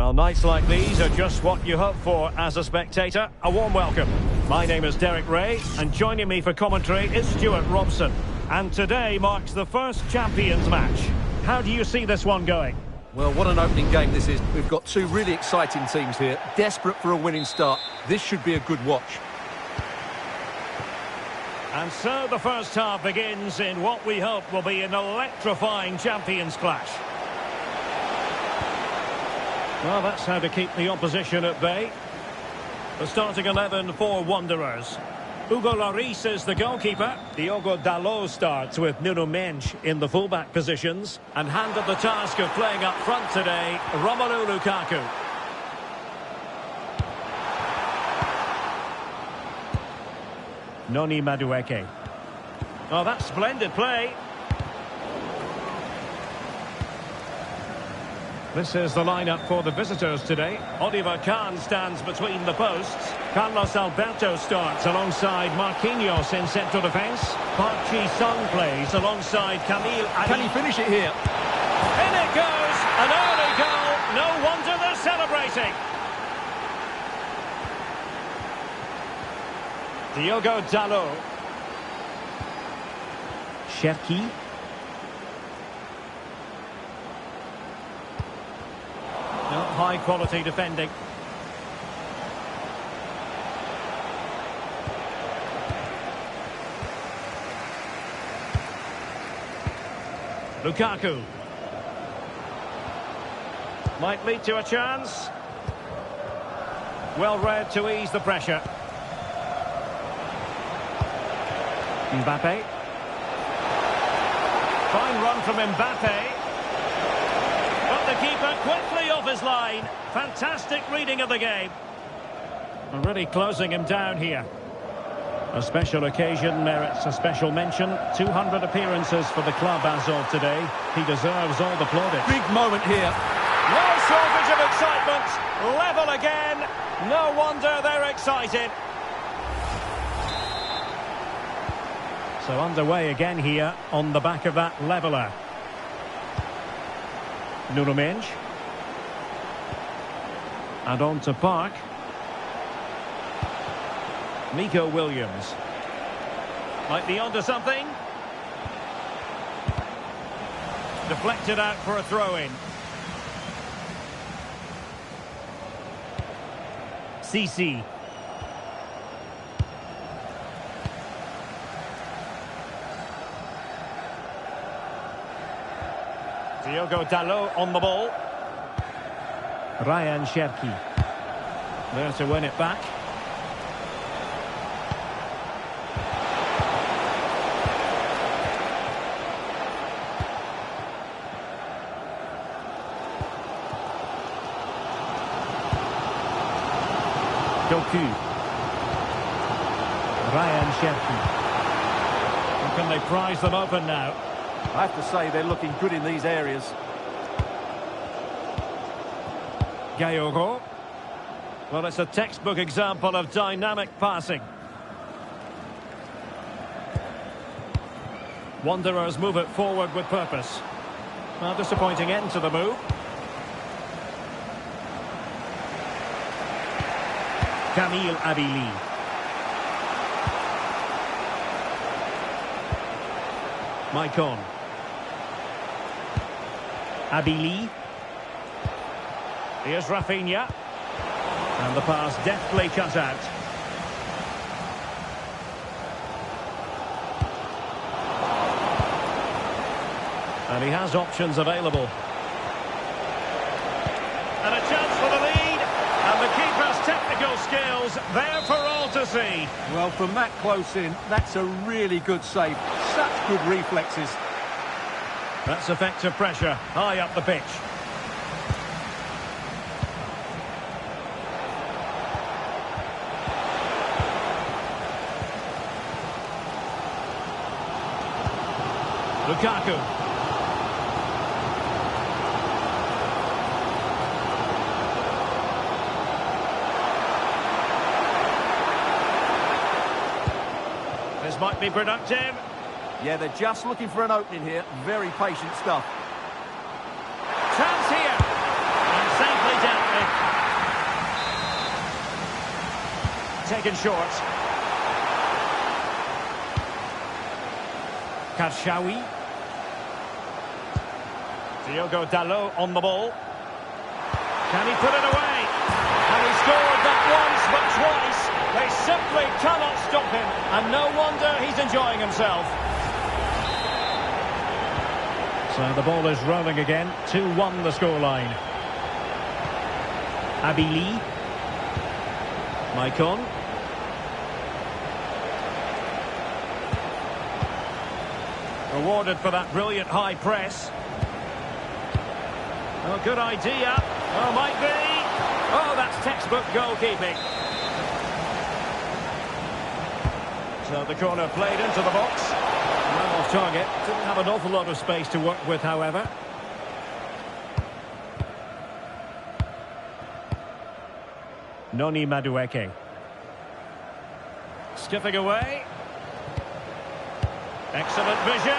Well, nights like these are just what you hope for as a spectator. A warm welcome. My name is Derek Ray, and joining me for commentary is Stuart Robson. And today marks the first Champions match. How do you see this one going? Well, what an opening game this is. We've got two really exciting teams here, desperate for a winning start. This should be a good watch. And so the first half begins in what we hope will be an electrifying Champions clash. Well, that's how to keep the opposition at bay. The starting 11 for Wanderers. Hugo Lloris is the goalkeeper. Diogo Dalot starts with Nuno Mendes in the fullback positions. And handed the task of playing up front today, Romelu Lukaku. Noni Madueke. Oh, that's splendid play. This is the lineup for the visitors today. Oliver Kahn stands between the posts. Carlos Alberto starts alongside Marquinhos in central defence. Park Ji-sung plays alongside Camille Ali. Can he finish it here? In it goes! An early goal! No wonder they're celebrating! Diogo Dalot. Cherki. High quality defending. Lukaku. Might lead to a chance. Well read to ease the pressure. Mbappe. Fine run from Mbappe. But the keeper quickly off his line. Fantastic reading of the game. We're really closing him down here. A special occasion merits a special mention. 200 appearances for the club as of today. He deserves all the plaudits. Big moment here. No shortage of excitement. Level again. No wonder they're excited. So underway again here on the back of that leveller. Nuno Mendes. And on to Park. Nico Williams. Might be onto something. Deflected out for a throw-in. CC. Diogo Dalot on the ball. Ryan Cherki. There to win it back. Doku. Ryan Cherki. How can they prize them open now? I have to say they're looking good in these areas. Gayogo. Well, it's a textbook example of dynamic passing. Wanderers move it forward with purpose. Well, disappointing end to the move. Camille Abili. Maicon. Abili. Here's Rafinha. And the pass deftly cut out. And he has options available. And a chance for the lead. And the keeper's technical skills there for all to see. Well, from that close in, that's a really good save. Such good reflexes. That's effective pressure high up the pitch. Lukaku. This might be productive. Yeah, they're just looking for an opening here. Very patient stuff. Chance here. And safely dealt with. taken short. Karshawi. Diogo Dalot on the ball. Can he put it away? And he scored not once but twice. They simply cannot stop him. And no wonder he's enjoying himself. So the ball is rolling again. 2-1 the scoreline. Abili. Maicon. Rewarded for that brilliant high press. Oh, good idea. Oh, might be. Oh, that's textbook goalkeeping. So the corner played into the box. Well off target. Didn't have an awful lot of space to work with, however. Noni Madueke. Skipping away. Excellent vision.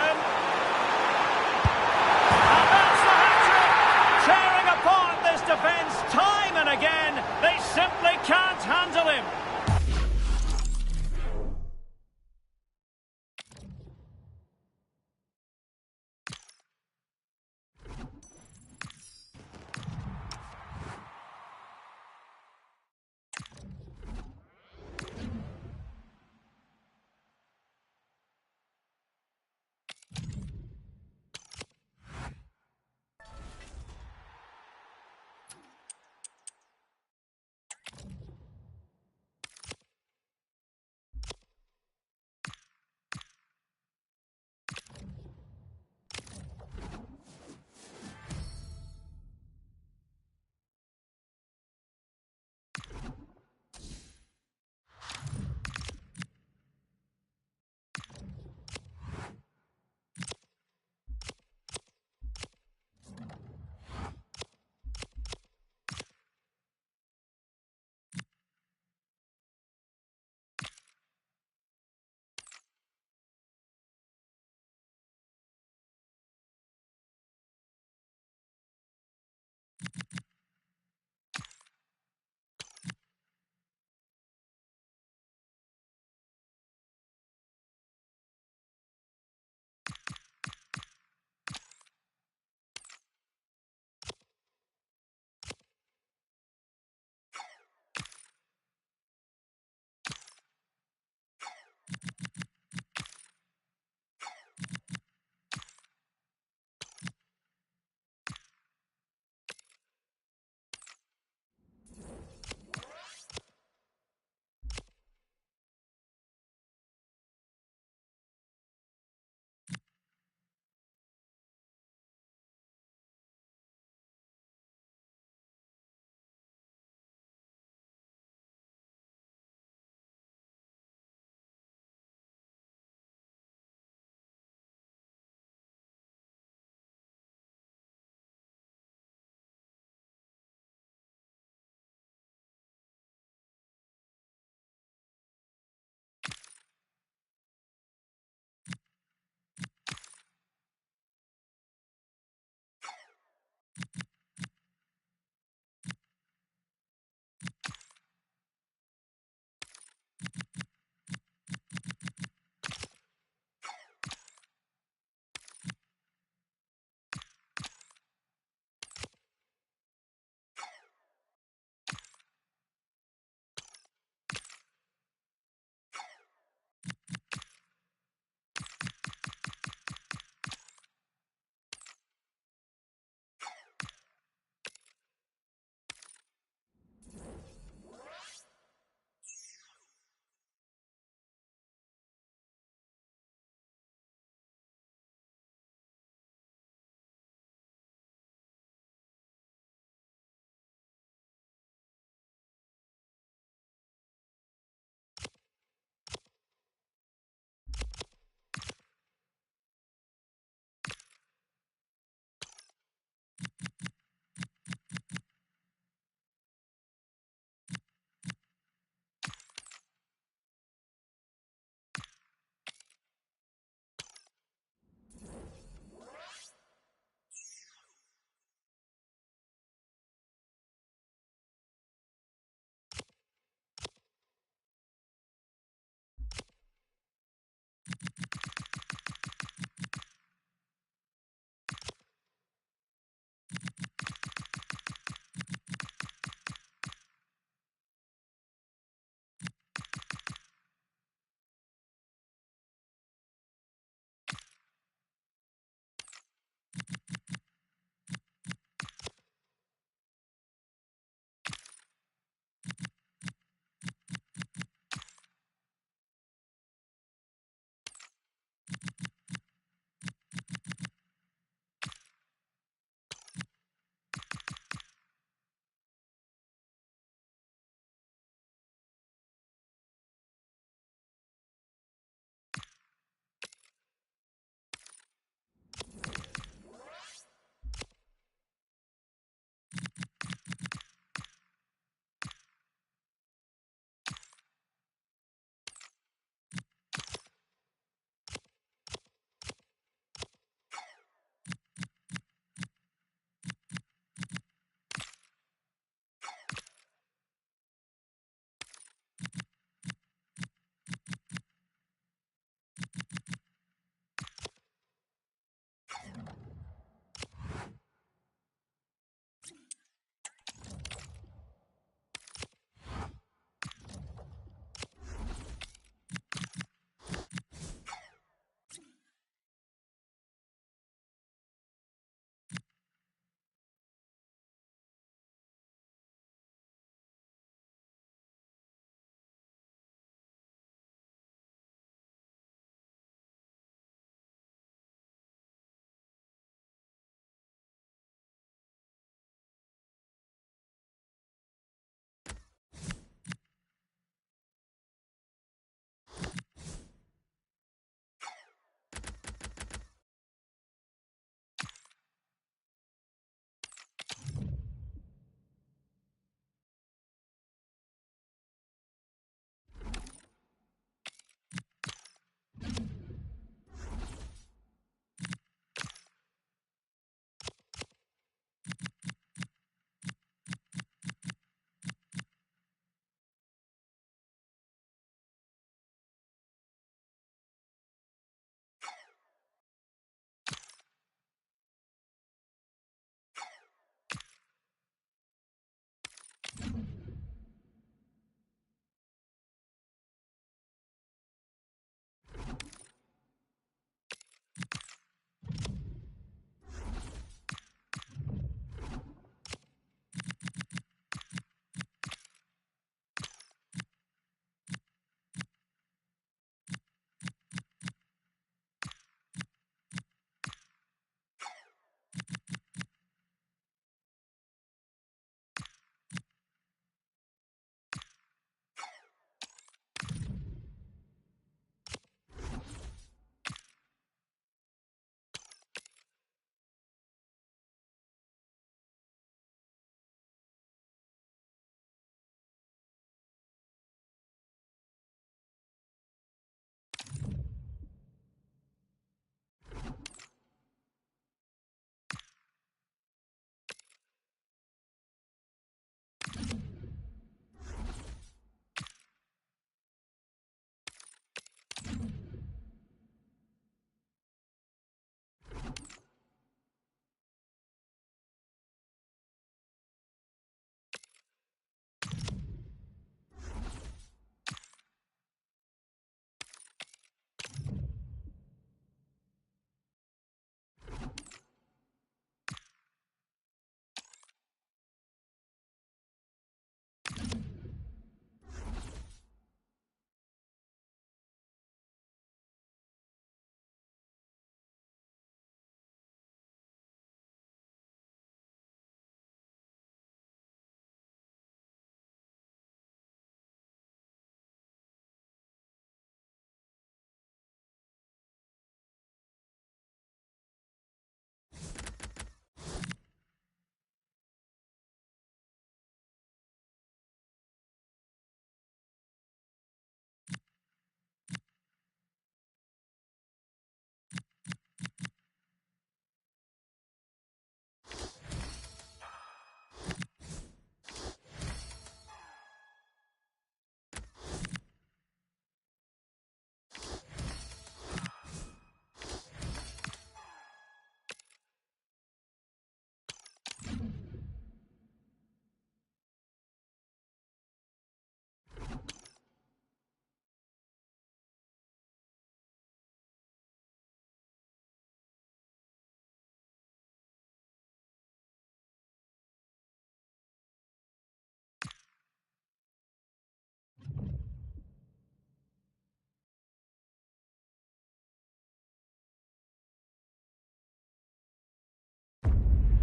And that's the hat-trick! Tearing apart this defence time and again. They simply can't handle him.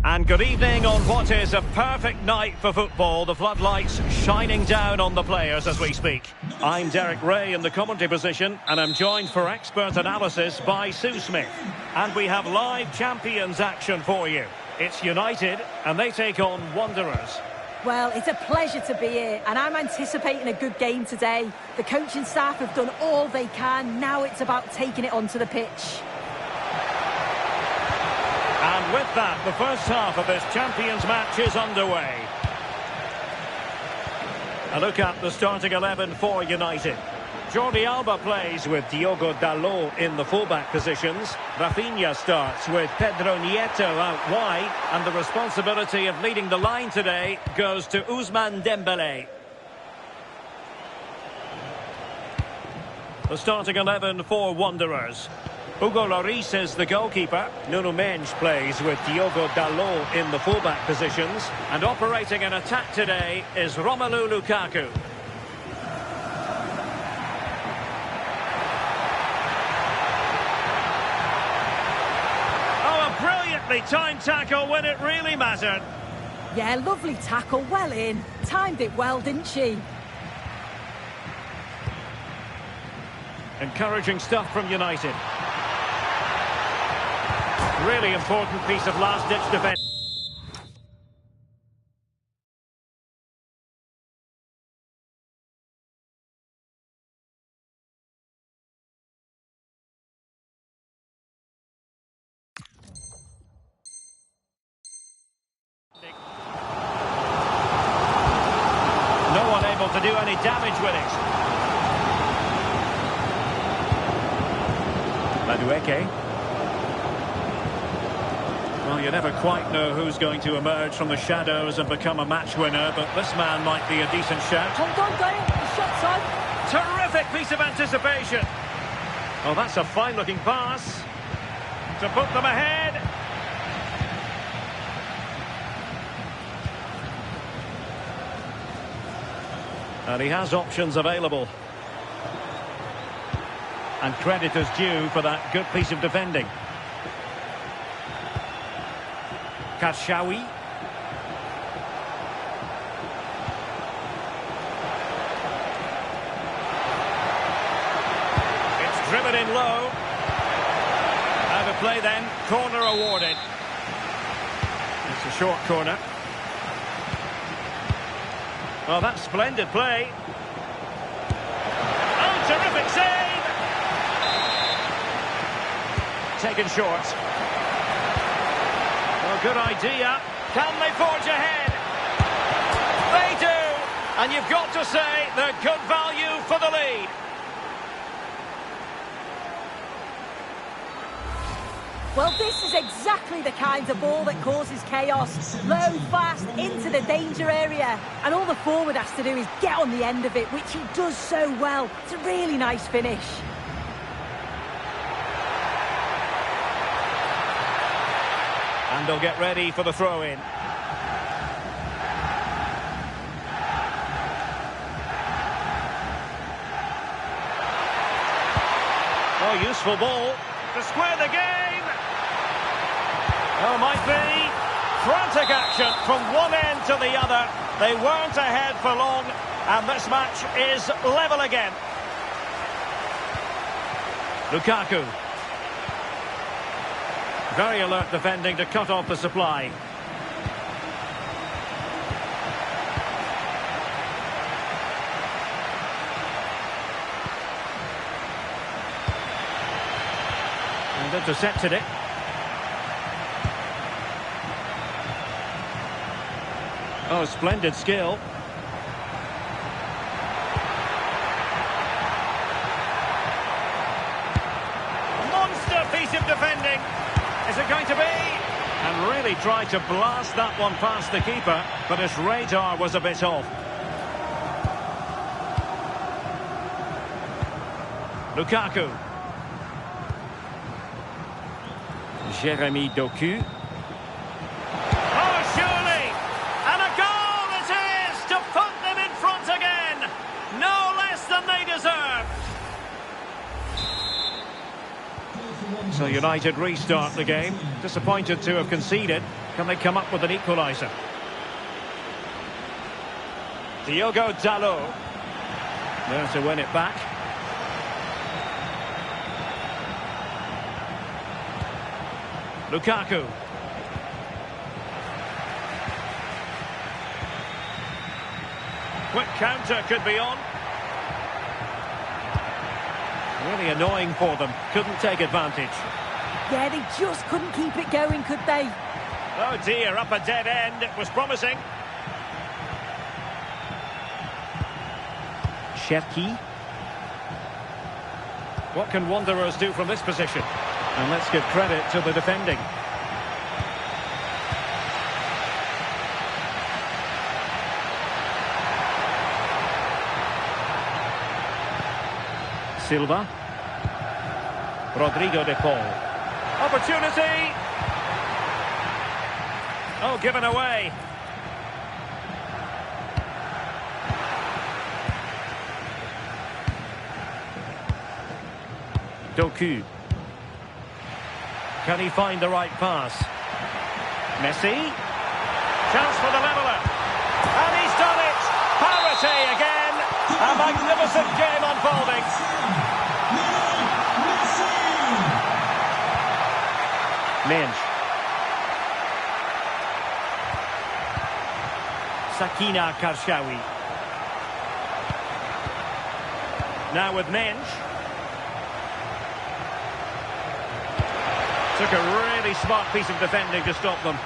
And good evening on what is a perfect night for football. The floodlights shining down on the players as we speak. I'm Derek Ray in the commentary position, and I'm joined for expert analysis by Sue Smith. And we have live Champions action for you. It's United, and they take on Wanderers. Well, it's a pleasure to be here, and I'm anticipating a good game today. The coaching staff have done all they can. Now it's about taking it onto the pitch. And with that, the first half of this Champions match is underway. A look at the starting 11 for United. Jordi Alba plays with Diogo Dalot in the fullback positions. Rafinha starts with Pedro Nieto out wide. And the responsibility of leading the line today goes to Ousmane Dembélé. The starting 11 for Wanderers. Hugo Lloris is the goalkeeper. Nuno Mendes plays with Diogo Dalot in the fullback positions. And operating an attack today is Romelu Lukaku. Oh, a brilliantly timed tackle when it really mattered. Yeah, lovely tackle, well in. Timed it well, didn't she? Encouraging stuff from United. Really important piece of last-ditch defence. No one able to do any damage with it. Madueke. Well, you never quite know who's going to emerge from the shadows and become a match winner, but this man might be a decent shout. Hold on, Dale. The shot's on. Terrific piece of anticipation. Oh, that's a fine-looking pass to put them ahead. And he has options available. And credit is due for that good piece of defending. Karshawi. It's driven in low. Out of play then. Corner awarded. It's a short corner. Well, that's splendid play. Oh, terrific save! Taken short. Good idea. Can they forge ahead? They do. And you've got to say they're good value for the lead. Well, this is exactly the kind of ball that causes chaos. Low, fast, into the danger area. And all the forward has to do is get on the end of it, which he does so well. It's a really nice finish. And they'll get ready for the throw-in. Oh, useful ball to square the game. Oh, might be. Frantic action from one end to the other. They weren't ahead for long, and this match is level again. Lukaku. Very alert defending to cut off the supply. And intercepted it. Oh, splendid skill. Monster piece of defending. Is it going to be? And really tried to blast that one past the keeper, but his radar was a bit off. Lukaku. Jeremy Doku. Oh, surely! And a goal it is to put them in front again! No less than they deserve! So United restart the game. Disappointed to have conceded. Can they come up with an equaliser? Diogo Dalot. There to win it back. Lukaku. Quick counter could be on. Really annoying for them. Couldn't take advantage. Yeah, they just couldn't keep it going, could they? Oh dear, up a dead end. It was promising. Cherki. What can Wanderers do from this position? And let's give credit to the defending. Silva. Rodrigo de Paul. Opportunity! Oh, given away. Doku. Can he find the right pass? Messi. Chance for the leveller. And he's done it! Parity again! A magnificent game unfolding. Mensch. Sakina Karshawi. Now with Mensch. Took a really smart piece of defending to stop them.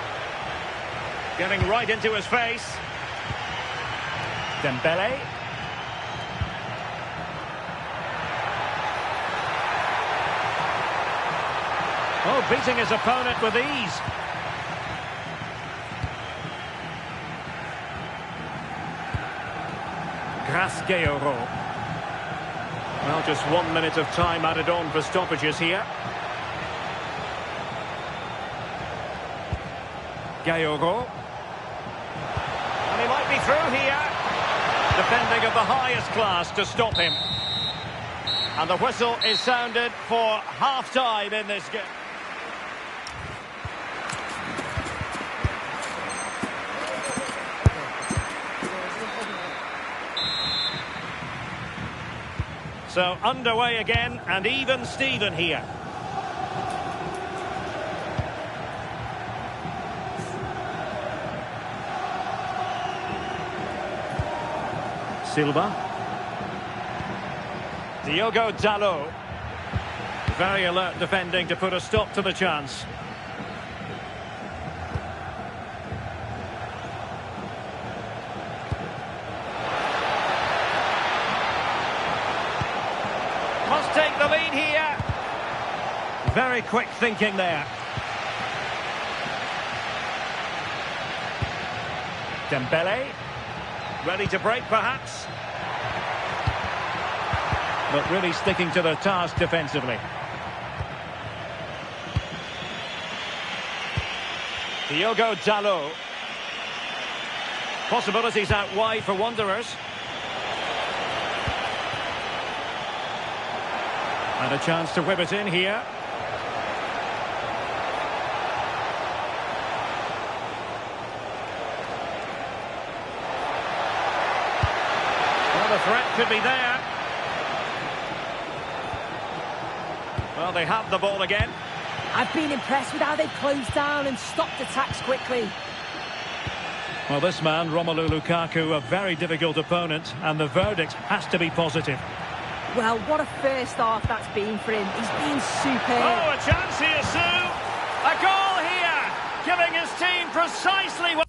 Getting right into his face. Dembele. Oh, beating his opponent with ease. Grasqueiro. Well, just 1 minute of time added on for stoppages here. Gayogo. And he might be through here. Defending of the highest class to stop him. And the whistle is sounded for half-time in this game. So underway again, and even Steven here. Silva. Diogo Dalot. Very alert defending to put a stop to the chance. Must take the lead here. Very quick thinking there. Dembele. Ready to break, perhaps. But really sticking to their task defensively. Diogo Dalot. Possibilities out wide for Wanderers. And a chance to whip it in here. Well, the threat could be there. Well, they have the ball again. I've been impressed with how they've closed down and stopped attacks quickly. Well, this man, Romelu Lukaku, a very difficult opponent, and the verdict has to be positive. Well, what a first half that's been for him. He's been superb. Oh, a chance here, Sue! A goal here! Giving his team precisely what...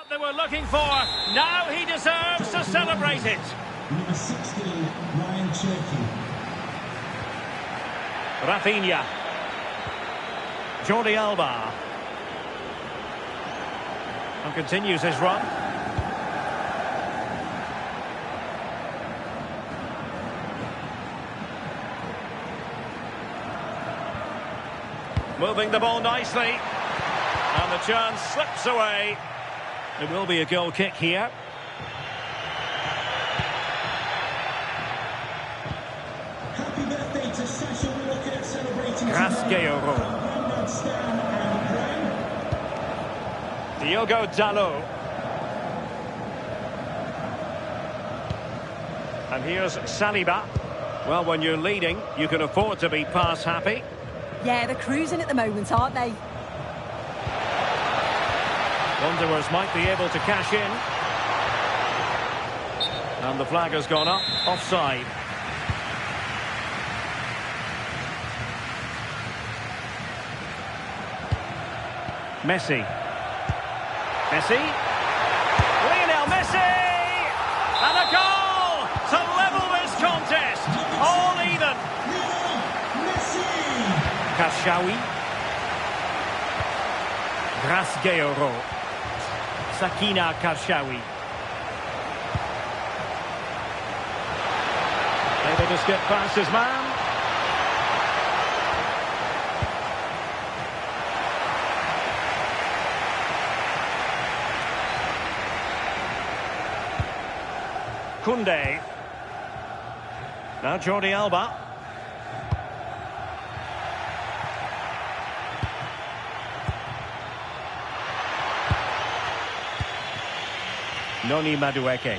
they were looking for. Now he deserves to celebrate it. Number 16, Ryan Cherki. Rafinha. Jordi Alba. And continues his run. Moving the ball nicely. And the chance slips away. It will be a goal kick here. Happy birthday to Sasha Walker celebrating Rasgueiro. Diogo Dalot. And here's Saliba. Well, when you're leading, you can afford to be pass happy. Yeah, they're cruising at the moment, aren't they? Wanderers might be able to cash in. And the flag has gone up. Offside. Messi. Messi. Lionel Messi! And a goal to level this contest. All even. Karshawi. Rasgueiro. Sakina Karshawi. Able to skip past his man. Koundé. Now Jordi Alba. Noni Madueke.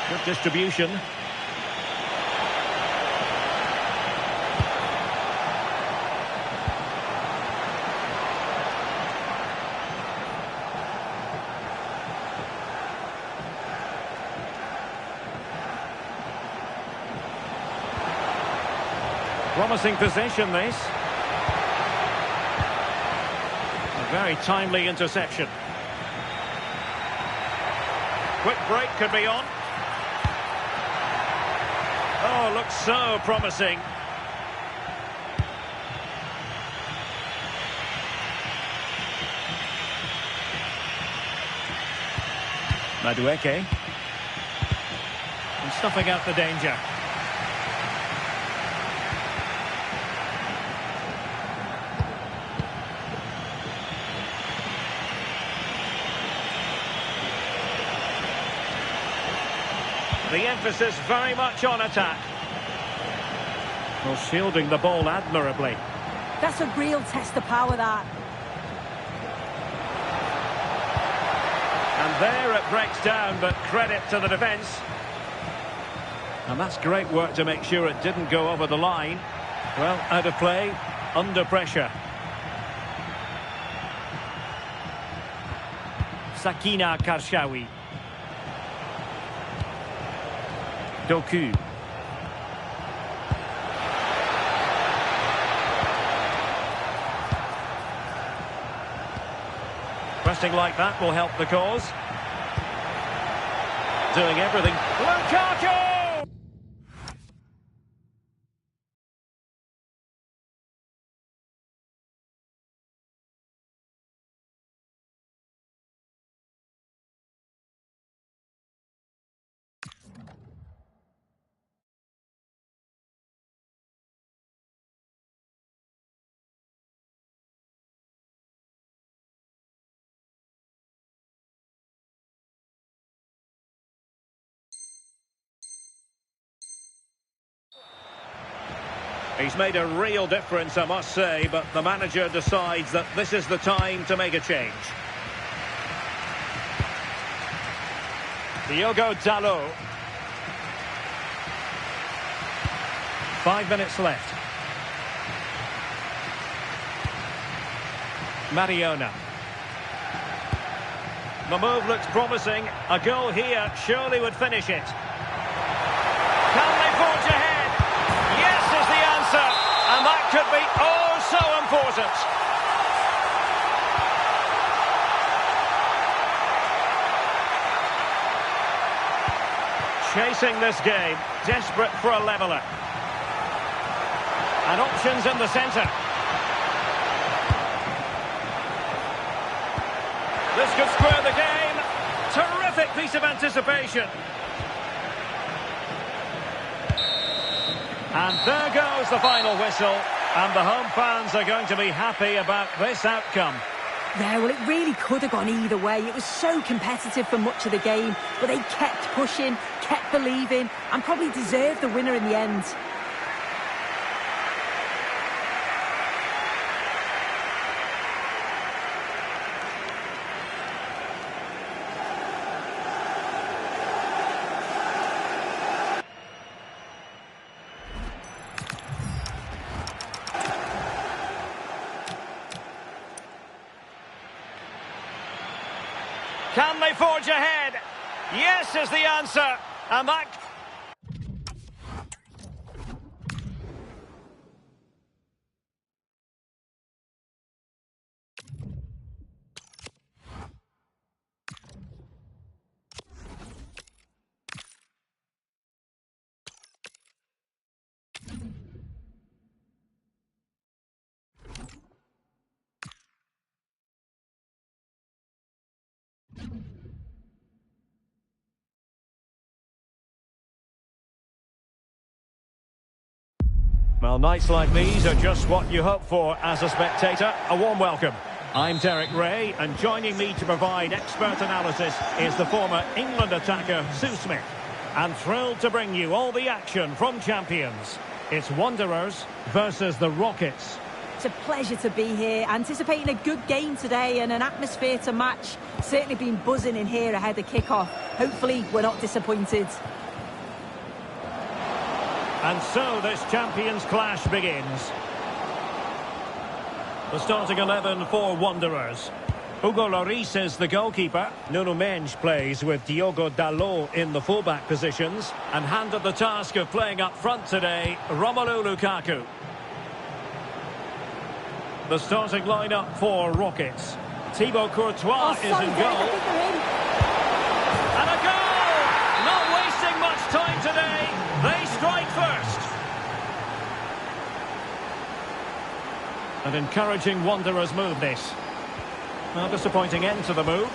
Good distribution. Promising possession, this. A very timely interception. Quick break could be on. Oh, looks so promising. Madueke. And stuffing out the danger. The emphasis very much on attack. Well, shielding the ball admirably. That's a real test of power, that. And there it breaks down, but credit to the defence. And that's great work to make sure it didn't go over the line. Well, out of play, under pressure. Sakina Karshawi. Doku. Pressing like that will help the cause. Doing everything. Lukaka! He's made a real difference, I must say, but the manager decides that this is the time to make a change. Diogo Dalot. 5 minutes left. Mariona. The move looks promising. A goal here surely would finish it. Can they forge ahead? Yes is the answer. And that could be oh so important. Chasing this game, desperate for a leveller. And options in the centre. This could square the game. Terrific piece of anticipation. And there goes the final whistle. And the home fans are going to be happy about this outcome. Yeah, well, it really could have gone either way. It was so competitive for much of the game, but they kept pushing, kept believing, and probably deserved the winner in the end. Can they forge ahead? Yes is the answer. And that... Well, nights like these are just what you hope for as a spectator. A warm welcome. I'm Derek Ray, and joining me to provide expert analysis is the former England attacker Sue Smith. And thrilled to bring you all the action from champions. It's Wanderers versus the Rockets. It's a pleasure to be here, anticipating a good game today and an atmosphere to match. Certainly been buzzing in here ahead of kick-off. Hopefully we're not disappointed. And so this champions clash begins. The starting 11 for Wanderers. Hugo Lloris is the goalkeeper. Nuno Mendes plays with Diogo Dalot in the fullback positions. And handed the task of playing up front today, Romelu Lukaku. The starting lineup for Rockets. Thibaut Courtois is in goal. And a goal! Not wasting much time today. They strike first. An encouraging Wanderers move, this. A disappointing end to the move.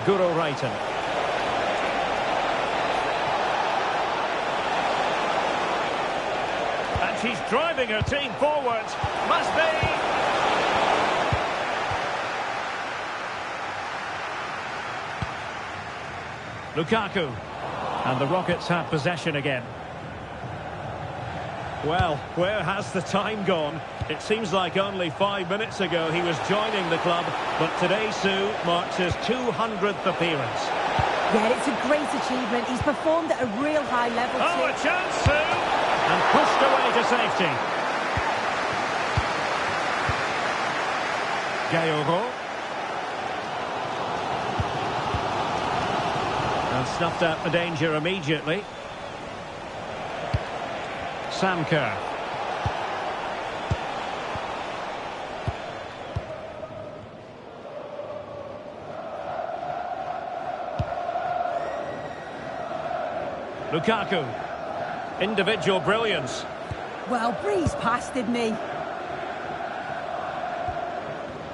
Guro Reiten. And she's driving her team forward. Must be. Lukaku. And the Rockets have possession again. Well, where has the time gone? It seems like only 5 minutes ago he was joining the club, but today, Sue, marks his 200th appearance. Yeah, it's a great achievement. He's performed at a real high level. Oh, a chance, Sue! And pushed away to safety. Gayogo. And snuffed out the danger immediately. Sam Kerr. Lukaku. Individual brilliance. Well, breezed past, didn't he?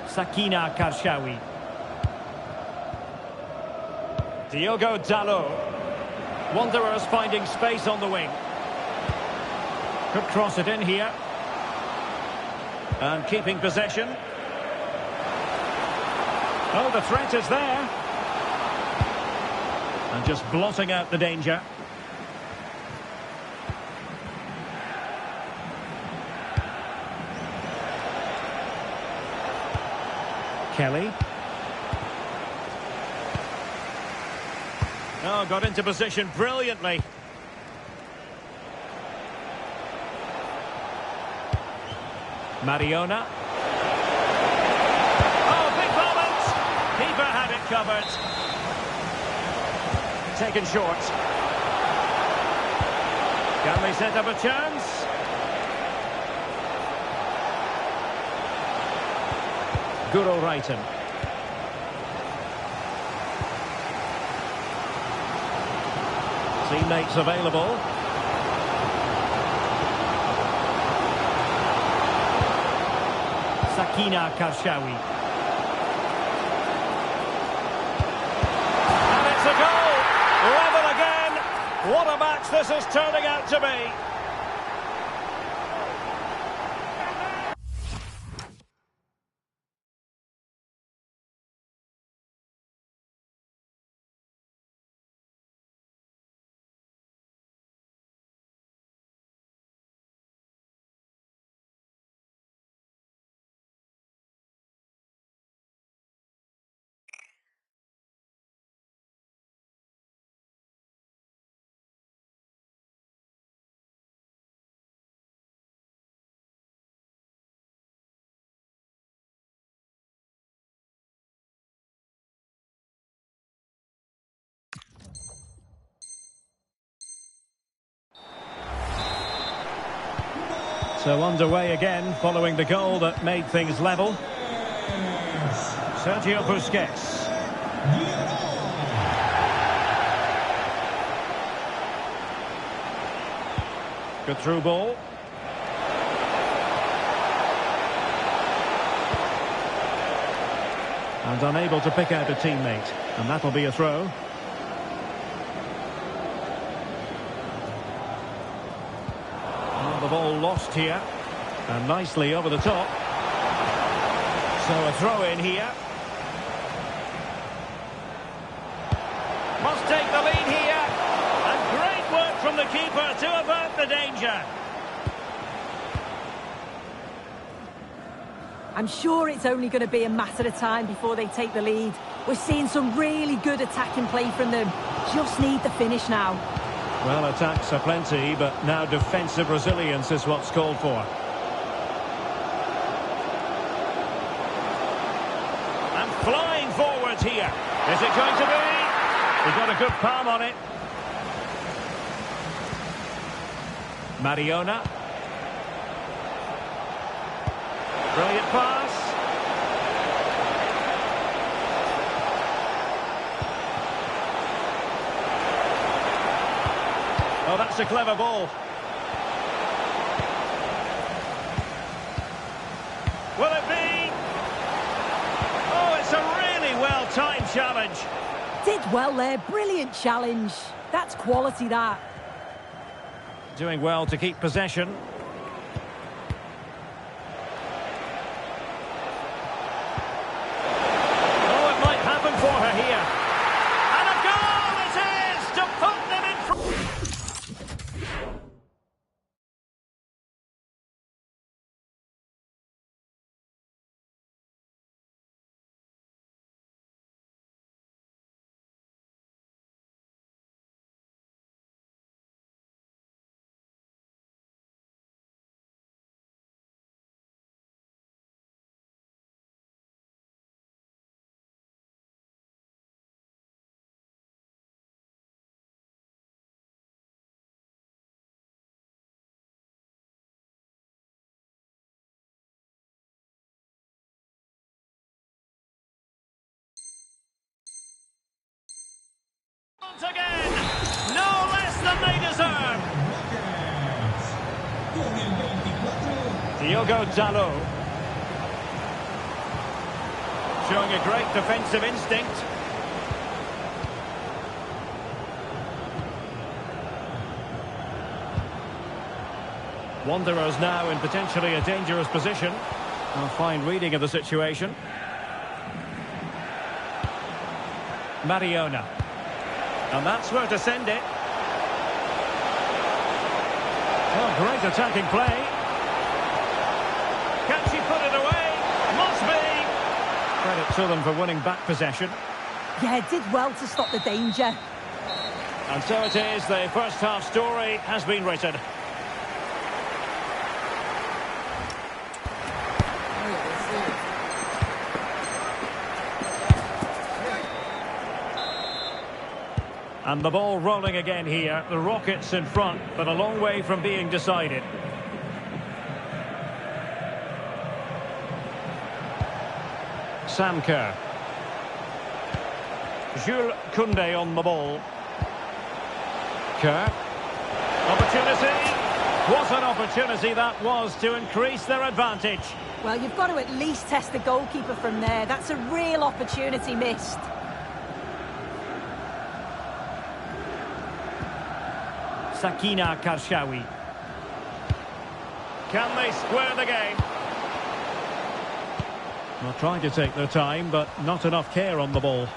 Sakina Karshawi. Diogo Dalot. Wanderers finding space on the wing. Could cross it in here. And keeping possession. Oh, the threat is there. And just blotting out the danger. Kelly. Oh, got into position brilliantly. Mariona. Oh, big moment! Keeper had it covered. Taken short. Can they set up a chance? Guro Reiten. Teammates available. Sakina Karshawi. And it's a goal! Level again! What a match this is turning out to be! So underway again, following the goal that made things level. Sergio Busquets. Good through ball. And unable to pick out a teammate. And that'll be a throw. The ball lost here, and nicely over the top. So a throw in here. Must take the lead here, and great work from the keeper to avert the danger. I'm sure it's only going to be a matter of time before they take the lead. We're seeing some really good attacking play from them. Just need the finish now. Well, attacks are plenty, but now defensive resilience is what's called for. And flying forwards here. Is it going to be? He got a good palm on it. Mariona. Brilliant pass. Oh, that's a clever ball. Will it be? Oh, it's a really well-timed challenge. Did well there. Brilliant challenge. That's quality, that. Doing well to keep possession. Oh, it might happen for her here. And a goal it is to put them in front. Once again, no less than they deserve. Diogo Dalot. Showing a great defensive instinct. Wanderers now in potentially a dangerous position. A fine reading of the situation. Mariona. And that's where to send it. Oh, great attacking play. Can she put it away? Must be. Credit to them for winning back possession. Yeah, did well to stop the danger. And so it is, the first half story has been written. And the ball rolling again here. The Rockets in front, but a long way from being decided. Sam Kerr. Jules Koundé on the ball. Kerr. Opportunity. What an opportunity that was to increase their advantage. Well, you've got to at least test the goalkeeper from there. That's a real opportunity missed. Sakina Karshawi. Can they square the game? Well, trying to take their time, but not enough care on the ball.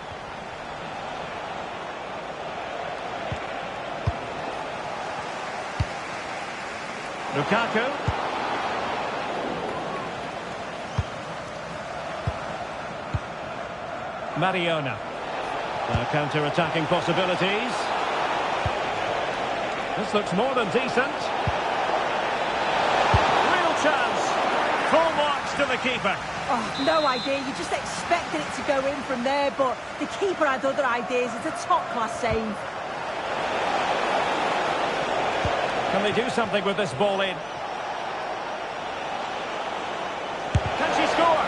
Lukaku. Mariona. Counter-attacking possibilities. This looks more than decent. Real chance. Full marks to the keeper. Oh, no idea. You just expected it to go in from there, but the keeper had other ideas. It's a top-class save. Can they do something with this ball in? Can she score?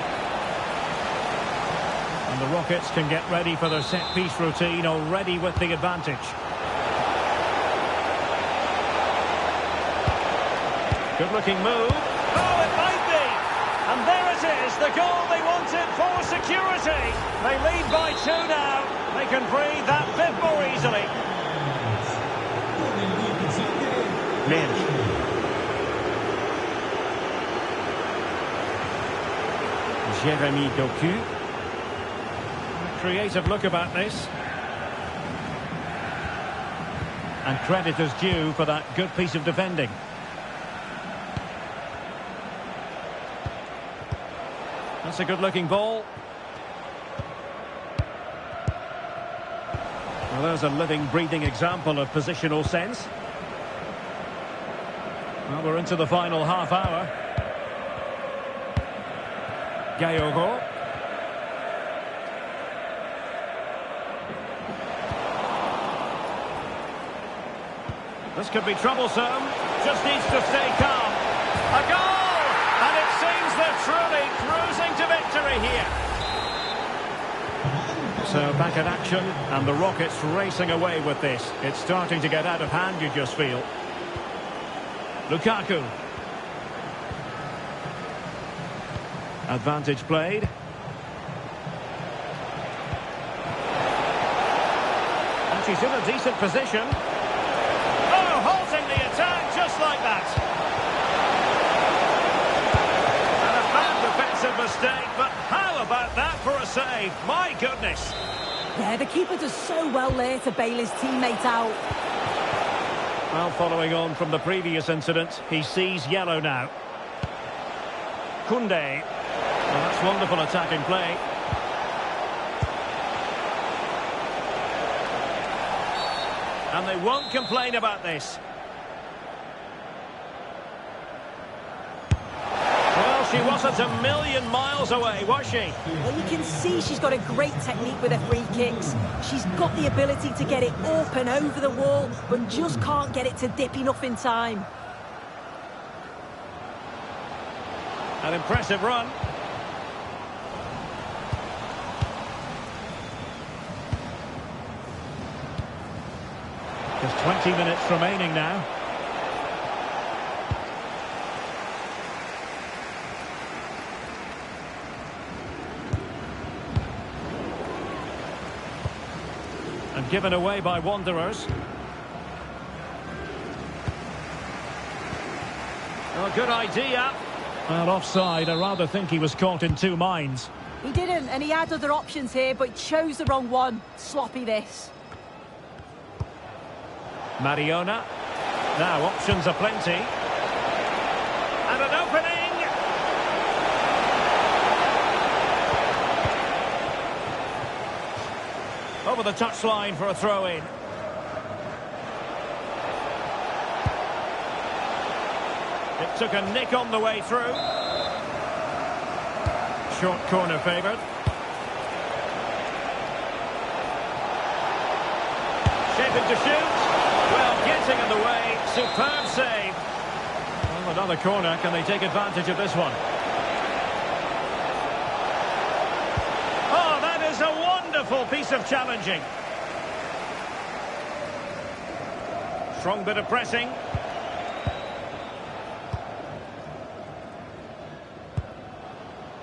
And the Rockets can get ready for their set-piece routine, already with the advantage. Good-looking move. Oh, it might be! And there it is, the goal they wanted for security. They lead by 2 now. They can breathe that bit more easily. Lynch. Jeremy Doku. Creative look about this. And credit is due for that good piece of defending. That's a good-looking ball. Well, there's a living, breathing example of positional sense. Well, we're into the final half hour. Gayogo. This could be troublesome. Just needs to stay calm. A goal! And it seems they're truly cruising to victory here. So back in action, and the Rockets racing away with this. It's starting to get out of hand, you just feel. Lukaku. Advantage played. And she's in a decent position. Oh, halting the attack just like that. And a bad defensive mistake, but how about that for a save? My goodness. Yeah, the keeper does so well there to bail his teammate out. Well, following on from the previous incident, he sees yellow now. Koundé. Well, that's wonderful attacking play. And they won't complain about this. Well, she wasn't a million miles away, was she? Well, you can see she's got a great technique with her free kicks. She's got the ability to get it up and over the wall, but just can't get it to dip enough in time. An impressive run. There's 20 minutes remaining now. And given away by Wanderers. Well, good idea. Well, offside. I rather think he was caught in two minds. He didn't, and he had other options here, but chose the wrong one. Sloppy this. Mariona. Now, options are plenty. And an opening! Over the touchline for a throw-in. It took a nick on the way through. Short corner favoured. Shaping to shoot. Well, getting in the way. Superb save. Well, another corner. Can they take advantage of this one? Oh, that is a wonderful piece of challenging. Strong bit of pressing.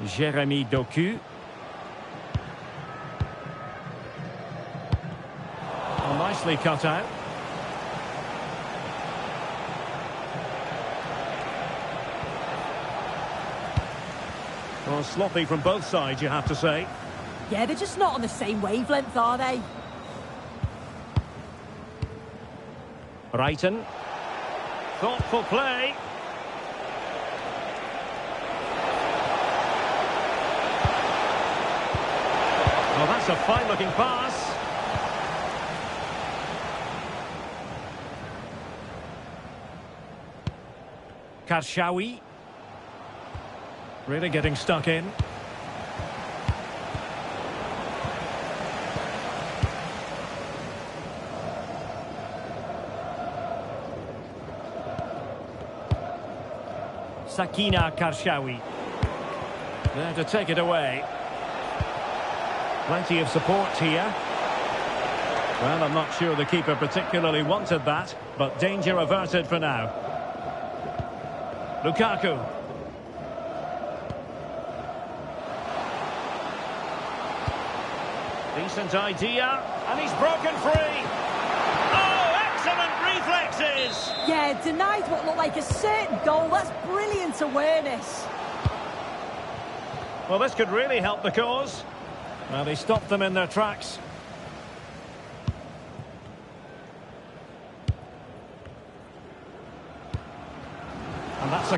Jeremy Doku. Oh, nicely cut out. Well, sloppy from both sides, you have to say. Yeah, they're just not on the same wavelength, are they? Brighton. Thoughtful play. Well, that's a fine-looking pass. Karshawi. Really getting stuck in. Sakina Karshawi. There to take it away. Plenty of support here. Well, I'm not sure the keeper particularly wanted that, but danger averted for now. Lukaku. Decent idea, and he's broken free. Oh, excellent reflexes! Yeah, denied what looked like a certain goal. That's brilliant awareness. Well, this could really help the cause. Well, they stopped them in their tracks. And that's a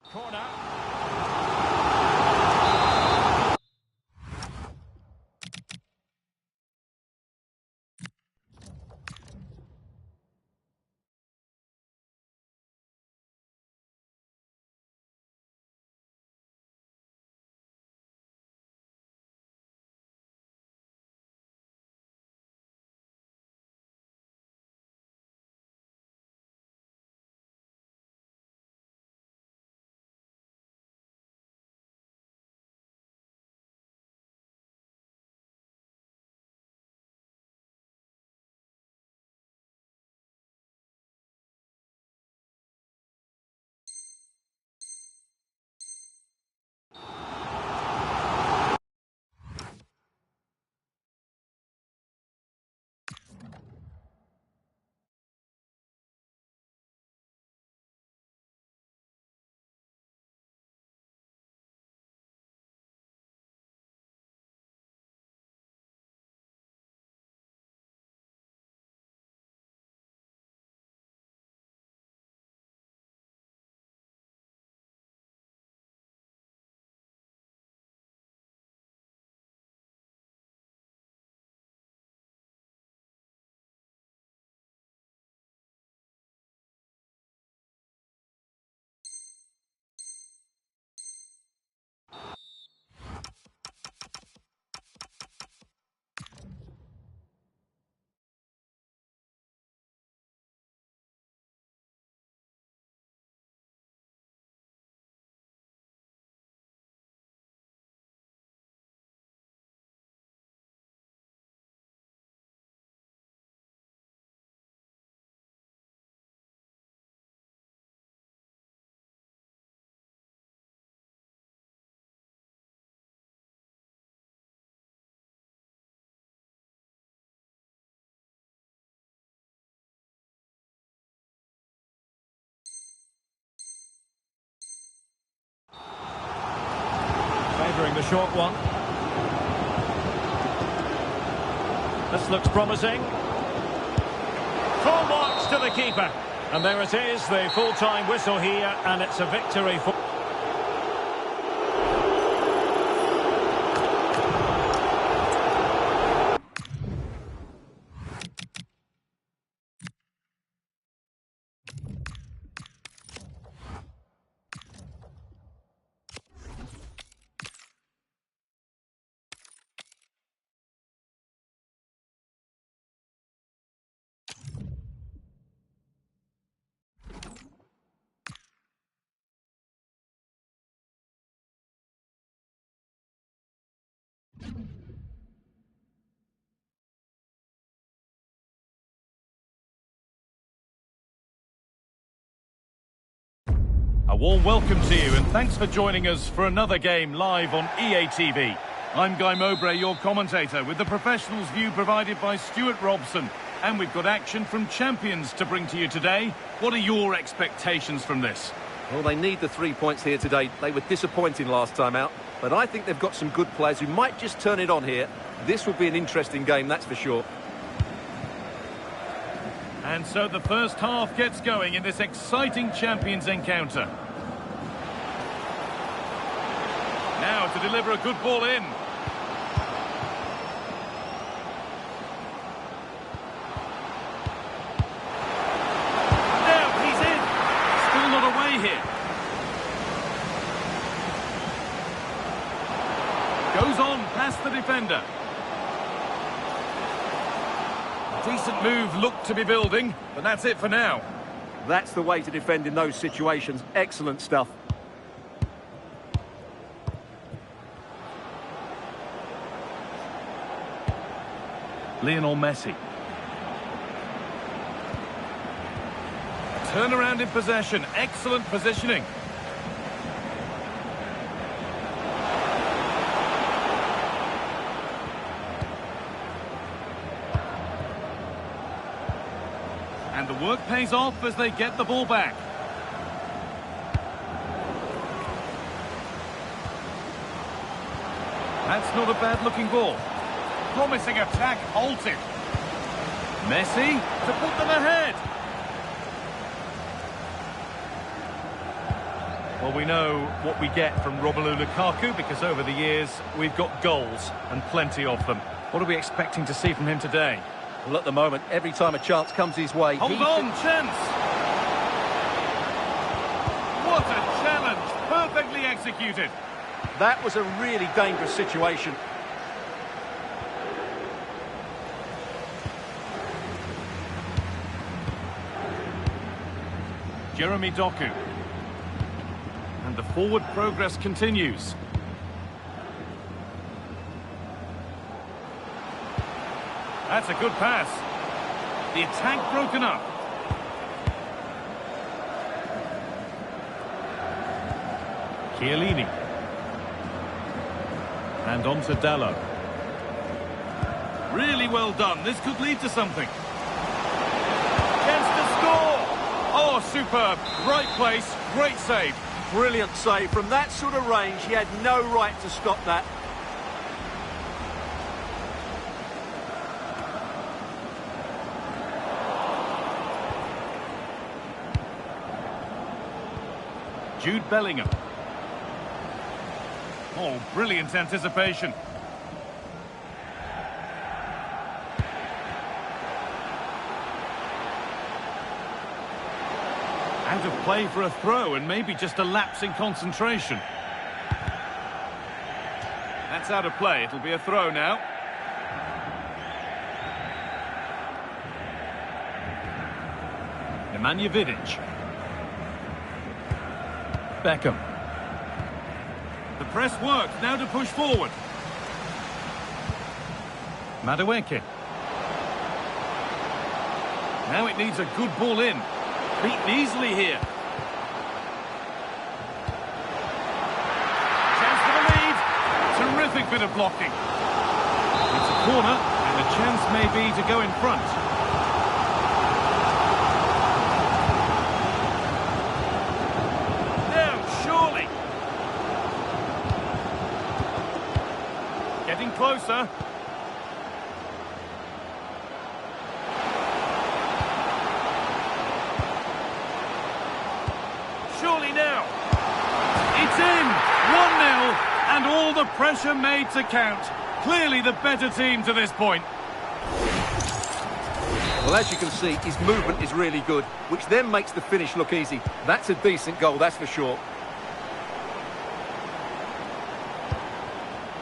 corner. Favouring the short one. This looks promising. Full marks to the keeper. And there it is, the full-time whistle here, and it's a victory for... A warm welcome to you and thanks for joining us for another game live on EA TV. I'm Guy Mowbray, your commentator, with the professionals' view provided by Stuart Robson. And we've got action from champions to bring to you today. What are your expectations from this? Well, they need the 3 points here today. They were disappointing last time out, but I think they've got some good players who might just turn it on here. This will be an interesting game, that's for sure. And so the first half gets going in this exciting champions encounter. Now to deliver a good ball in. Now he's in. Still not away here. Goes on past the defender. Decent move looked to be building, but that's it for now. That's the way to defend in those situations. Excellent stuff. Lionel Messi. Turnaround in possession. Excellent positioning. And the work pays off as they get the ball back. That's not a bad-looking ball. Promising attack halted. Messi to put them ahead. Well, we know what we get from Romelu Lukaku because over the years we've got goals and plenty of them. What are we expecting to see from him today? Well, at the moment, every time a chance comes his way... Hold on, chance! What a challenge! Perfectly executed. That was a really dangerous situation. Jeremy Doku. And the forward progress continues. That's a good pass. The attack broken up. Chiellini. And on to Dallo. Really well done. This could lead to something. Chance to score. Oh, superb. Right place. Great save. Brilliant save. From that sort of range, he had no right to stop that. Jude Bellingham. Oh, brilliant anticipation. Out of play for a throw and maybe just a lapse in concentration. That's out of play. It'll be a throw now. Nemanja Vidic. Beckham. The press works, now to push forward. Madueke. Now it needs a good ball in. Beaten easily here. Chance for the lead. Terrific bit of blocking. It's a corner, and the chance may be to go in front. Closer. Surely now. It's in. 1-0 and all the pressure made to count. Clearly the better team to this point. Well, as you can see, his movement is really good, which then makes the finish look easy. That's a decent goal, that's for sure.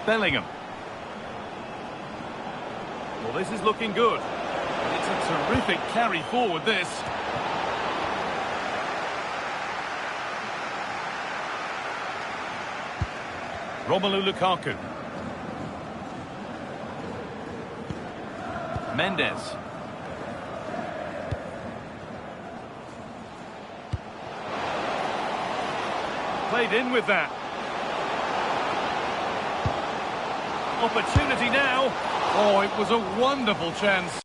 Bellingham. Well, this is looking good. It's a terrific carry forward, this. Romelu Lukaku. Mendes. Played in with that. Opportunity now. Oh, it was a wonderful chance.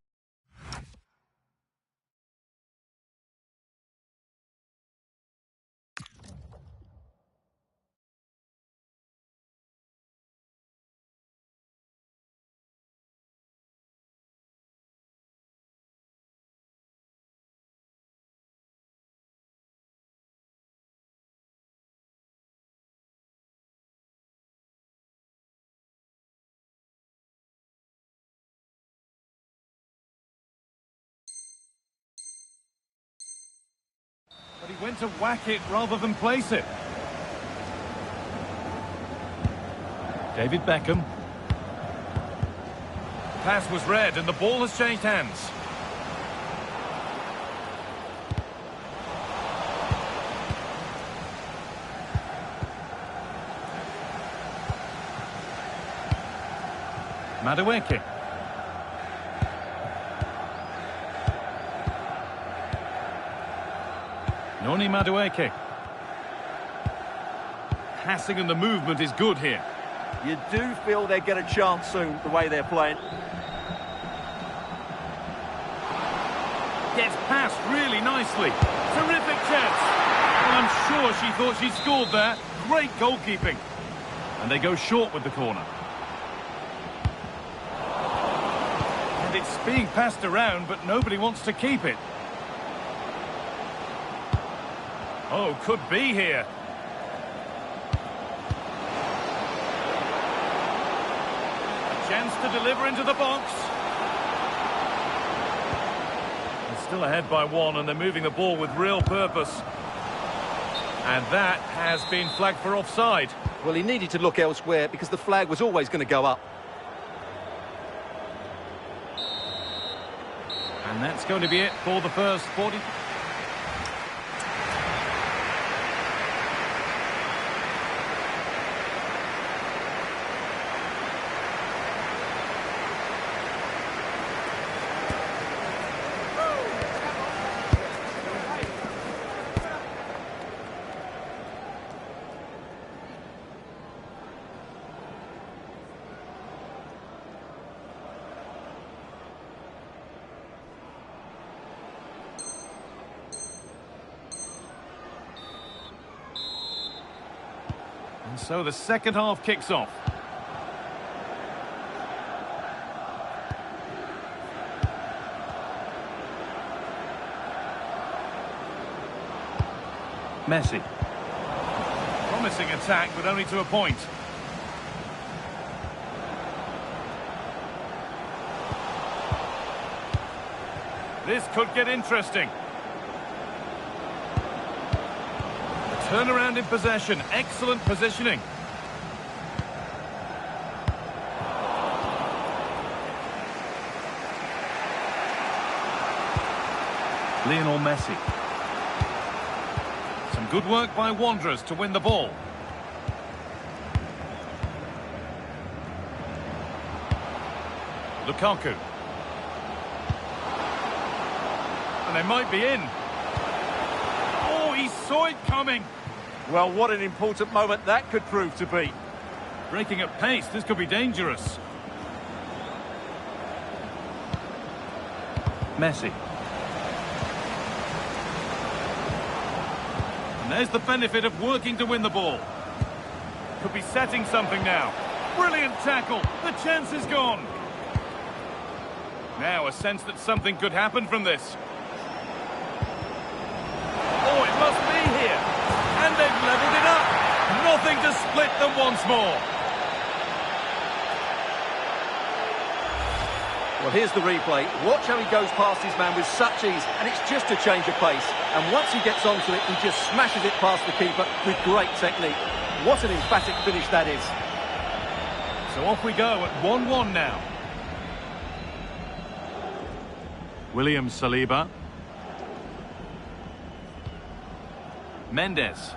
But he went to whack it rather than place it. David Beckham. Pass was read and the ball has changed hands. Madueke. Noni Madueke. Passing and the movement is good here. You do feel they'll get a chance soon, the way they're playing. Gets past really nicely. Terrific chance. Well, I'm sure she thought she scored there. Great goalkeeping. And they go short with the corner. And it's being passed around, but nobody wants to keep it. Oh, could be here. A chance to deliver into the box. They're still ahead by one, and they're moving the ball with real purpose. And that has been flagged for offside. Well, he needed to look elsewhere because the flag was always going to go up. And that's going to be it for the first 40... And so the second half kicks off. Messi. Promising attack, but only to a point. This could get interesting. Turnaround in possession. Excellent positioning. Lionel Messi. Some good work by Wanderers to win the ball. Lukaku. And they might be in. Oh, he saw it coming. Well, what an important moment that could prove to be. Breaking at pace, this could be dangerous. Messi. And there's the benefit of working to win the ball. Could be setting something now. Brilliant tackle. The chance is gone. Now a sense that something could happen from this. Oh, it must be here. And they've levelled it up. Nothing to split them once more. Well, here's the replay. Watch how he goes past his man with such ease, and it's just a change of pace. And once he gets onto it, he just smashes it past the keeper with great technique. What an emphatic finish that is. So off we go at 1-1 now. William Saliba. Mendes.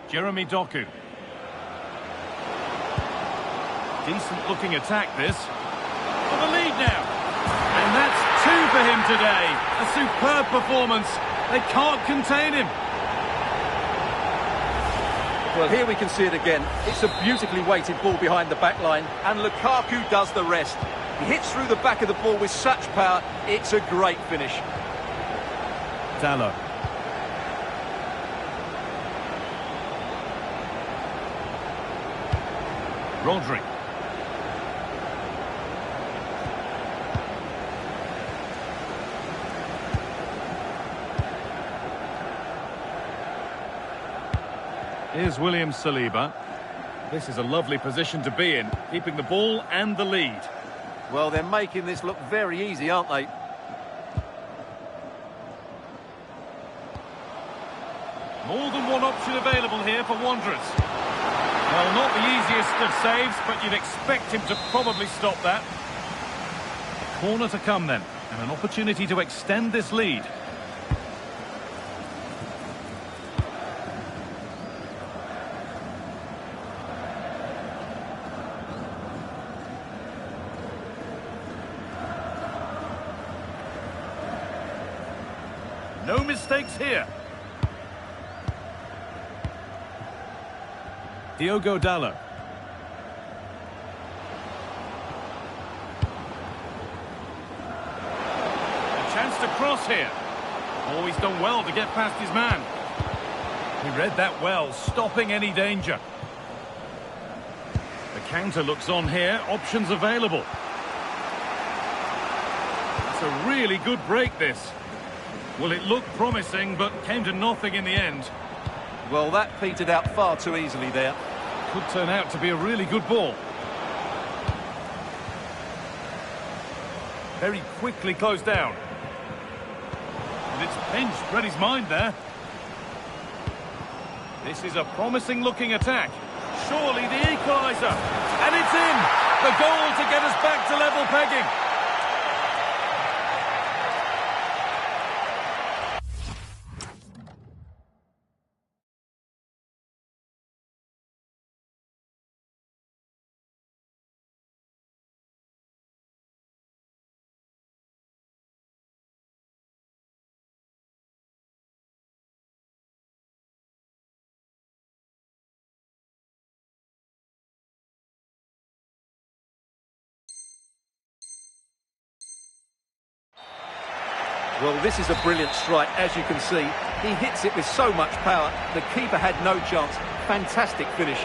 Jeremy Doku. Decent looking attack this. Oh, the now. And that's two for him today. A superb performance. They can't contain him. Well, here we can see it again. It's a beautifully weighted ball behind the back line, and Lukaku does the rest. He hits through the back of the ball with such power. It's a great finish. Dallo. Rodri. Here's William Saliba. This is a lovely position to be in, keeping the ball and the lead. Well, they're making this look very easy, aren't they? More than one option available here for Wanderers. Well, not the easiest of saves, but you'd expect him to probably stop that. A corner to come then, and an opportunity to extend this lead. No mistakes here. Diogo Dallo. A chance to cross here. Oh, he's done well to get past his man. He read that well, stopping any danger. The counter looks on here. Options available. It's a really good break, this. Well, it looked promising, but came to nothing in the end. Well, that petered out far too easily there. Could turn out to be a really good ball. Very quickly closed down. And it's pinched Freddie's mind there. This is a promising looking attack. Surely the equaliser. And it's in! The goal to get us back to level pegging. Well, this is a brilliant strike, as you can see. He hits it with so much power. The keeper had no chance. Fantastic finish.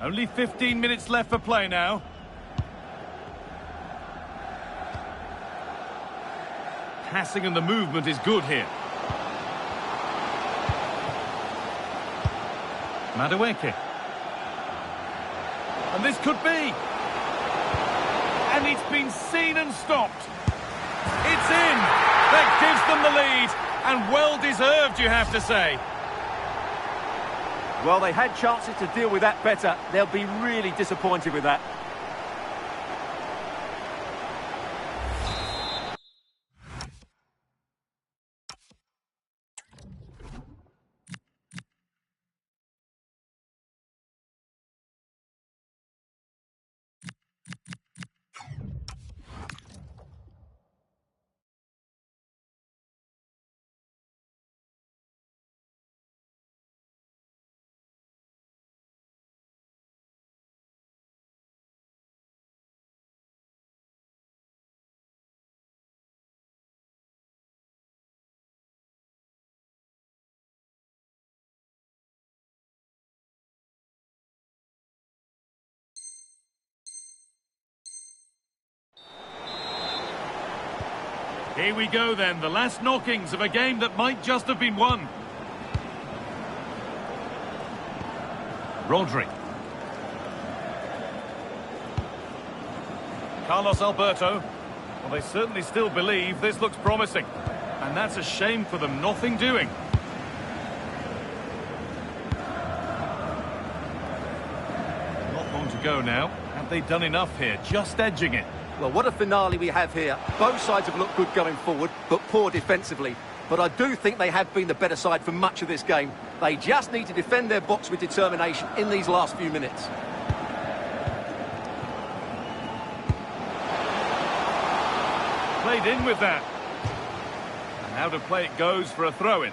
Only 15 minutes left for play now. Passing and the movement is good here. Madueke. And this could be. And it's been seen and stopped. It's in. That gives them the lead. And well deserved, you have to say. Well, they had chances to deal with that better. They'll be really disappointed with that. Here we go then, the last knockings of a game that might just have been won. Rodri. Carlos Alberto. Well, they certainly still believe this looks promising. And that's a shame for them, nothing doing. Not long to go now. Have they done enough here? Just edging it. Well, what a finale we have here. Both sides have looked good going forward, but poor defensively. But I do think they have been the better side for much of this game. They just need to defend their box with determination in these last few minutes. stayed in with that. And out of play it goes for a throw-in.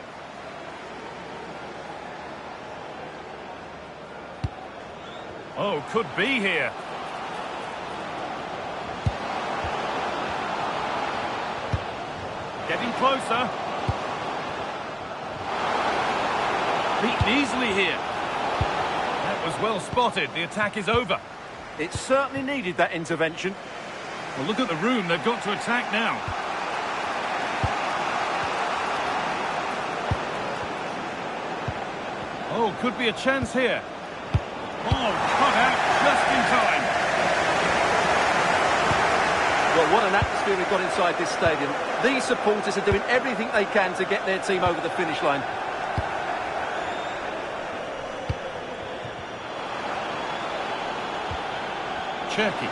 Oh, could be here. Getting closer. Beaten easily here. That was well spotted. The attack is over. It certainly needed that intervention. Well, look at the room. They've got to attack now. Oh, could be a chance here. Oh, cut out just in time. Well, what an atmosphere we've got inside this stadium. These supporters are doing everything they can to get their team over the finish line. Cherky.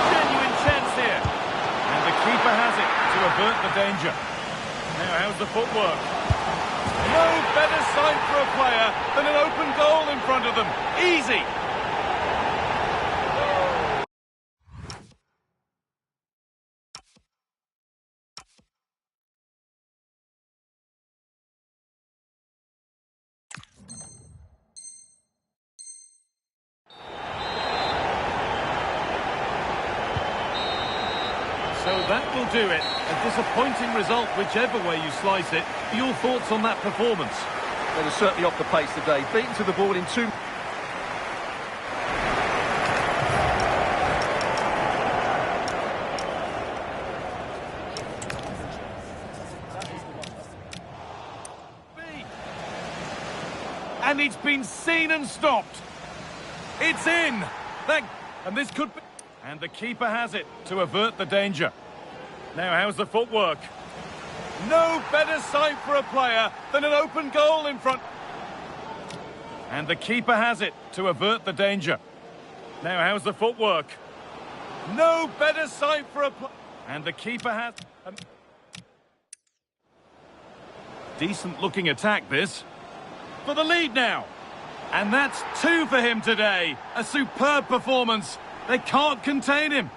Genuine chance here. And the keeper has it to avert the danger. Now, how's the footwork? No better sight for a player than an open goal in front of them. Easy. So that will do it. A disappointing result, whichever way you slice it. Your thoughts on that performance? They were certainly off the pace today. Beaten to the ball in two... And it's been seen and stopped. It's in. And this could be... And the keeper has it to avert the danger. Now, how's the footwork? No better sight for a player than an open goal in front. And the keeper has it to avert the danger. Now, how's the footwork? No better sight for a player. And the keeper has... Decent-looking attack, this. For the lead now. And that's 2 for him today. A superb performance. They can't contain him.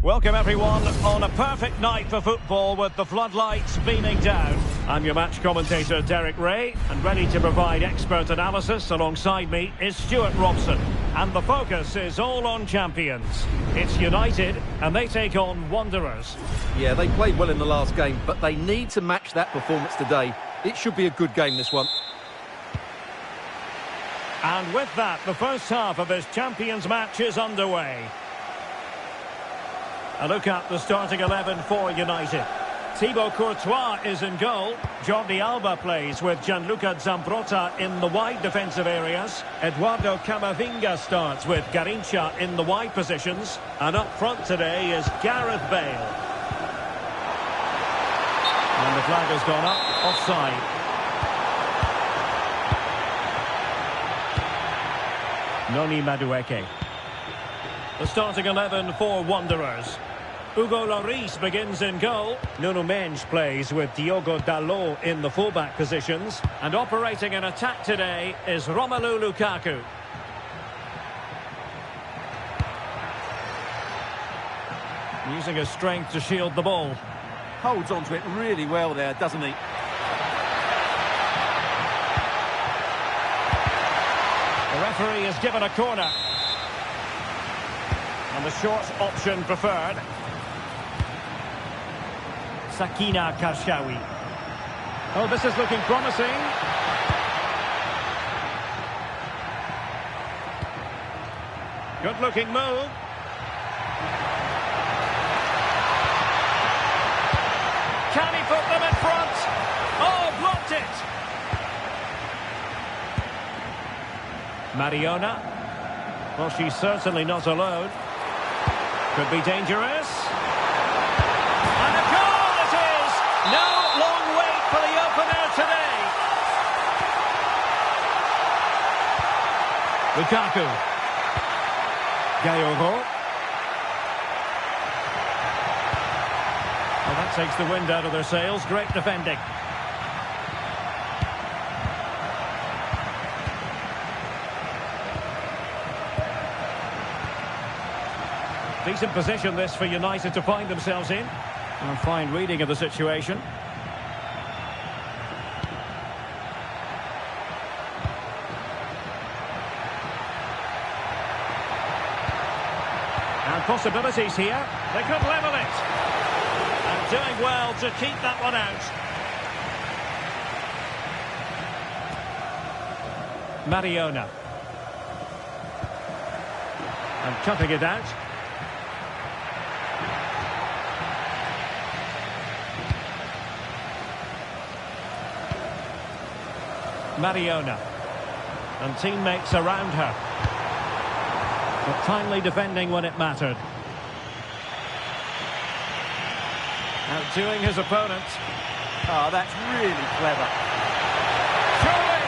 Welcome everyone on a perfect night for football with the floodlights beaming down. I'm your match commentator Derek Ray, and ready to provide expert analysis alongside me is Stuart Robson. And the focus is all on champions. It's United and they take on Wanderers. Yeah, they played well in the last game, but they need to match that performance today. It should be a good game, this one. And with that, the first half of this Champions match is underway. A look at the starting 11 for United. Thibaut Courtois is in goal. Jordi Alba plays with Gianluca Zambrotta in the wide defensive areas. Eduardo Camavinga starts with Garrincha in the wide positions. And up front today is Gareth Bale. And the flag has gone up, offside. Noni Madueke. The starting 11 for Wanderers. Hugo Lloris begins in goal. Nuno Mendes plays with Diogo Dalot in the fullback positions. And operating in attack today is Romelu Lukaku. Using his strength to shield the ball. Holds onto it really well there, doesn't he? The referee has given a corner. And the short option preferred. Sakina Karshawi. Oh, this is looking promising. Good looking move. Can he put them in front? Oh, blocked it. Mariona. Well, she's certainly not alone. Could be dangerous. And a goal it is! No long wait for the opener today. Lukaku. Gayogo. Well, that takes the wind out of their sails. Great defending. Decent position this for United to find themselves in. A fine reading of the situation. And possibilities here. They could level it. And doing well to keep that one out. Mariona. And cutting it out. Mariona. And teammates around her. But timely defending when it mattered. Outdoing his opponent. Oh, that's really clever. Surely!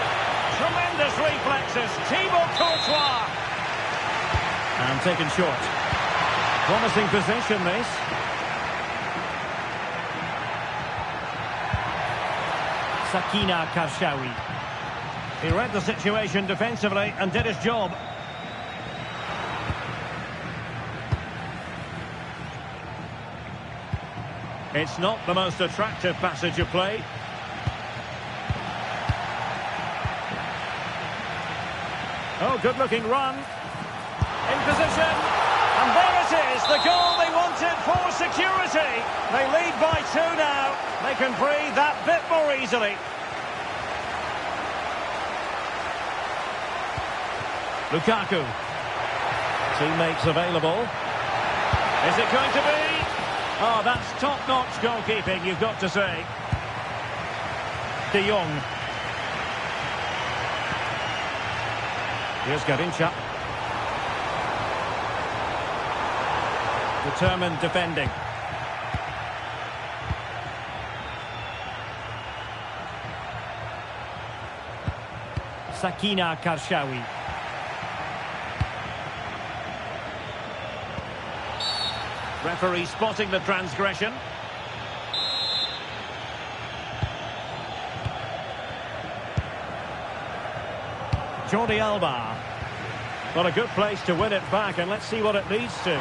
Tremendous reflexes. Thibaut Courtois. And taken short. Promising position, this. Sakina Karshawi. He read the situation defensively and did his job. It's not the most attractive passage of play. Oh, good-looking run. In position. And there it is, the goal they wanted for security. They lead by 2 now. They can breathe that bit more easily. Lukaku. Teammates available. Is it going to be? Oh, that's top-notch goalkeeping, you've got to say. De Jong. Here's Garrincha. Determined defending. Sakina Karshawi. Referee spotting the transgression. Jordi Alba. Well, a good place to win it back, and let's see what it leads to.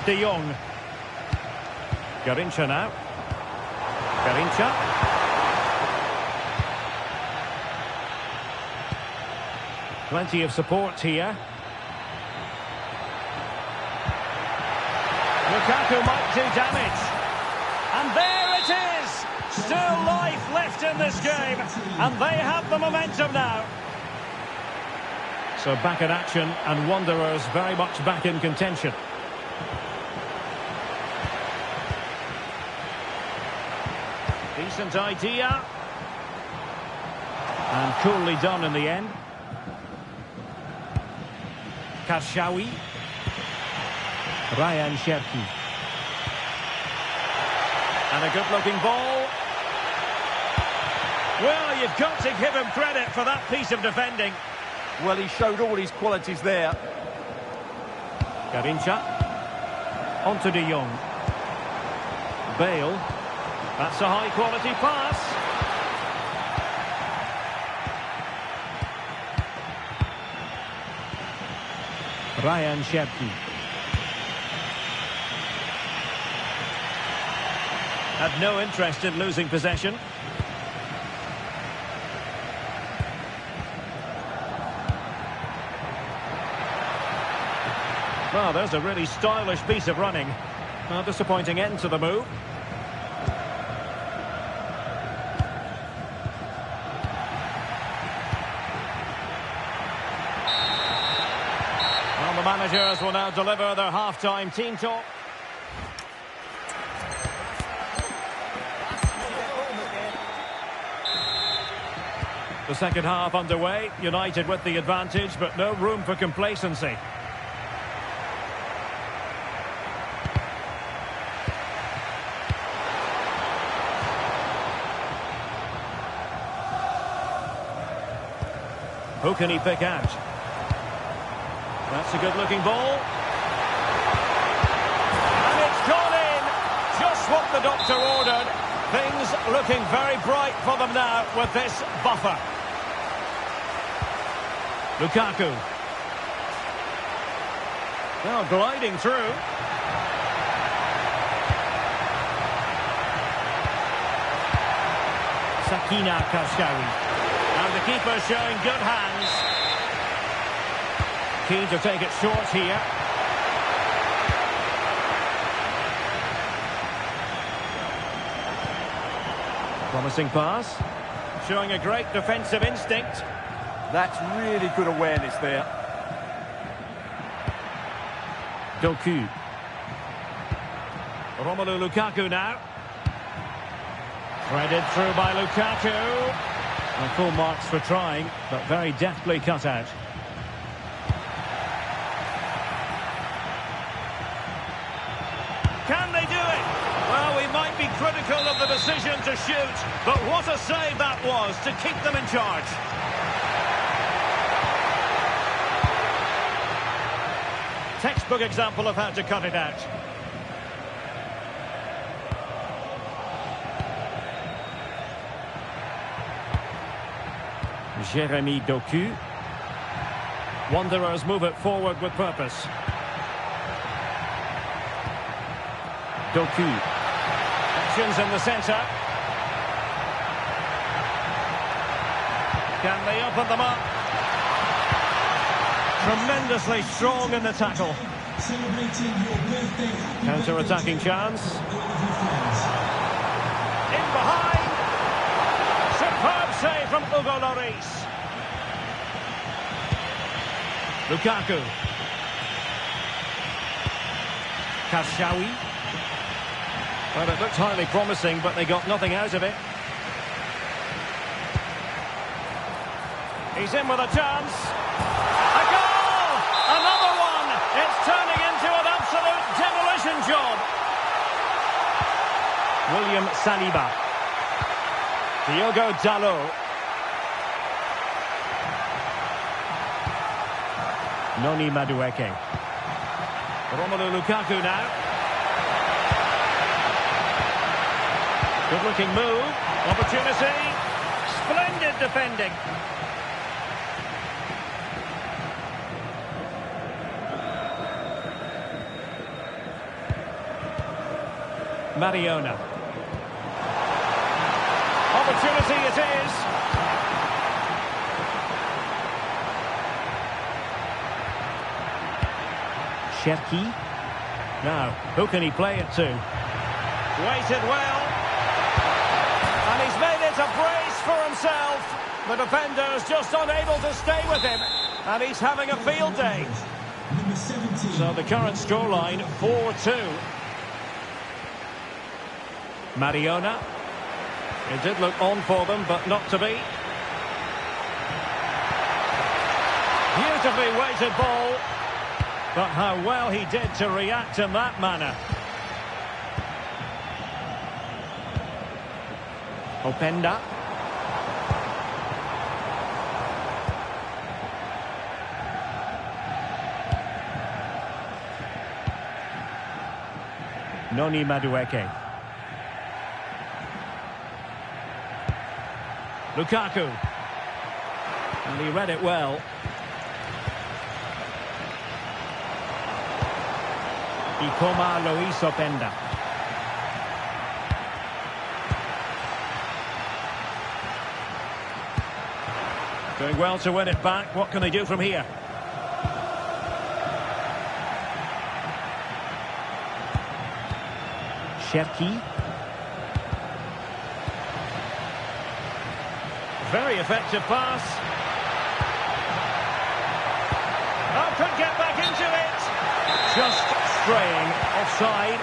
De Jong. Garincha now. Garincha. Plenty of support here. Lukaku might do damage. And there it is! Still life left in this game. And they have the momentum now. So back in action, and Wanderers very much back in contention. Decent idea. And coolly done in the end. Karshawi. Ryan Cherki. And a good-looking ball. Well, you've got to give him credit for that piece of defending. Well, he showed all his qualities there. Garincha. Onto De Jong. Bale. That's a high-quality pass. Ryan Cherki. Had no interest in losing possession. Well, there's a really stylish piece of running. A disappointing end to the move. Well, the managers will now deliver their half-time team talk. The second half underway. United with the advantage, but no room for complacency. Who can he pick out? That's a good-looking ball. And it's gone in. Just what the doctor ordered. Things looking very bright for them now with this buffer. Lukaku. Now gliding through. Sakina Karshawi. And the keeper showing good hands. Keen to take it short here. Promising pass. Showing a great defensive instinct. That's really good awareness there. Doku. Romelu Lukaku now. Threaded through by Lukaku. And full marks for trying, but very deftly cut out. Can they do it? Well, we might be critical of the decision to shoot, but what a save that was to keep them in charge. Textbook example of how to cut it out. Jeremy Doku. Wanderers move it forward with purpose. Doku. Actions in the centre. Can they open them up? Tremendously strong in the tackle. Counter-attacking chance. In behind. Superb save from Hugo Lloris. Lukaku. Karshawi. Well, it looked highly promising, but they got nothing out of it. He's in with a chance. A goal! Another one! It's turning into an absolute demolition job. William Saliba. Diogo Dalot. Noni Madueke. Romelu Lukaku now. Good looking move. Opportunity. Splendid defending. Mariona. Opportunity it is. Cherki. Now, who can he play it to? Waited well. And he's made it a brace for himself. The defender's just unable to stay with him. And he's having a field day. Number 17. So the current scoreline, 4-2. Mariona. It did look on for them, but not to be. Beautifully weighted ball. But how well he did to react in that manner. Openda. Noni Madueke. Lukaku. And he read it well. Ikoma Luis Openda. Doing well to win it back. What can they do from here? Cherki. Very effective pass. Oh, could get back into it. Just straying offside.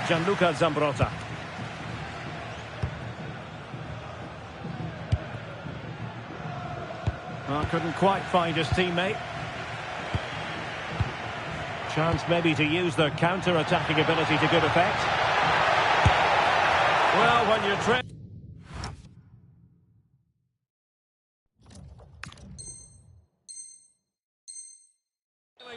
Gianluca Zambrotta. Oh, couldn't quite find his teammate. Chance maybe to use their counter-attacking ability to good effect. Well, when you're trailing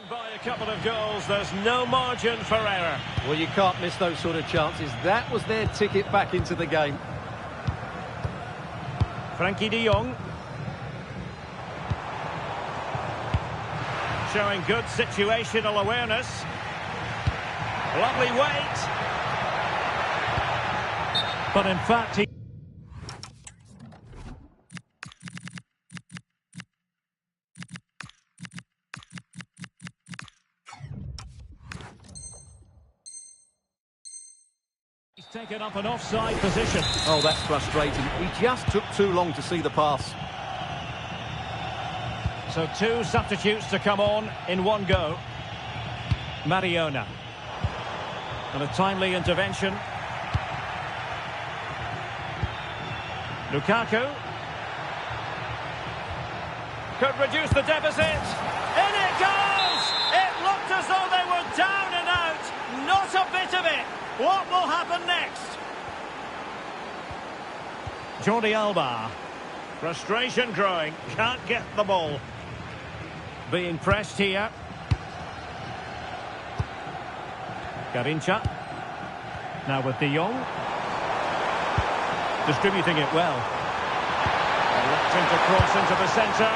by a couple of goals, there's no margin for error. Well, you can't miss those sort of chances. That was their ticket back into the game. Frankie de Jong. Showing good situational awareness. Lovely weight. But in fact, he's taken up an offside position. Oh, that's frustrating. He just took too long to see the pass. So two substitutes to come on in one go. Mariona. And a timely intervention. Lukaku. Could reduce the deficit. In it goes! It looked as though they were down and out. Not a bit of it. What will happen next? Jordi Alba. Frustration growing. Can't get the ball. Being pressed here. Garincha. Now with de Jong. Distributing it well. Reluctant to cross into the centre.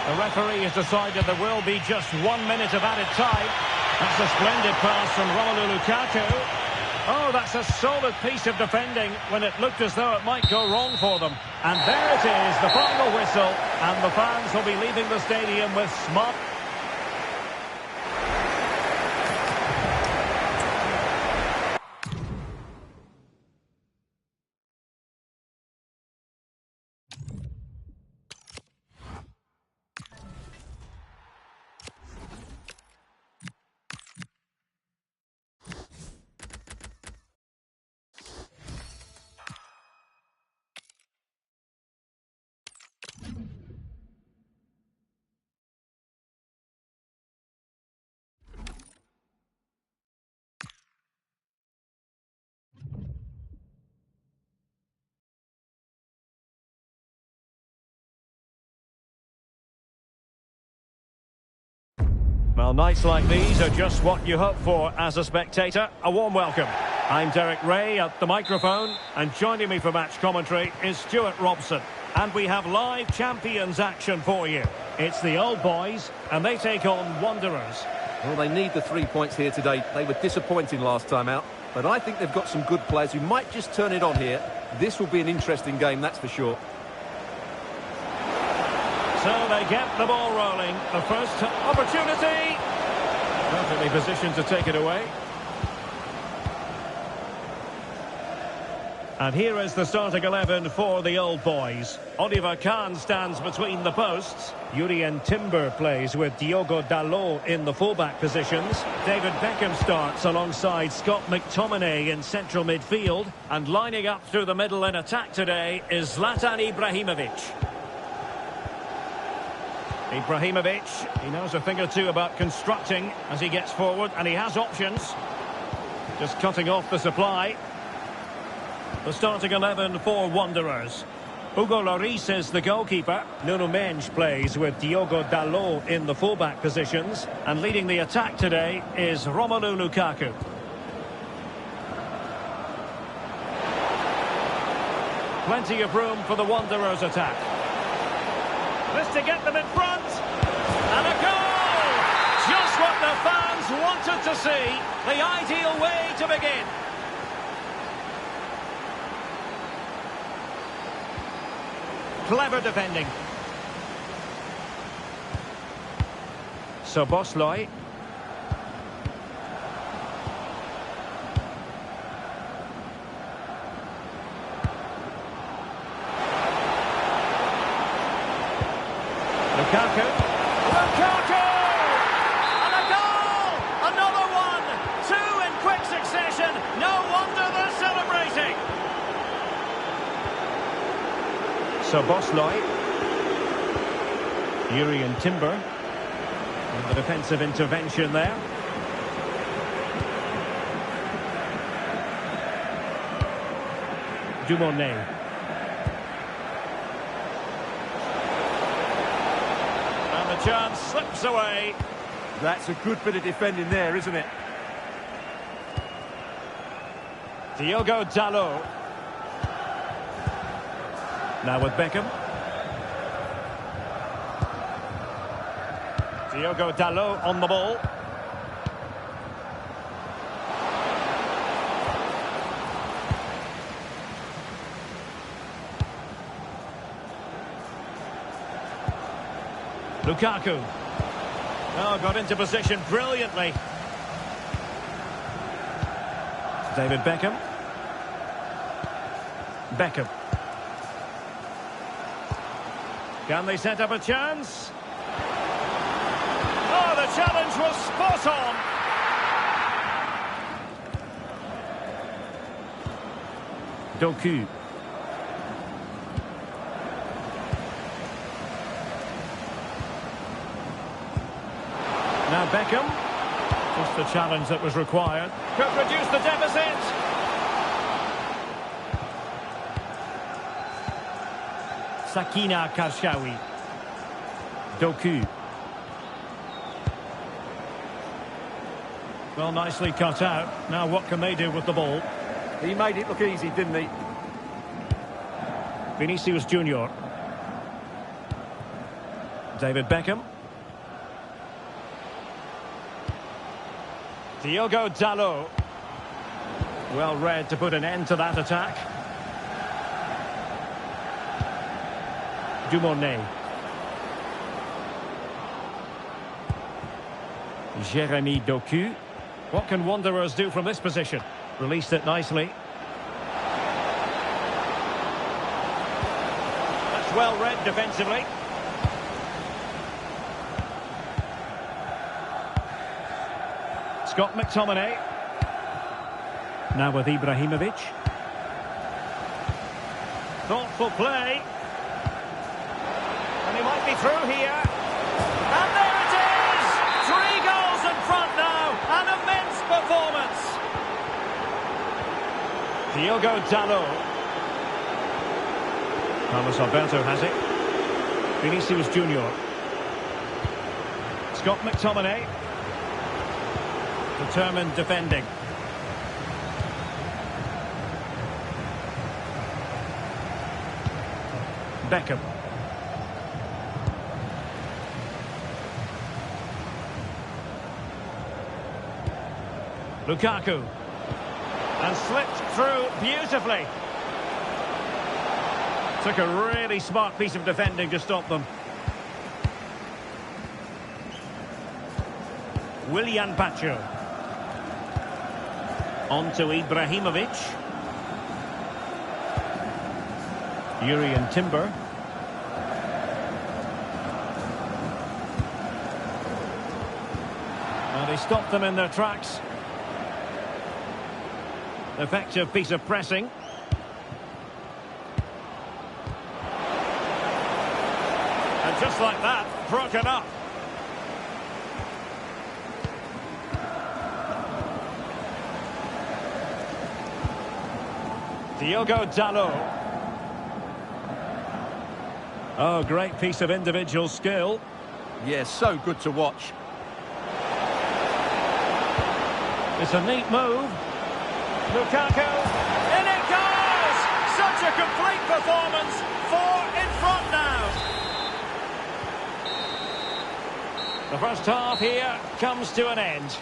The referee has decided there will be just 1 minute of added time. That's a splendid pass from Romelu Lukaku. Oh, that's a solid piece of defending when it looked as though it might go wrong for them. And there it is, the final whistle, and the fans will be leaving the stadium with smart. Well, nights like these are just what you hope for as a spectator. A warm welcome. I'm Derek Ray at the microphone, and joining me for match commentary is Stuart Robson. And we have live champions action for you. It's the Old Boys, and they take on Wanderers. Well, they need the 3 points here today. They were disappointing last time out, but I think they've got some good players who might just turn it on here. This will be an interesting game, that's for sure. So they get the ball rolling. The first opportunity. Perfectly positioned to take it away. And here is the starting 11 for the Old Boys. Oliver Kahn stands between the posts. Jurien Timber plays with Diogo Dalot in the fullback positions. David Beckham starts alongside Scott McTominay in central midfield. And lining up through the middle in attack today is Zlatan Ibrahimovic. Ibrahimovic, he knows a thing or two about constructing as he gets forward, and he has options. Just cutting off the supply. The starting 11 for Wanderers. Hugo Lloris is the goalkeeper. Nuno Mendes plays with Diogo Dalot in the fullback positions. And leading the attack today is Romelu Lukaku. Plenty of room for the Wanderers attack. This to get them in front. And a goal! Just what the fans wanted to see. The ideal way to begin. Clever defending. So Bosloy. Lukaku. Lukaku! And a goal! Another one! Two in quick succession. No wonder they're celebrating. So Bosloy. Jurien Timber. And the defensive intervention there. Dumornay. And the chance slips away. That's a good bit of defending there, isn't it? Diogo Dalot. Now with Beckham. Diogo Dalot on the ball. Lukaku. Oh, got into position brilliantly. David Beckham. Beckham. Can they set up a chance? Oh, the challenge was spot on. Doku. Now Beckham. Just the challenge that was required. Could reduce the deficit. Sakina Karshawi. Doku. Well, nicely cut out. Now what can they do with the ball? He made it look easy, didn't he? Vinicius Junior. David Beckham. Diogo Dalot. Well read to put an end to that attack. Dumornay. Jeremy Doku. What can Wanderers do from this position? Released it nicely. That's well read defensively. Scott McTominay. Now with Ibrahimovic. Thoughtful play. And he might be through here. And there it is! 3 goals in front now. An immense performance. Diogo Dalot. Carlos Alberto has it. Vinicius Junior. Scott McTominay. Determined defending. Beckham. Lukaku. And slipped through beautifully. Took a really smart piece of defending to stop them. Willian Pacho. On to Ibrahimovic. Jurrien Timber. And he stopped them in their tracks. Effective piece of pressing. And just like that, broken up. Diogo Dalot. Oh, great piece of individual skill. Yeah, so good to watch. It's a neat move. Lukaku. In it goes! Such a complete performance. 4 in front now. The first half here comes to an end.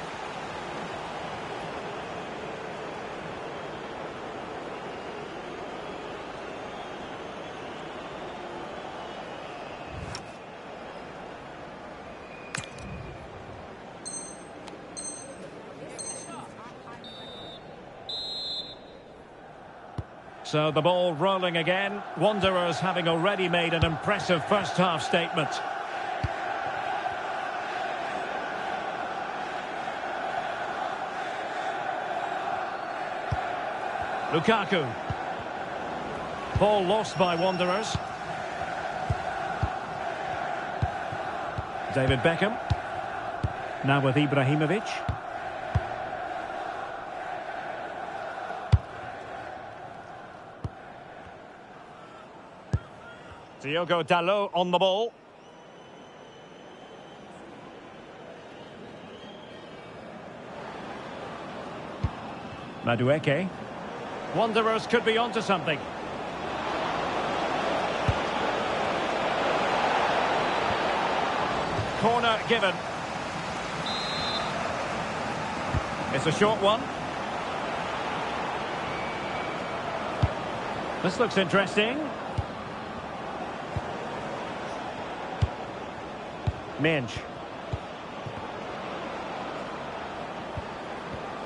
So the ball rolling again. Wanderers having already made an impressive first half statement. Lukaku. Ball lost by Wanderers. David Beckham. Now with Ibrahimovic. Diogo Dalot on the ball. Madueke. Wanderers could be onto something. Corner given. It's a short one. This looks interesting. Mensch.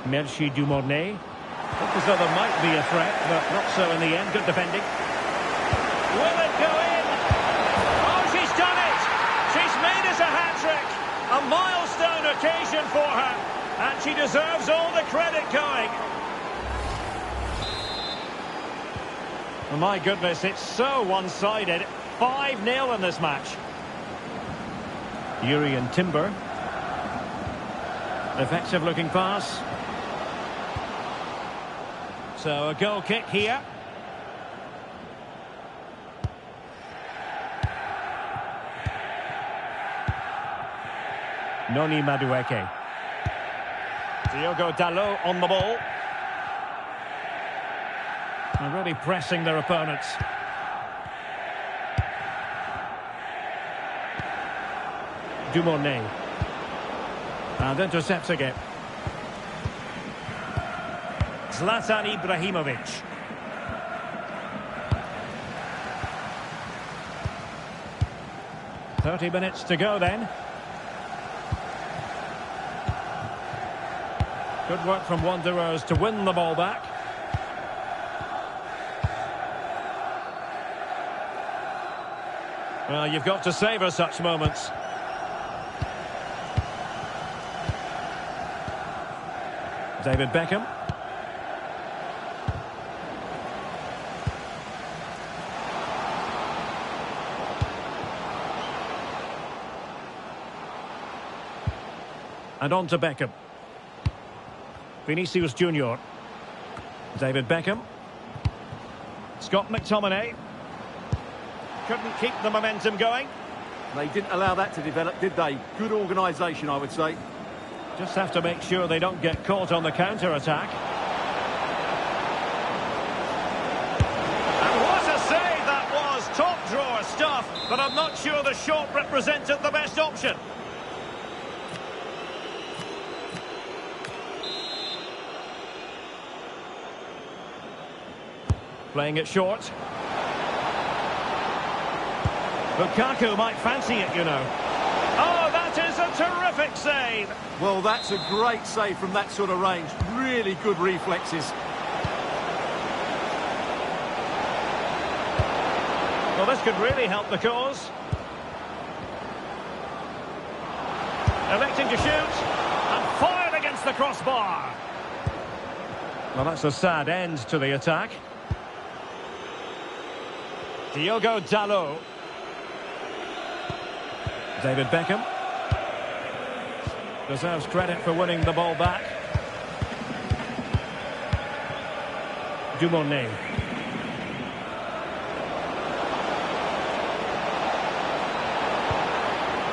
Merci Dumornay. Looked as though there might be a threat, but not so in the end. Good defending. Will it go in? Oh, she's done it! She's made us a hat-trick. A milestone occasion for her. And she deserves all the credit going. Oh, my goodness, it's so one-sided. 5-0 in this match. Jurrien Timber. Effective looking pass. So a goal kick here. Noni Madueke. Diogo Dalot on the ball. They're really pressing their opponents. Dumornay. And intercepts again. Zlatan Ibrahimovic. "30 minutes to go then. Good work from Wanderers to win the ball back. Well, you've got to savour such moments. David Beckham. And on to Beckham. Vinicius Junior. David Beckham. Scott McTominay. Couldn't keep the momentum going. They didn't allow that to develop, did they? Good organisation, I would say. Just have to make sure they don't get caught on the counter-attack. And what a save that was! Top drawer. but I'm not sure the shot represented the best option. Playing it short. Lukaku might fancy it, you know. Oh, that is a terrific save. Well, that's a great save from that sort of range. Really good reflexes. Well, this could really help the cause. Electing to shoot. And fired against the crossbar. Well, that's a sad end to the attack. Diogo Dalot. David Beckham. Deserves credit for winning the ball back. Dumornay.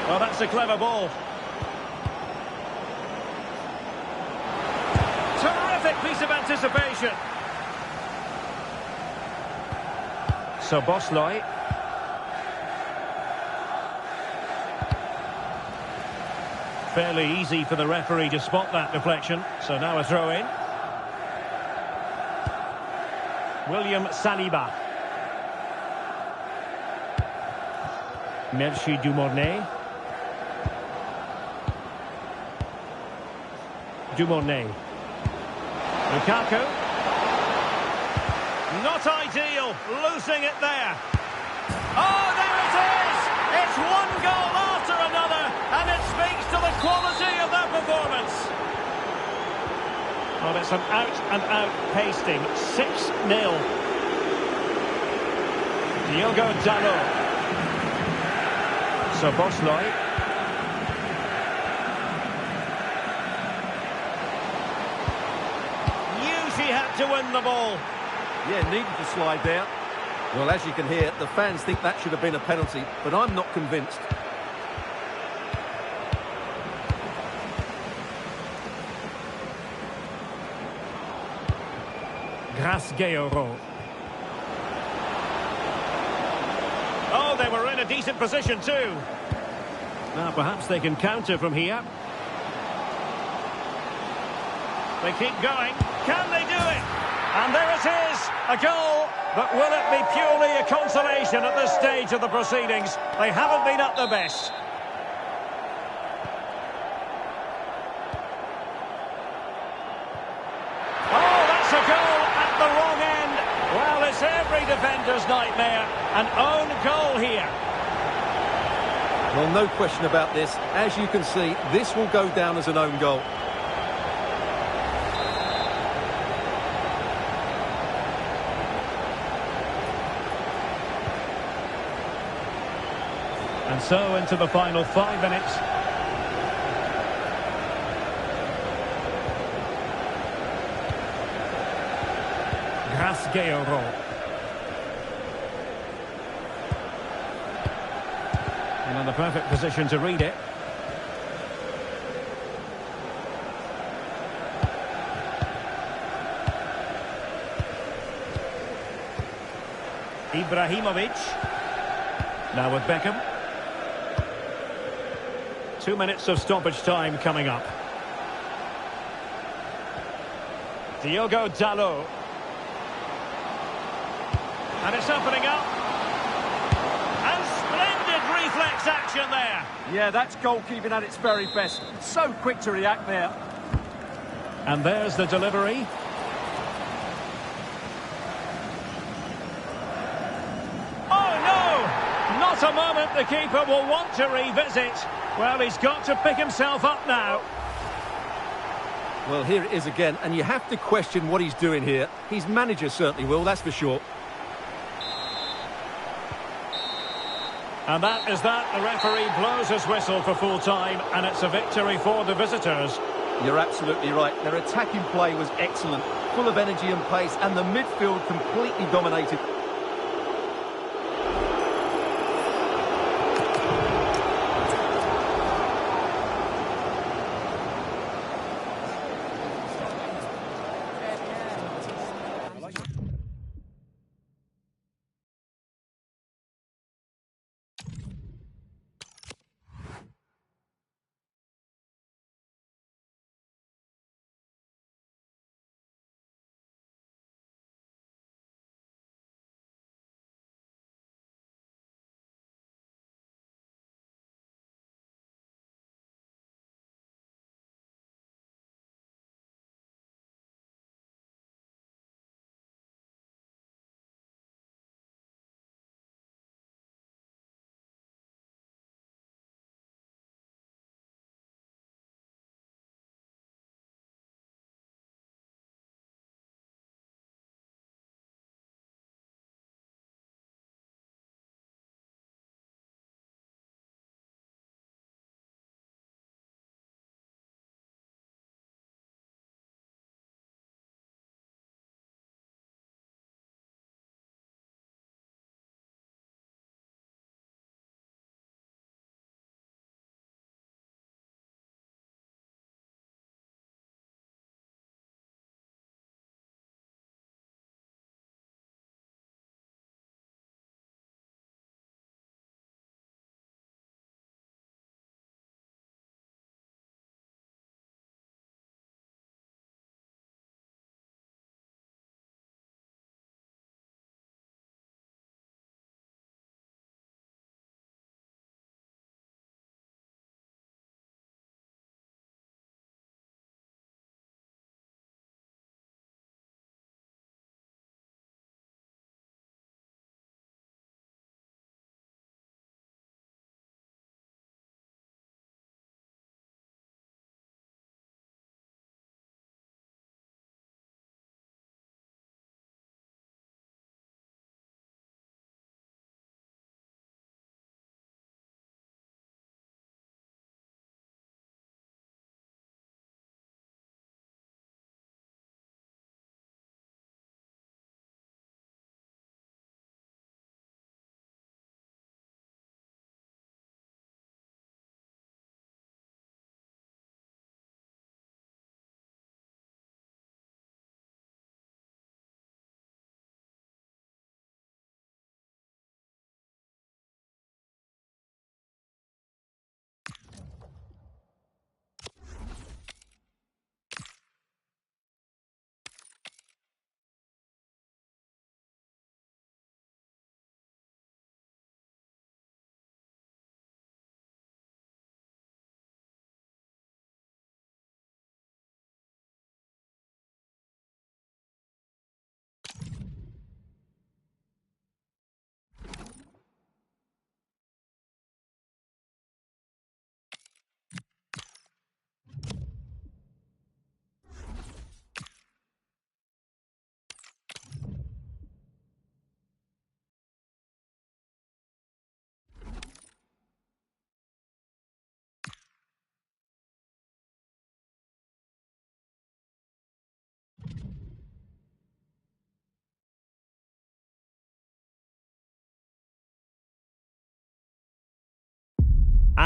Well, that's a clever ball. Terrific piece of anticipation. So Bosley. Fairly easy for the referee to spot that deflection. So now a throw in. William Saliba. Merci Dumornay. Dumornay. Lukaku. Not ideal, losing it there. Oh, there it is! It's one goal after another, and it speaks to the quality of that performance. Well, it's an out-and-out pasting. 6-0. Diogo Dalot. So Bosley. Knew she had to win the ball. Yeah, needed to slide there. Well, as you can hear, the fans think that should have been a penalty, but I'm not convinced. Grasgeiro. Oh, they were in a decent position too. Now perhaps they can counter from here. They keep going. Can they do it? And there it is, a goal. But will it be purely a consolation at this stage of the proceedings? They haven't been at their best. Oh, that's a goal at the wrong end. Well, it's every defender's nightmare. An own goal here. Well, no question about this. As you can see, this will go down as an own goal. And so into the final 5 minutes. Grasgeiro. And in the perfect position to read it. Ibrahimovic. Now with Beckham. 2 minutes of stoppage time coming up. Diogo Dalot. And it's opening up. And splendid reflex action there. Yeah, that's goalkeeping at its very best. So quick to react there. And there's the delivery. Oh, no! Not a moment the keeper will want to revisit. Well, he's got to pick himself up now. Well, here it is again, and you have to question what he's doing here. His manager certainly will, that's for sure. And that is that. The referee blows his whistle for full time, and it's a victory for the visitors. You're absolutely right. Their attacking play was excellent, full of energy and pace, and the midfield completely dominated.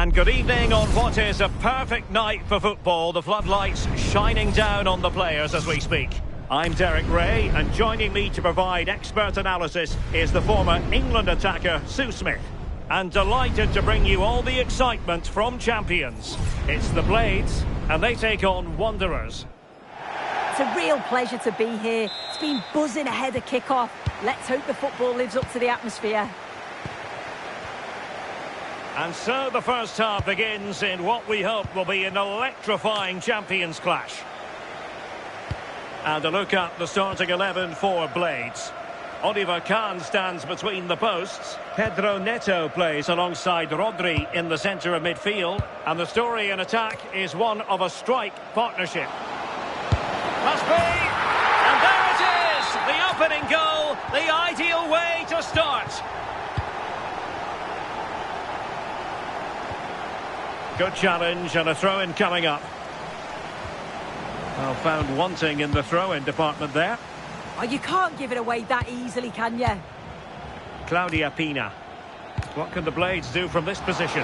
And good evening on what is a perfect night for football. The floodlights shining down on the players as we speak. I'm Derek Ray, and joining me to provide expert analysis is the former England attacker, Sue Smith. And delighted to bring you all the excitement from champions. It's the Blades, and they take on Wanderers. It's a real pleasure to be here. It's been buzzing ahead of kick-off. Let's hope the football lives up to the atmosphere. And so the first half begins in what we hope will be an electrifying champions clash. And a look at the starting 11 for Blades. Oliver Kahn stands between the posts. Pedro Neto plays alongside Rodri in the centre of midfield. And the story in attack is one of a strike partnership. Must be! And there it is! The opening goal, the ideal way to start. Good challenge and a throw-in coming up. Well, found wanting in the throw-in department there. Oh, you can't give it away that easily, can you? Claudia Pina. What can the Blades do from this position?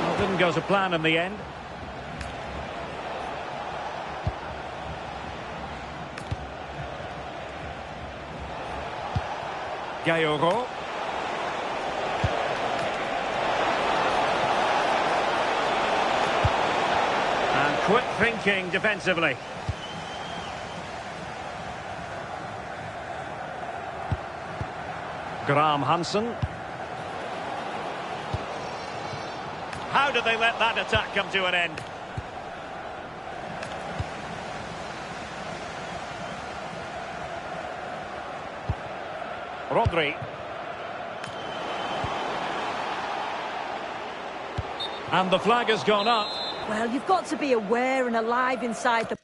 Well, didn't go to plan in the end. Gayoro. Quick thinking defensively. Graham Hansen. How did they let that attack come to an end? Rodri. And the flag has gone up. Well, you've got to be aware and alive inside the...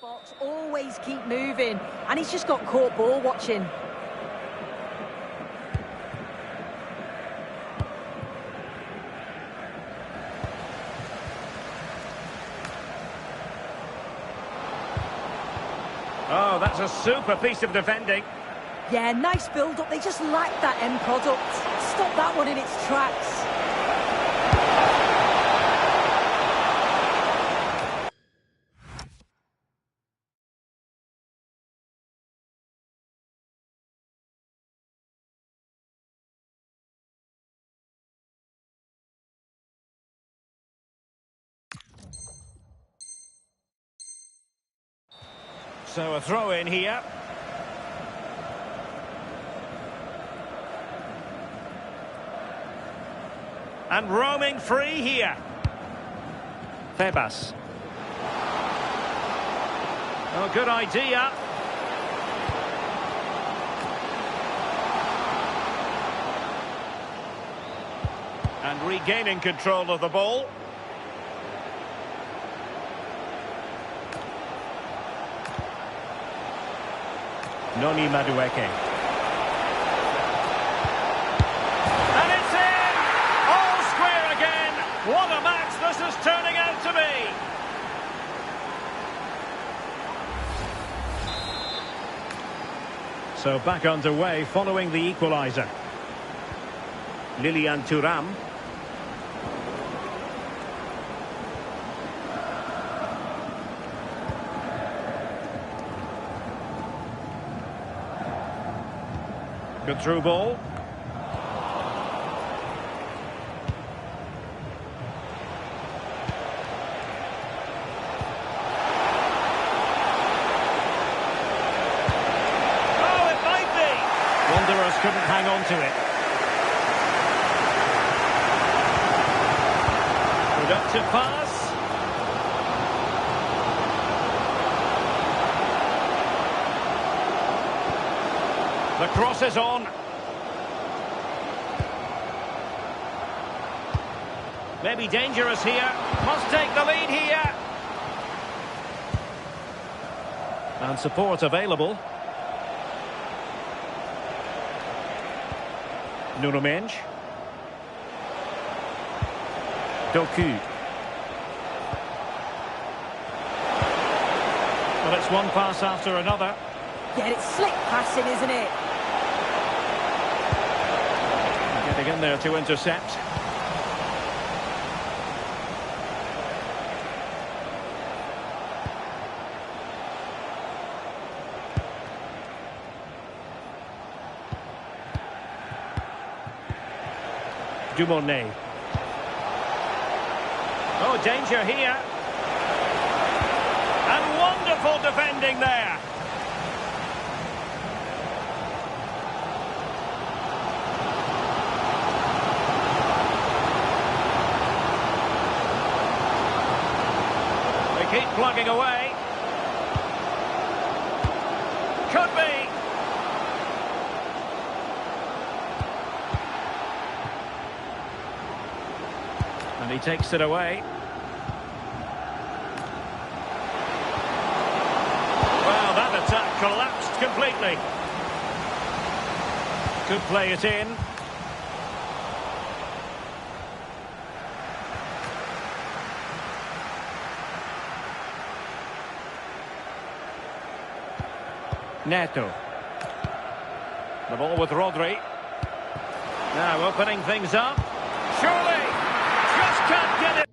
box, always keep moving, and he's just got caught ball watching. Oh, that's a super piece of defending. Yeah, nice build-up. They just lack that end product. Stop that one in its tracks. So a throw in here. And roaming free here. Febas. Oh, good idea. And regaining control of the ball. Noni Madueke. And it's in! All square again! What a match this is turning out to be! So back underway following the equaliser. Lilian Thuram. Good through ball. Oh, it might be. Wanderers couldn't hang on to it. Productive pass. The cross is on. Maybe dangerous here. Must take the lead here. And support available. Nuno Mendes. Doku. Well, it's one pass after another. Yeah, it's slick passing, isn't it? Getting in there to intercept. Dumornay. Oh, danger here. And wonderful defending there. They keep plugging away. Could be. And he takes it away. Well, that attack collapsed completely. Could play it in. Neto. The ball with Rodri. Now opening things up. Surely! Just can't get it.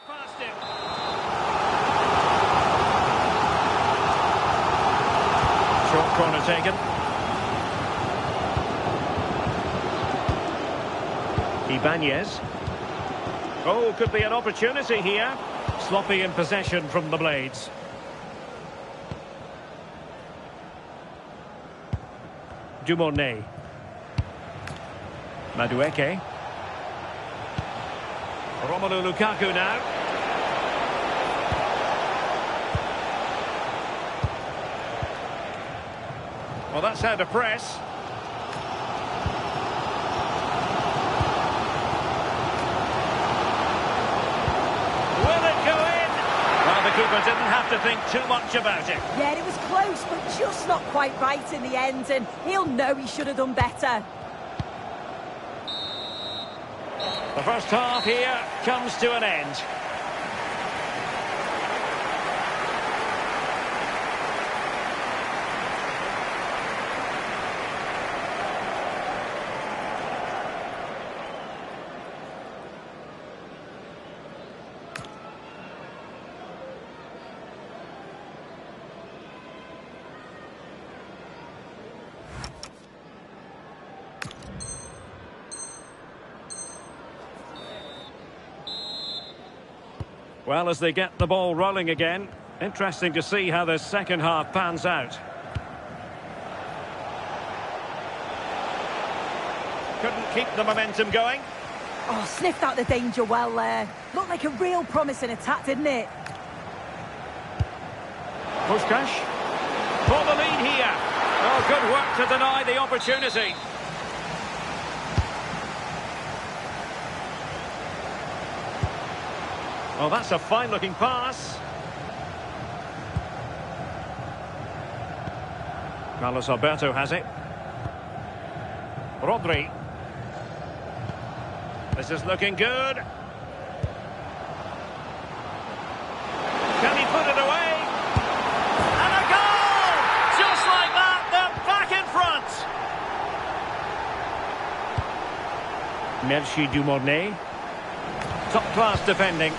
Past him. Short corner taken. Ibanez. Oh, could be an opportunity here. Sloppy in possession from the Blades. Dumornay. Madueke. Romelu Lukaku now. Well, that's how to press. Will it go in? Well, the keeper didn't have to think too much about it. Yeah, it was close, but just not quite right in the end, and he'll know he should have done better. The first half here comes to an end. Well, as they get the ball rolling again, interesting to see how the second half pans out. Couldn't keep the momentum going. Oh, sniffed out the danger well there. Looked like a real promising attack, didn't it? Puskás for the lead here. Oh, good work to deny the opportunity. Well, that's a fine-looking pass. Carlos Alberto has it. Rodri. This is looking good. Can he put it away? And a goal! Just like that, they're back in front. Merci Dumornay. Top-class defending.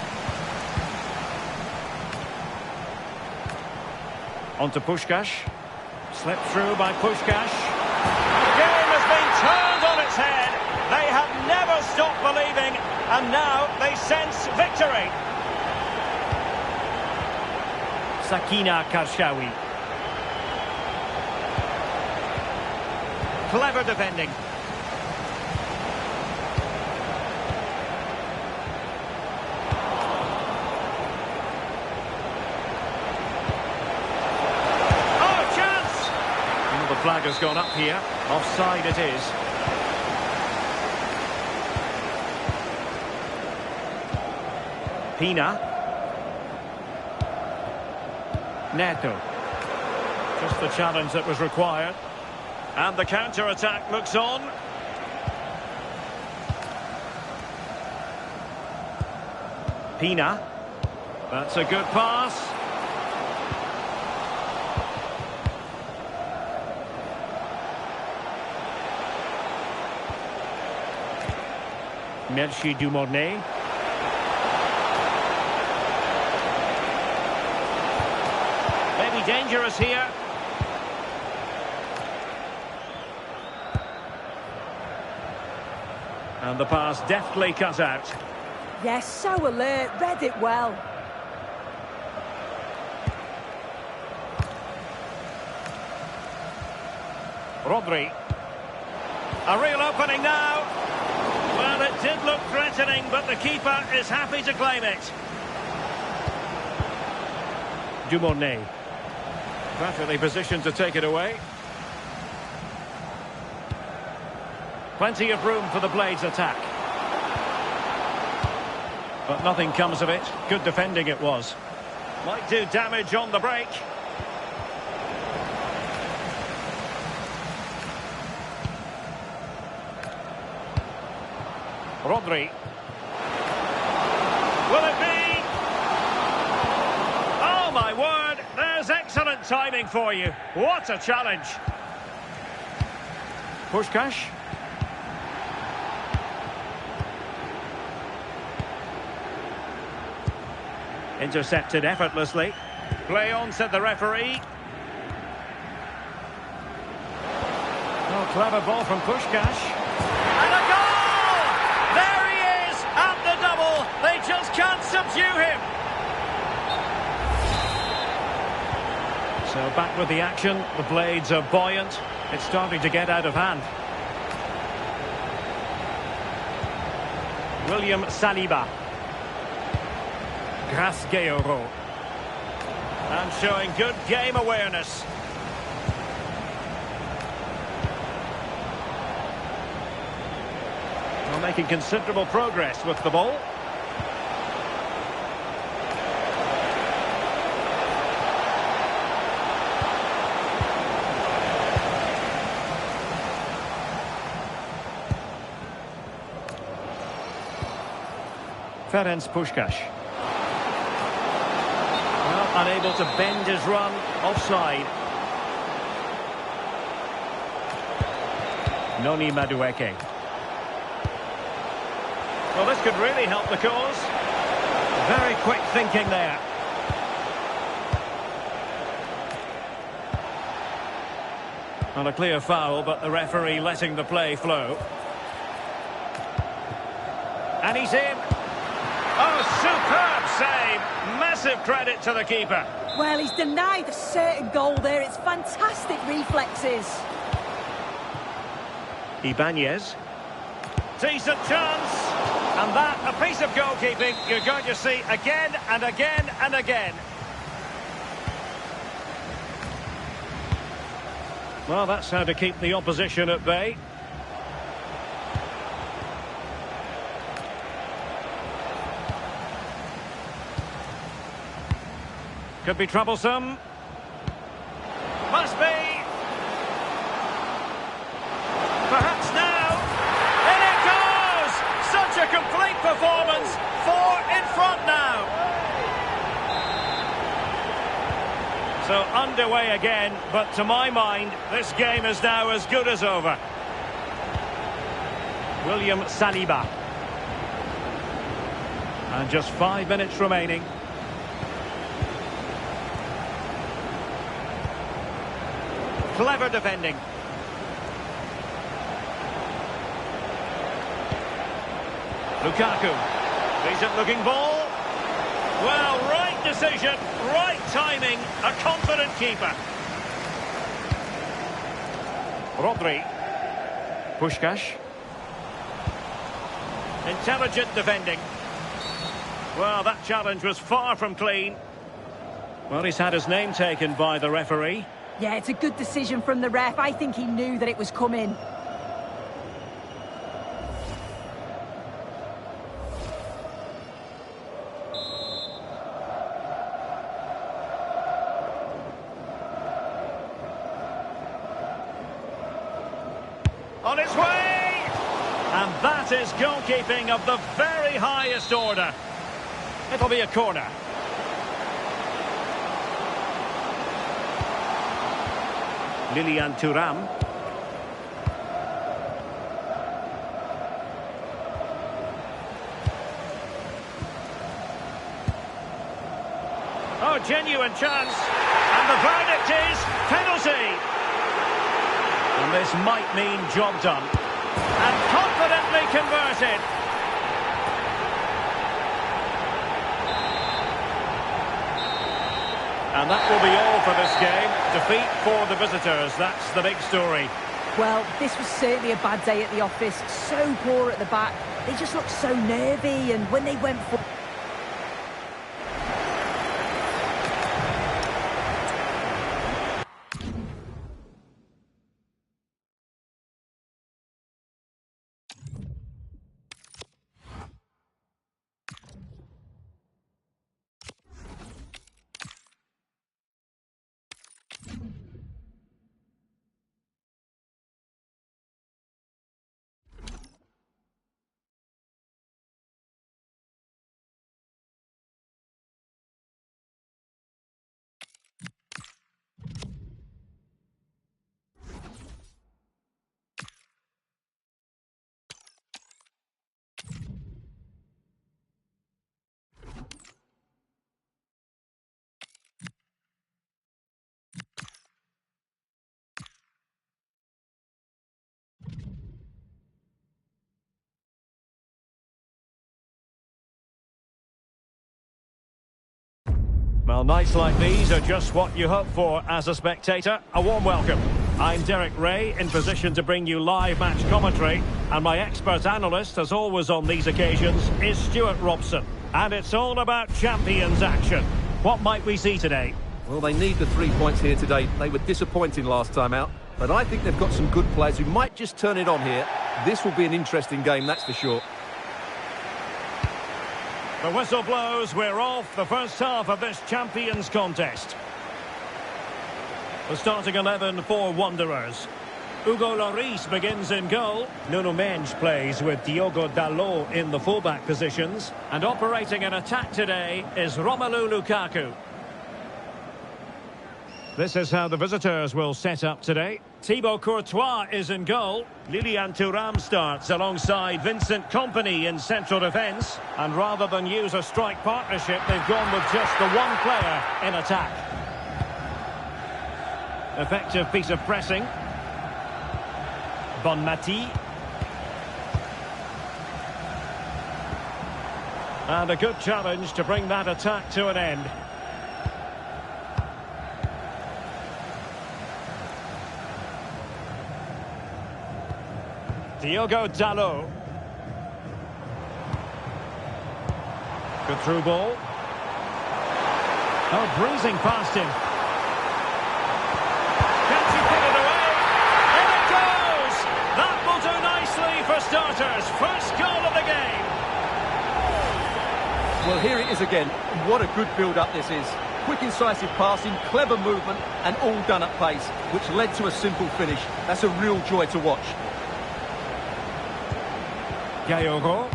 On to Puskás. Slipped through by Puskás. The game has been turned on its head. They have never stopped believing, and now they sense victory. Sakina Karshawi. Clever defending. Oh, chance! And the flag has gone up here. Offside it is. Pina. Neto. Just the challenge that was required. And the counter-attack looks on. Pina. That's a good pass. Merci Dumornay. Maybe dangerous here. And the pass deftly cut out. Yes, so alert, read it well. Rodri. A real opening now. Well, it did look threatening, but the keeper is happy to claim it. Dumornay. Perfectly positioned to take it away. Plenty of room for the Blades' attack. But nothing comes of it. Good defending it was. Might do damage on the break. Rodri. Will it be? Oh, my word. There's excellent timing for you. What a challenge. Puskás. Intercepted effortlessly. Play on, said the referee. Oh, clever ball from Puskás. And a goal! There he is at the double. They just can't subdue him. So back with the action. The Blades are buoyant. It's starting to get out of hand. William Saliba. Grasgeoro. And showing good game awareness. Well, making considerable progress with the ball. Ferenc Puskás. Unable to bend his run, offside. Noni Madueke. Well, this could really help the cause. Very quick thinking there. Not a clear foul, but the referee letting the play flow. And he's in. Oh, superb save. Massive credit to the keeper. Well, he's denied a certain goal there. It's fantastic reflexes. Ibanez. Decent chance. And that, a piece of goalkeeping you're going to see again and again and again. Well, that's how to keep the opposition at bay. Could be troublesome. Must be. Perhaps now. In it goes! Such a complete performance. 4 in front now. So underway again, but to my mind, this game is now as good as over. William Saliba. And just 5 minutes remaining. Clever defending. Lukaku. Decent looking ball. Well, right decision, right timing, a confident keeper. Rodri. Puskás. Intelligent defending. Well, that challenge was far from clean. Well, he's had his name taken by the referee. Yeah, it's a good decision from the ref. I think he knew that it was coming. On its way! And that is goalkeeping of the very highest order. It'll be a corner. Lilian Thuram. Oh, genuine chance. And the verdict is penalty. And this might mean job done. And confidently converted. And that will be all for this game. Defeat for the visitors, that's the big story. Well, this was certainly a bad day at the office. So poor at the back. They just looked so nervy, and when they went for... Well, nights like these are just what you hope for as a spectator. A warm welcome. I'm Derek Ray, in position to bring you live match commentary. And my expert analyst, as always on these occasions, is Stuart Robson. And it's all about champions action. What might we see today? Well, they need the 3 points here today. They were disappointing last time out, but I think they've got some good players who might just turn it on here. This will be an interesting game, that's for sure. The whistle blows, we're off the first half of this Champions contest. The starting 11 for Wanderers. Hugo Lloris begins in goal. Nuno Mendes plays with Diogo Dalot in the fullback positions. And operating an attack today is Romelu Lukaku. This is how the visitors will set up today. Thibaut Courtois is in goal. Lilian Thuram starts alongside Vincent Kompany in central defence. And rather than use a strike partnership, they've gone with just the one player in attack. Effective piece of pressing. Bonmati. And a good challenge to bring that attack to an end. Diogo Dalot. Good through ball. Oh, breezing past him. Can she put it away? In it goes! That will do nicely for starters. First goal of the game. Well, here it is again. What a good build-up this is. Quick, incisive passing, clever movement, and all done at pace, which led to a simple finish. That's a real joy to watch. Gayogo.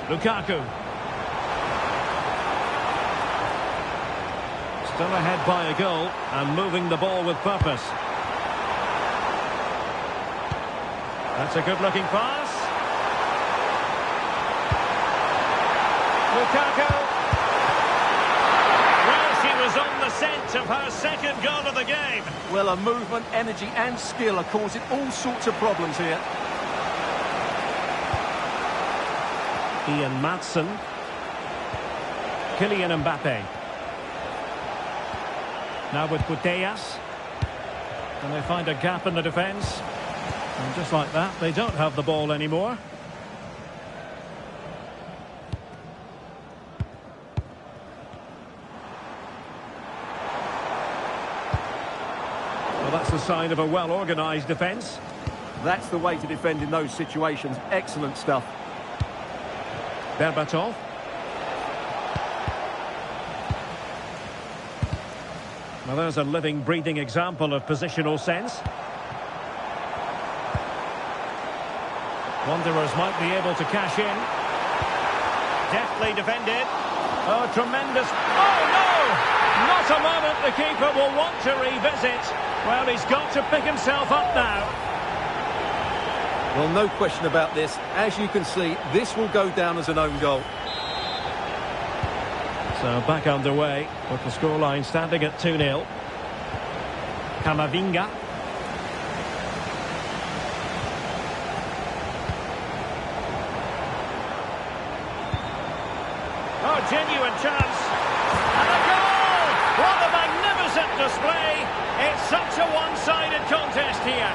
Lukaku. Still ahead by a goal and moving the ball with purpose. That's a good-looking pass. Lukaku. Well, she was is on the scent of her second goal of the game. Well, her movement, energy and skill are causing all sorts of problems here. Ian Maatsen. Kylian Mbappe. Now with Putellas. And they find a gap in the defence. And just like that, they don't have the ball anymore. Well, that's a sign of a well-organised defence. That's the way to defend in those situations. Excellent stuff. Berbatov. Well, there's a living, breathing example of positional sense. Wanderers might be able to cash in. Deftly defended. Oh, tremendous. Oh, no! Not a moment the keeper will want to revisit. Well, he's got to pick himself up now. Well, no question about this. As you can see, this will go down as an own goal. So back underway with the scoreline standing at 2-0. Camavinga. Oh, genuine chance. And a goal! What a magnificent display. It's such a one-sided contest here.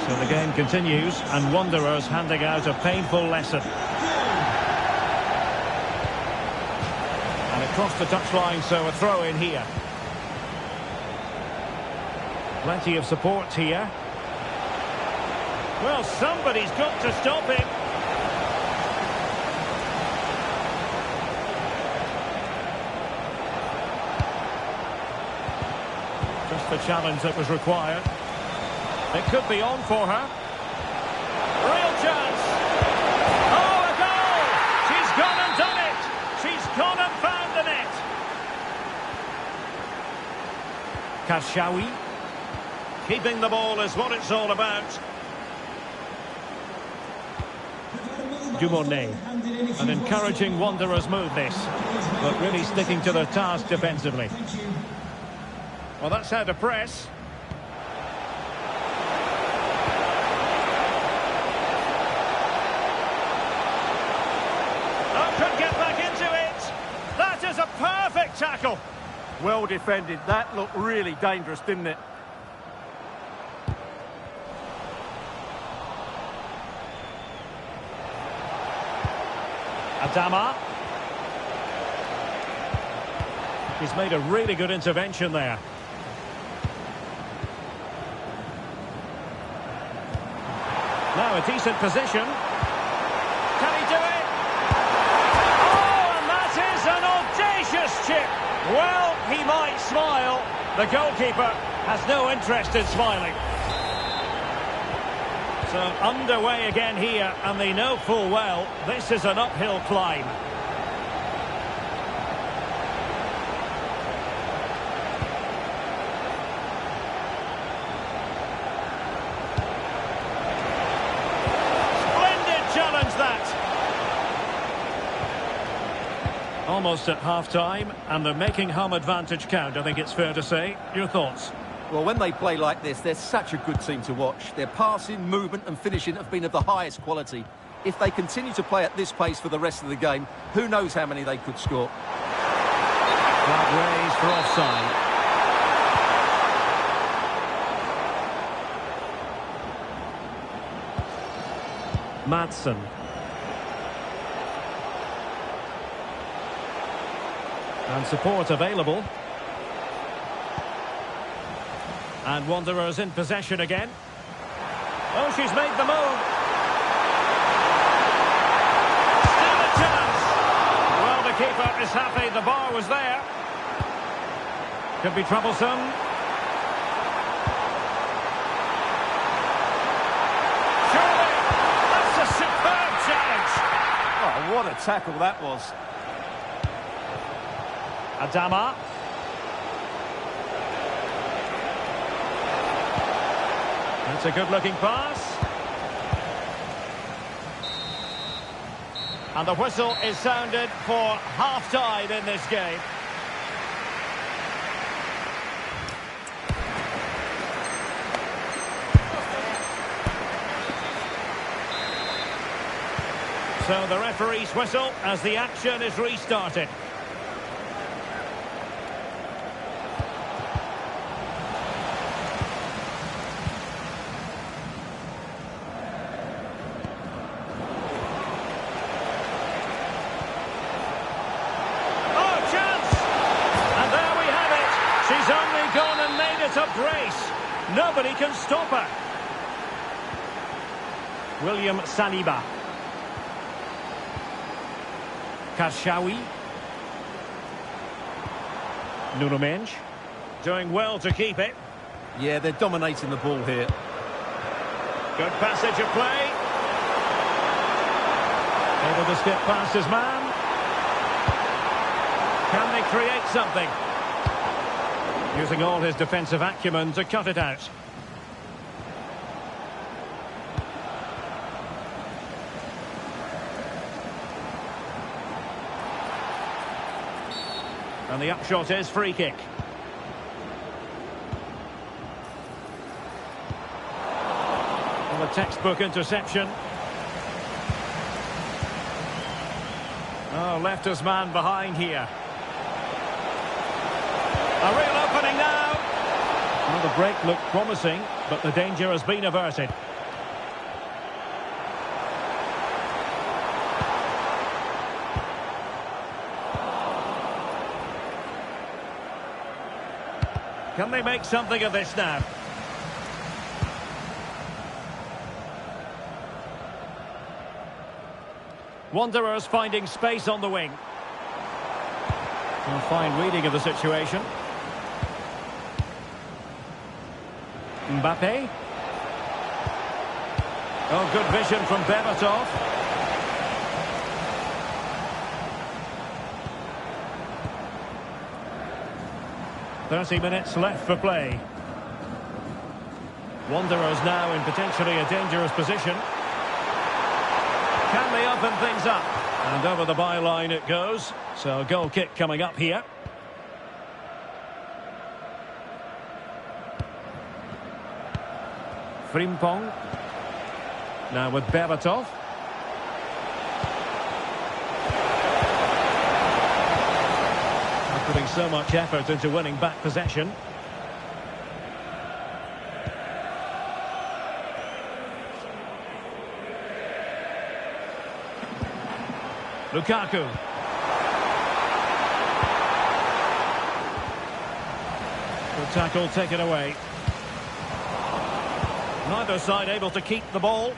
So the game continues, and Wanderers handing out a painful lesson. And across the touchline, so a throw in here. Plenty of support here. Well, somebody's got to stop him. Just the challenge that was required. It could be on for her. Real chance. Oh, a goal! She's gone and done it. She's gone and found the net. Kashawi. Keeping the ball is what it's all about. Dumornay. An encouraging Wanderers move this, but really sticking to their task defensively. Well, that's how to press. Could get back into it. That is a perfect tackle. Well defended. That looked really dangerous, didn't it? Adama. He's made a really good intervention there. Now a decent position. Can he do it? An audacious chip. Well, he might smile. The goalkeeper has no interest in smiling. So underway again here, and they know full well this is an uphill climb. Splendid challenge that. Almost at half-time, and they're making home advantage count, I think it's fair to say. Your thoughts? Well, when they play like this, they're such a good team to watch. Their passing, movement and finishing have been of the highest quality. If they continue to play at this pace for the rest of the game, who knows how many they could score. Flag raised for offside. Maatsen. And support available. And Wanderers in possession again. Oh, she's made the move. Still a chance. Well, the keeper is happy the bar was there. Could be troublesome. Surely, that's a superb challenge. Oh, what a tackle that was. Adama. That's a good-looking pass. And the whistle is sounded for half-time in this game. So the referee's whistle as the action is restarted. She's only gone and made it a brace. Nobody can stop her. William Saliba. Karshawi. Nuno Mendes. Doing well to keep it. Yeah, they're dominating the ball here. Good passage of play. Able to skip past his man. Can they create something? Using all his defensive acumen to cut it out. And the upshot is free kick. And a textbook interception. Oh, left his man behind here. A real opening now. Well, the break looked promising, but the danger has been averted. Can they make something of this now? Wanderers finding space on the wing. A fine reading of the situation. Mbappe. Oh, good vision from Berbatov. "30 minutes left for play. Wanderers now in potentially a dangerous position. Can they open things up? And over the byline it goes. So a goal kick coming up here. Frimpong. Now with Berbatov. They're putting so much effort into winning back possession. Lukaku. Good tackle taken away. Neither side able to keep the ball.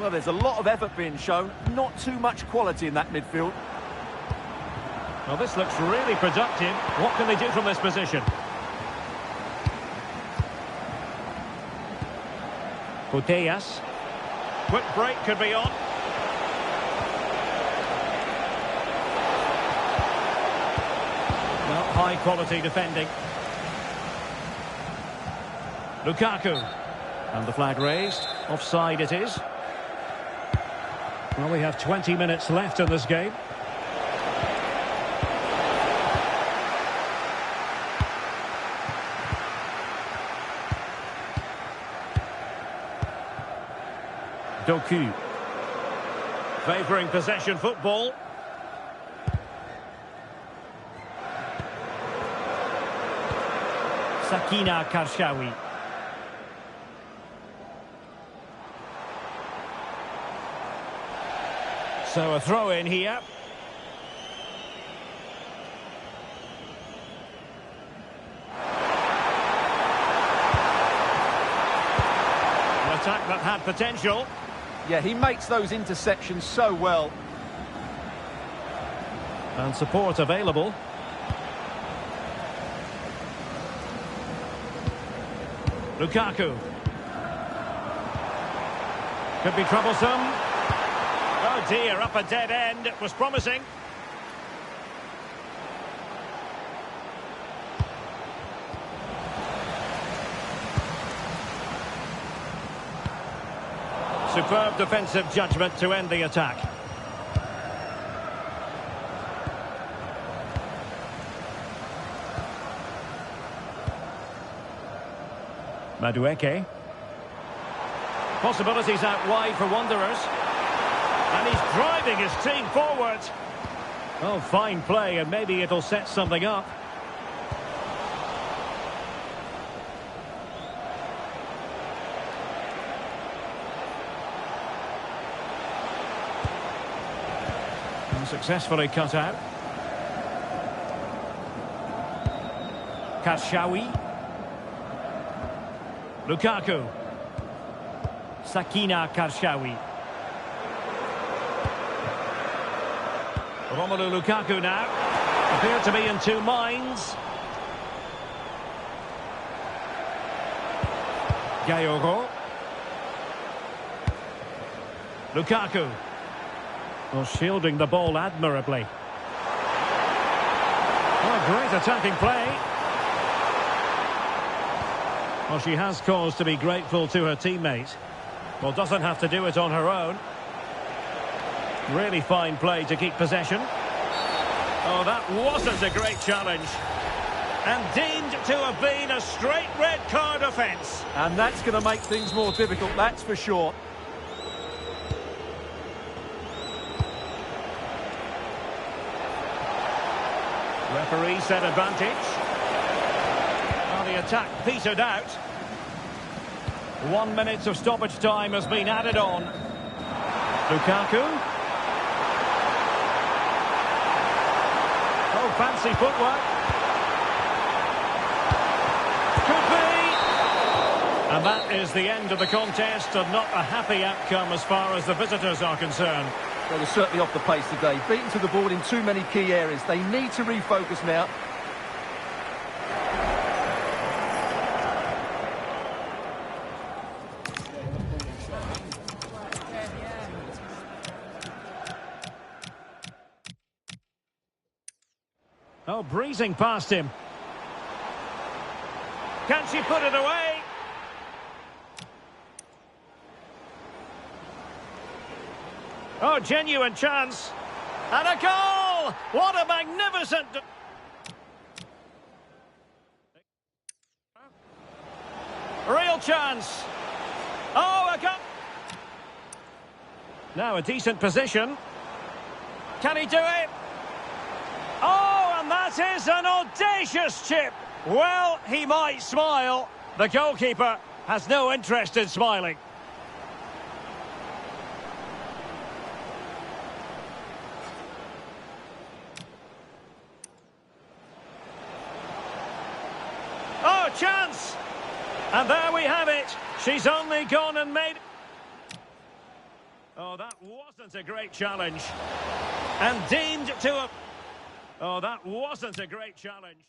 Well, there's a lot of effort being shown, not too much quality in that midfield. Well, this looks really productive. What can they do from this position? Putellas. Quick break could be on. Well, high quality defending. Lukaku. And the flag raised. Offside it is. Well, we have 20 minutes left in this game. Doku. Favouring possession football. Sakina Karshawi. So a throw in here. An attack that had potential. Yeah, he makes those interceptions so well. And support available. Lukaku. Could be troublesome. Oh dear, up a dead end. It was promising. Superb defensive judgment to end the attack. Madueke. Possibilities out wide for Wanderers. And he's driving his team forward. Oh, fine play, and maybe it'll set something up. And successfully cut out. Karshawi. Lukaku. Sakina Karshawi. Romelu Lukaku now. Appear to be in two minds. Gayoro. Lukaku. Well, shielding the ball admirably. Oh, great attacking play. Well, she has cause to be grateful to her teammate. Well, doesn't have to do it on her own. Really fine play to keep possession. Oh, that wasn't a great challenge. And deemed to have been a straight red card offence. And that's going to make things more difficult, that's for sure. Referee said advantage. Well, the attack petered out. 1 minute of stoppage time has been added on. Lukaku. Oh, fancy footwork. Could be. And that is the end of the contest, and not a happy outcome as far as the visitors are concerned. Well, they're certainly off the pace today. Beaten to the board in too many key areas. They need to refocus now. Oh, breezing past him. Can she put it away? Oh, genuine chance. And a goal! What a magnificent... Real chance. Oh, a goal! Now a decent position. Can he do it? Oh, and that is an audacious chip. Well, he might smile. The goalkeeper has no interest in smiling. Oh, chance! And there we have it. She's only gone and made... Oh, that wasn't a great challenge. And deemed to a... Oh, that wasn't a great challenge.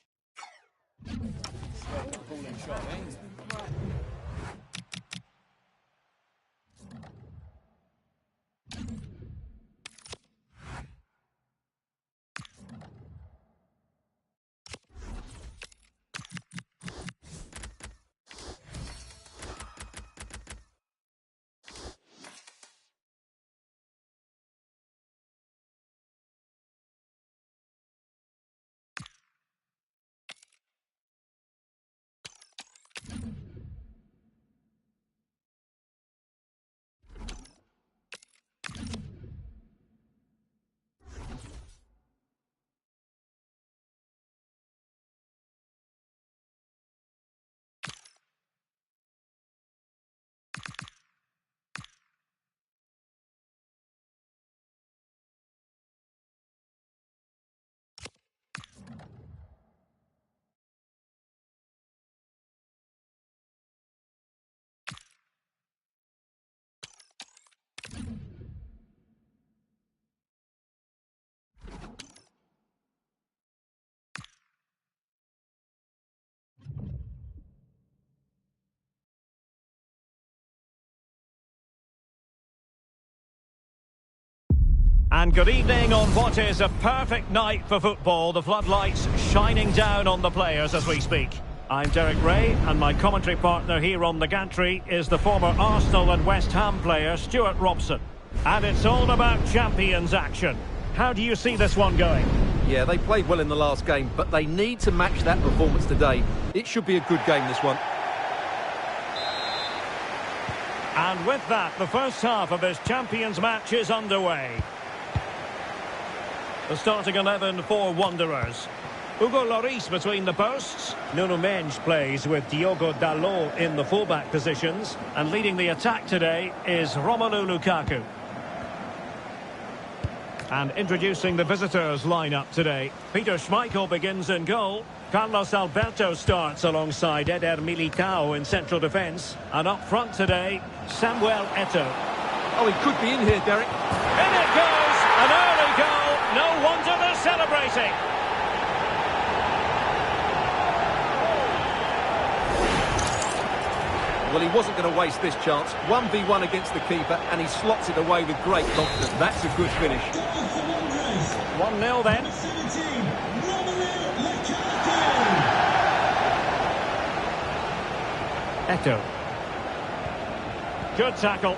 And good evening on what is a perfect night for football. The floodlights shining down on the players as we speak. I'm Derek Ray, and my commentary partner here on the gantry is the former Arsenal and West Ham player Stuart Robson. And it's all about champions action. How do you see this one going? Yeah, they played well in the last game, but they need to match that performance today. It should be a good game, this one. And with that, the first half of this champions match is underway. The starting 11 for Wanderers. Hugo Lloris between the posts. Nuno Mendes plays with Diogo Dalot in the fullback positions. And leading the attack today is Romelu Lukaku. And introducing the visitors lineup today. Peter Schmeichel begins in goal. Carlos Alberto starts alongside Eder Militao in central defence. And up front today, Samuel Eto'o. Oh, he could be in here, Derek. In it goes! An early goal! No wonder they're celebrating! Well, he wasn't going to waste this chance. 1v1 against the keeper, and he slots it away with great confidence. That's a good finish. 1-0 then. 17, Romelu Lukaku. Eto'o. Good tackle.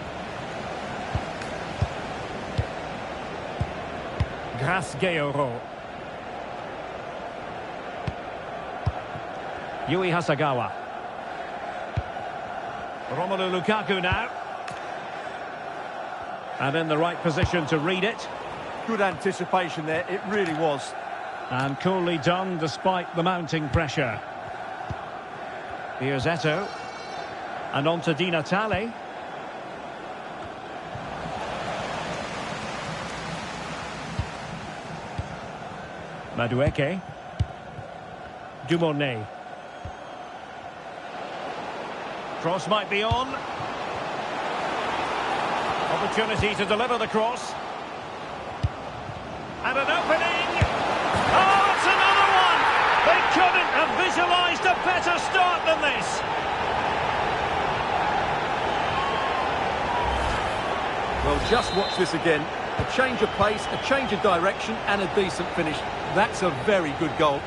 Grasgeoro. Yui Hasagawa. Romelu Lukaku now. And in the right position to read it. Good anticipation there, it really was. And coolly done despite the mounting pressure. Here's Eto'o. And on to Di Natale. Madueke. Dumornay. Cross might be on. Opportunity to deliver the cross. And an opening. Oh, it's another one! They couldn't have visualised a better start than this. Well, just watch this again. A change of pace, a change of direction, and a decent finish. That's a very good goal.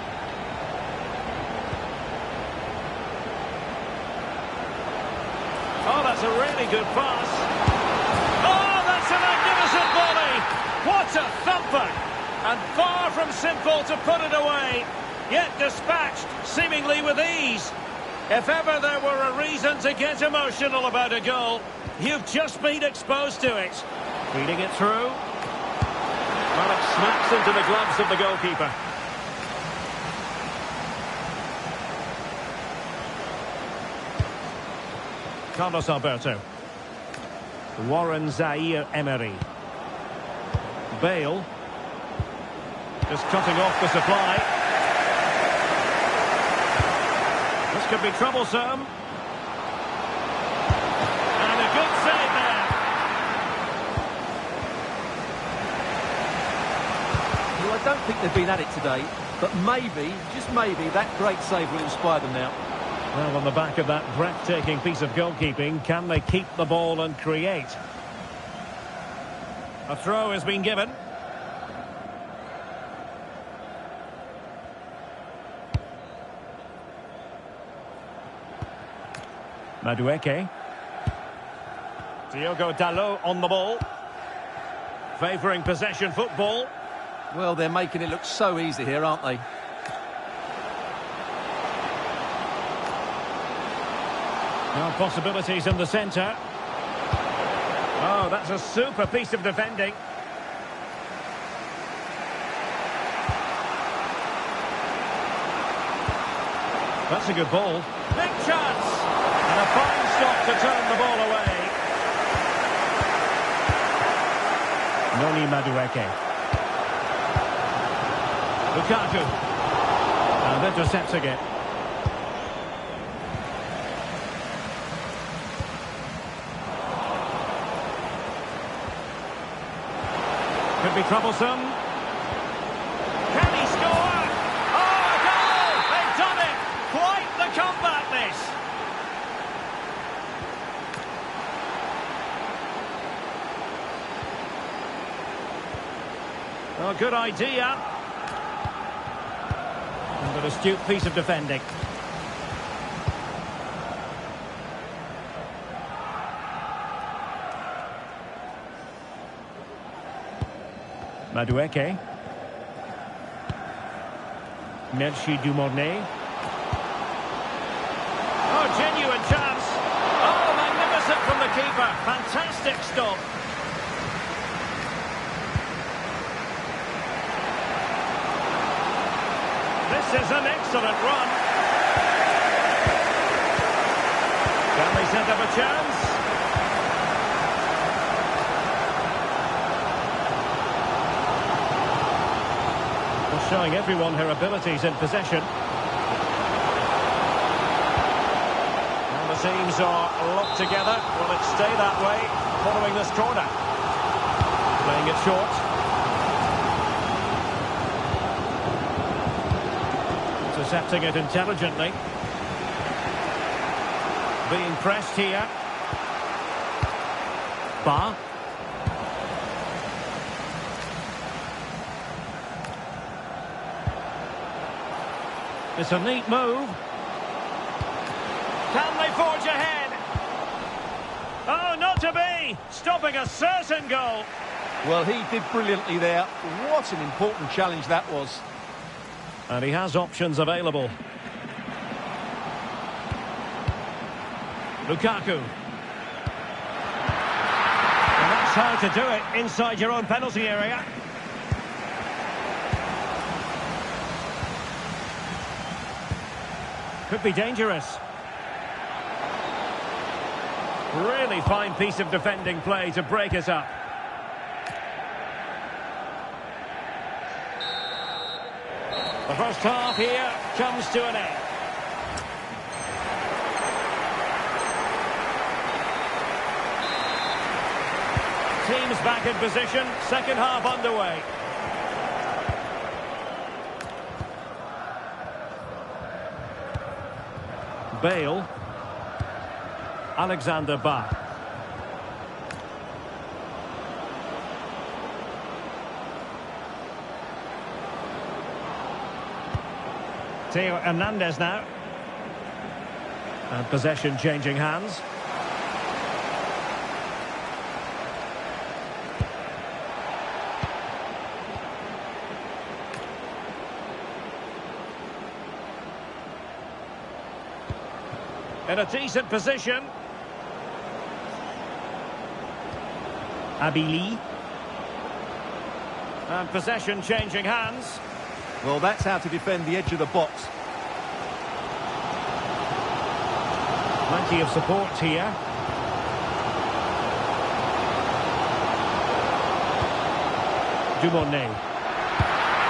Oh, that's a really good pass. Oh, that's a magnificent volley. What a thumper. And far from simple to put it away. Yet dispatched, seemingly with ease. If ever there were a reason to get emotional about a goal, you've just been exposed to it. Feeding it through. Well, it smacks into the gloves of the goalkeeper. Carlos Alberto. Warren Zaire-Emery. Bale. Just cutting off the supply. This could be troublesome. And a good save there. Well, I don't think they've been at it today, but maybe, just maybe, that great save will inspire them now. Well, on the back of that breathtaking piece of goalkeeping, can they keep the ball and create? A throw has been given. Madueke. Diogo Dalot on the ball. Favouring possession football. Well, they're making it look so easy here, aren't they? Now possibilities in the centre. Oh, that's a super piece of defending. That's a good ball. Big chance! And a fine stop to turn the ball away. Noni Madueke. Lukaku. And intercepts again. Could be troublesome. Can he score? Oh, a goal! They've done it! Quite the comeback, this! good idea. And an astute piece of defending. Madueke. Merci Dumornay. Oh, genuine chance. Oh, magnificent from the keeper. Fantastic stop. This is an excellent run. Can they set up a chance? Well, showing everyone her abilities in possession. And the teams are locked together. Will it stay that way following this corner? Playing it short. Intercepting it intelligently. Being pressed here. Ba. It's a neat move. Can they forge ahead? Oh, not to be! Stopping a certain goal. Well, he did brilliantly there. What an important challenge that was. And he has options available. Lukaku. And that's how to do it inside your own penalty area. Could be dangerous. Really fine piece of defending play to break us up. The first half here comes to an end. Teams back in position, second half underway. Bale. Alexander Bach. Theo Hernandez now. And possession changing hands. In a decent position. Abili. And possession changing hands. Well, that's how to defend the edge of the box. Plenty of support here. Dumornay.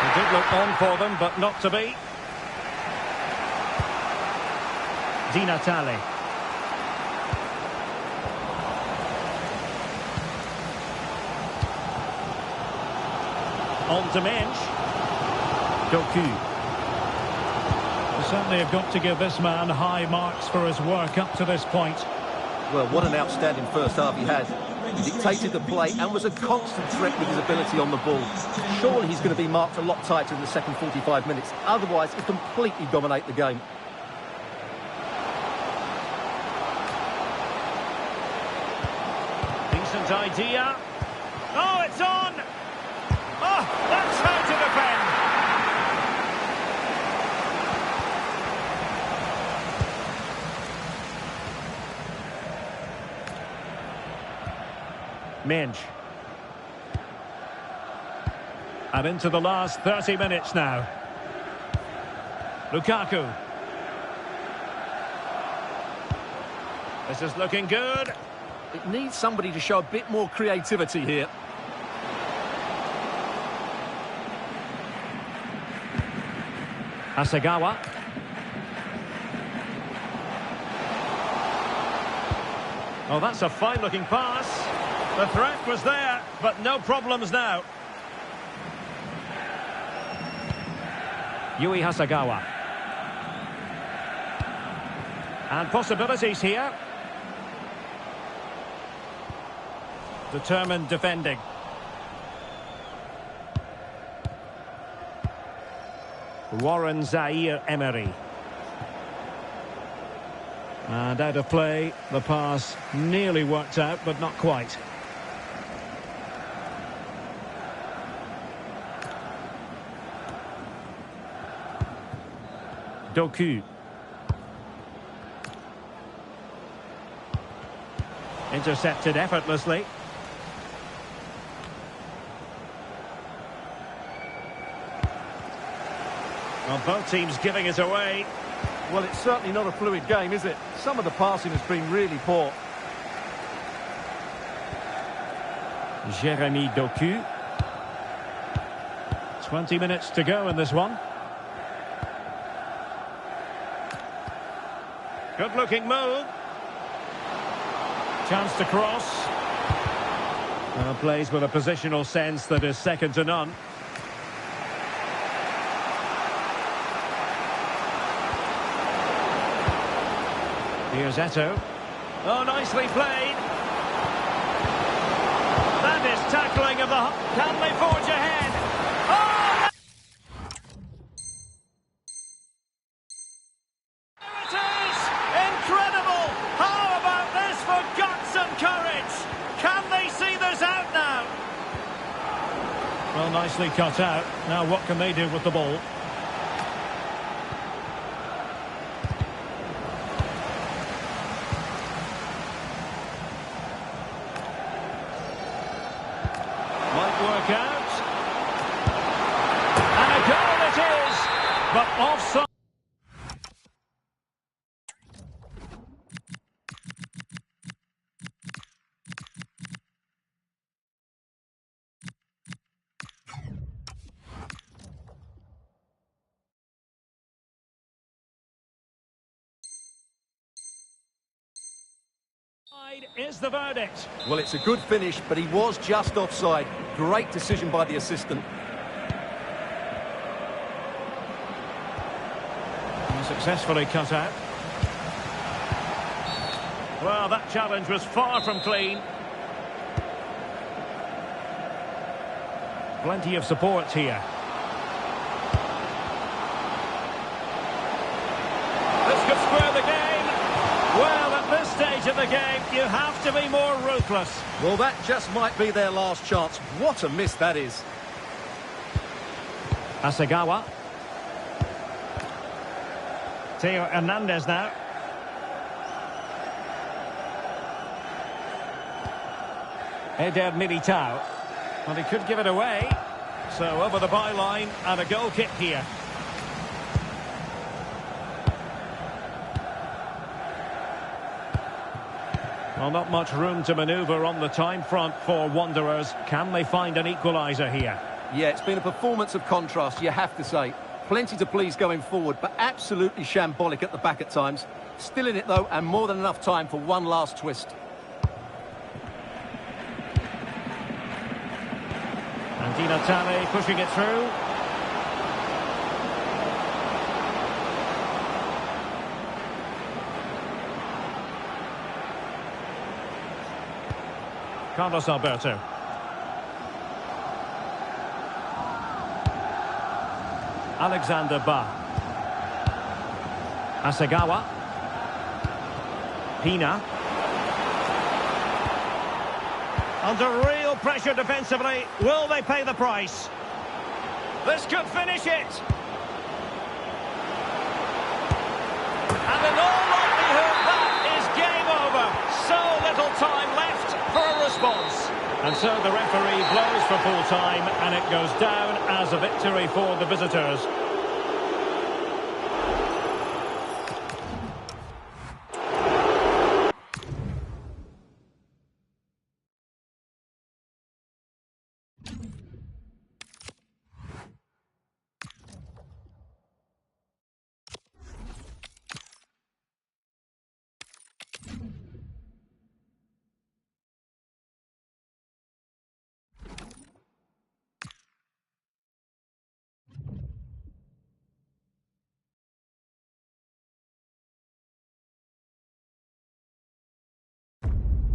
It did look on for them, but not to be. Di Natale. On to Mensch. Doku. They certainly have got to give this man high marks for his work up to this point. Well, what an outstanding first half he had. He dictated the play and was a constant threat with his ability on the ball. Surely he's going to be marked a lot tighter in the second 45 minutes. Otherwise, he'll completely dominate the game. Decent idea. Oh, it's on! Oh, that's how to defend! Mensch. And into the last 30 minutes now. Lukaku. This is looking good. It needs somebody to show a bit more creativity here. Hasegawa. Oh, that's a fine-looking pass. The threat was there, but no problems now. Yui Hasegawa. And possibilities here. Determined defending. Warren Zaire-Emery. And out of play, the pass nearly worked out, but not quite. Doku. Intercepted effortlessly. Well, both teams giving it away. Well, it's certainly not a fluid game, is it? Some of the passing has been really poor. Jeremy Doku. 20 minutes to go in this one. Good-looking move. Chance to cross. Well, plays with a positional sense that is second to none. Here's Eto'o. Oh, nicely played. That is tackling of the... Can they forge ahead? Oh! There it is! Incredible! How about this for guts and courage? Can they see this out now? Well, nicely cut out. Now what can they do with the ball? Work out. And a goal it is, but offside. Is the verdict. Well, it's a good finish, but he was just offside. Great decision by the assistant. And successfully cut out. Well, that challenge was far from clean. Plenty of support here. This could square the game. Well, at this stage of the game, you have to be more ruthless. Well, that just might be their last chance. What a miss that is. Asagawa. Theo Hernandez now. Eder Militao. Well, he could give it away. So over the byline and a goal kick here. Well, not much room to manoeuvre on the time front for Wanderers. Can they find an equaliser here? Yeah, it's been a performance of contrast, you have to say. Plenty to please going forward, but absolutely shambolic at the back at times. Still in it, though, and more than enough time for one last twist. And Di Natale pushing it through. Carlos Alberto. Alexander Ba. Asagawa. Pina. Under real pressure defensively. Will they pay the price? This could finish it. And in all likelihood, that is game over. So little time left for a response. And so the referee blows for full time, and it goes down as a victory for the visitors.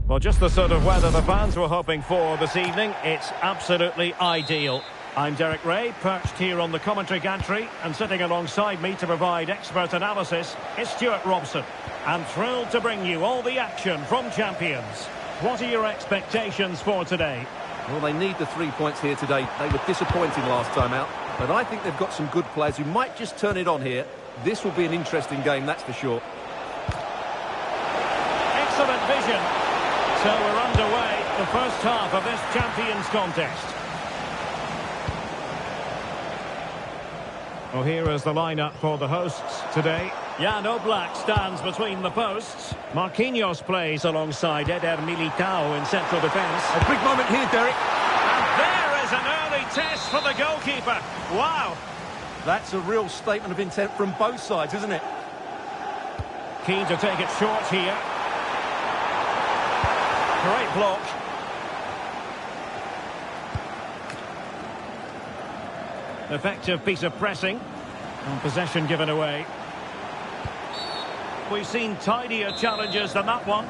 Well, just the sort of weather the fans were hoping for this evening. It's absolutely ideal. I'm Derek Ray, perched here on the commentary gantry, and sitting alongside me to provide expert analysis is Stuart Robson. I'm thrilled to bring you all the action from Champions. What are your expectations for today? Well, they need the 3 points here today. They were disappointing last time out, but I think they've got some good players who might just turn it on here. This will be an interesting game, that's for sure. Excellent vision. So we're underway, the first half of this Champions contest. Well, here is the lineup for the hosts today. Jan Oblak stands between the posts. Marquinhos plays alongside Eder Militao in central defence. A big moment here, Derek. And there is an early test for the goalkeeper. Wow. That's a real statement of intent from both sides, isn't it? Keen to take it short here. Great block. Effective piece of pressing. And possession given away. We've seen tidier challenges than that one.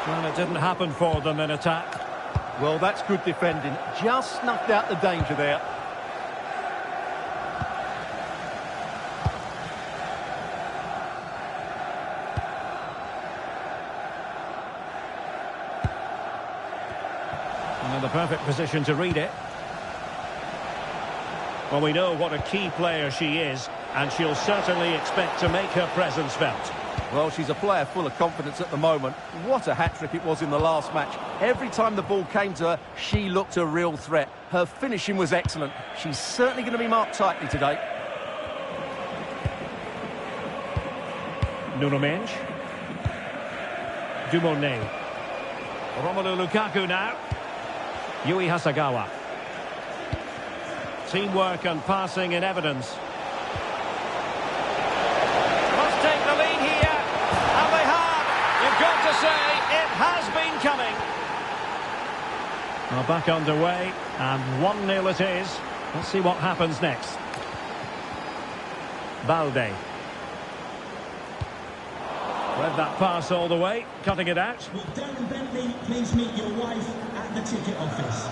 Well, it didn't happen for them in attack. Well, that's good defending. Just snuffed out the danger there. And the perfect position to read it. Well, we know what a key player she is, and she'll certainly expect to make her presence felt. Well, she's a player full of confidence at the moment. What a hat-trick it was in the last match. Every time the ball came to her, she looked a real threat. Her finishing was excellent. She's certainly going to be marked tightly today. Nuno Mendes. Dumonet. Romelu Lukaku now. Yui Hasagawa. Teamwork and passing in evidence. Must take the lead here. And they have. You've got to say, it has been coming. Well, back underway. And 1-0 it is. Let's see what happens next. Balde. Read that pass all the way. Cutting it out. Will Darren Bentley please meet your wife at the ticket office?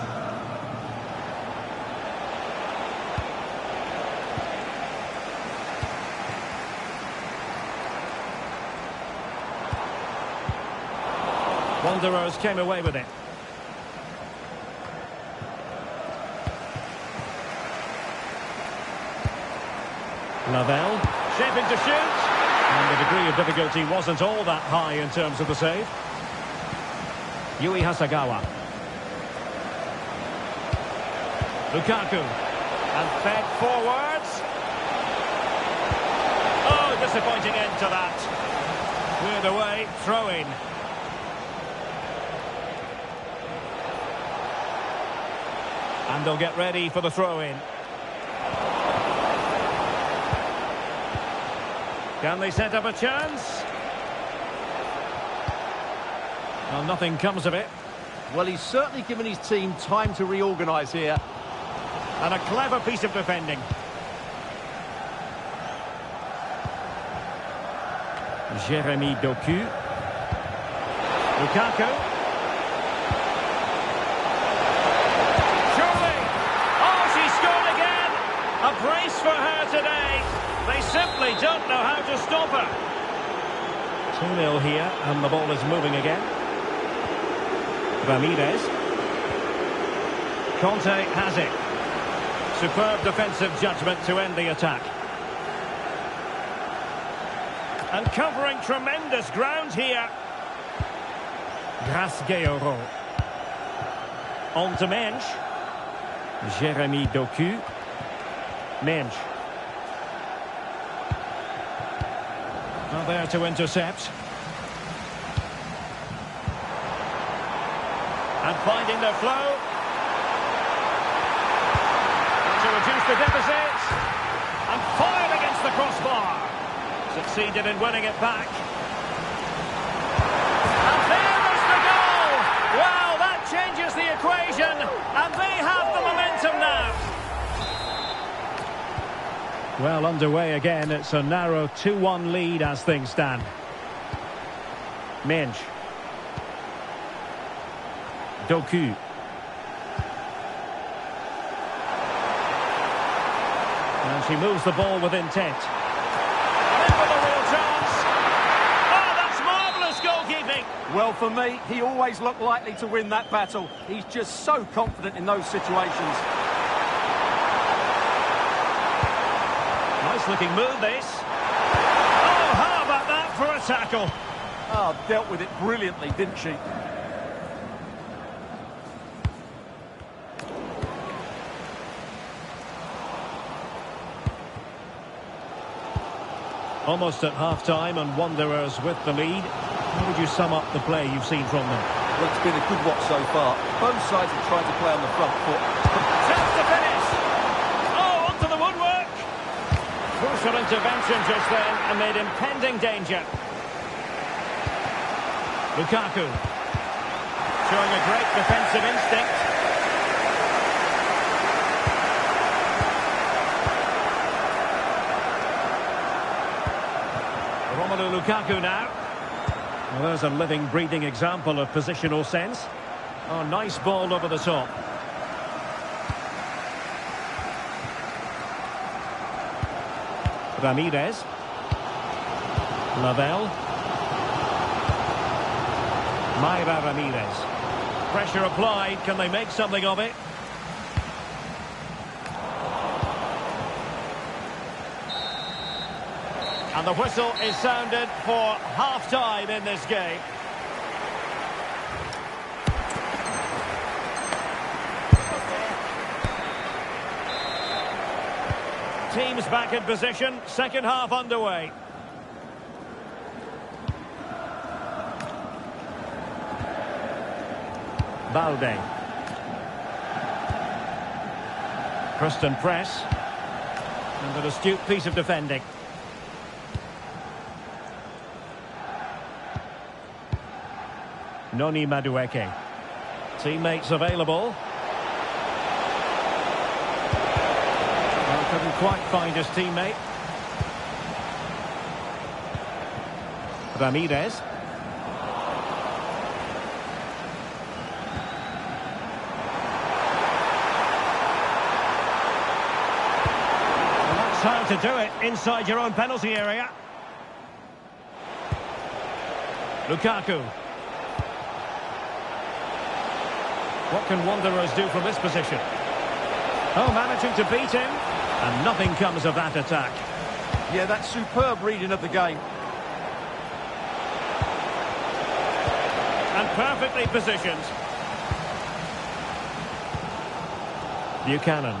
Wanderers came away with it. Lavelle, shaping to shoot. And the degree of difficulty wasn't all that high in terms of the save. Yui Hasagawa. Lukaku. And fed forwards. Oh, disappointing end to that. Cleared away, throw-in. And they'll get ready for the throw-in. Can they set up a chance? Well, nothing comes of it. Well, he's certainly given his team time to reorganise here. And a clever piece of defending. Jeremy Doku. Lukaku. Surely. Oh, she scored again. A brace for her today. They simply don't know how to stop her. 2-0 here, and the ball is moving again. Ramirez. Conte has it. Superb defensive judgment to end the attack. And covering tremendous ground here. Grasgueiro. On to Mensch. Jeremy Doku. Mensch. Well, there to intercept. And finding their flow. To reduce the deficit. And fired against the crossbar. Succeeded in winning it back. And there is the goal! Wow, that changes the equation. And they have the momentum now. Well, underway again. It's a narrow 2-1 lead as things stand. Minge. Doku. And she moves the ball with intent. In with a real chance. Oh, that's marvellous goalkeeping. Well, for me, he always looked likely to win that battle. He's just so confident in those situations. Nice looking move, this. Oh, how about that for a tackle? Oh, dealt with it brilliantly, didn't she? Almost at half-time and Wanderers with the lead. How would you sum up the play you've seen from them? Well, it's been a good watch so far. Both sides have tried to play on the front foot. Chance to finish. Oh, onto the woodwork. Crucial intervention just then amid impending danger. Lukaku. Showing a great defensive instinct. Lukaku now. Well, there's a living, breathing example of positional sense. Oh, nice ball over the top. Ramirez. Lavelle. Mayra Ramirez. Pressure applied. Can they make something of it? And the whistle is sounded for half-time in this game. Teams back in position, second half underway. Balde. Preston press. And an astute piece of defending. Noni Madueke. Teammates available. Well, couldn't quite find his teammate. Ramirez. Well, that's how to do it inside your own penalty area. Lukaku. What can Wanderers do from this position? Oh, managing to beat him. And nothing comes of that attack. Yeah, that's superb reading of the game. And perfectly positioned. Buchanan.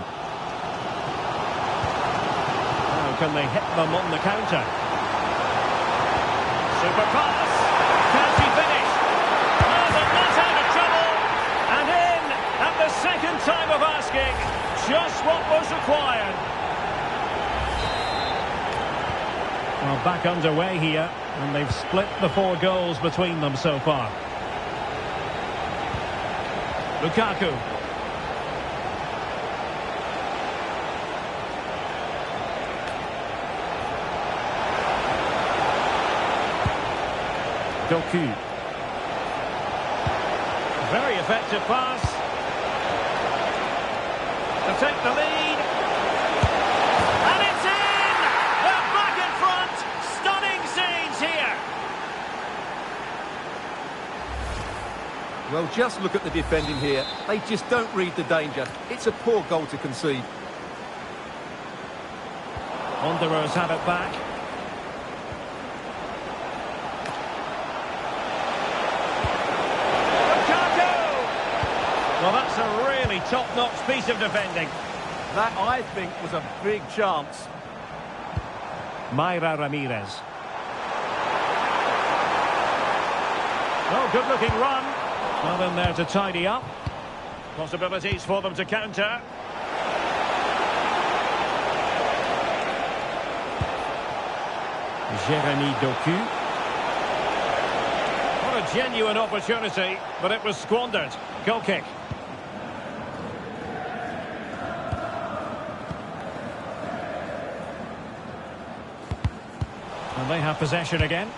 How can they hit them on the counter? Super pass. Can she finish? Oh, they're not out of trouble. And in at the second time of asking. Just what was required. Well, back underway here. And they've split the 4 goals between them so far. Lukaku. Doku. Very effective pass. To take the lead. And it's in! They're back in front. Stunning scenes here. Well, just look at the defending here. They just don't read the danger. It's a poor goal to concede. Wanderers have it back. Well, that's a really top-notch piece of defending. That, I think, was a big chance. Mayra Ramirez. Oh, good-looking run. Well, in there to tidy up. Possibilities for them to counter. Jeremy Doku. What a genuine opportunity, but it was squandered. Goal kick. And they have possession again.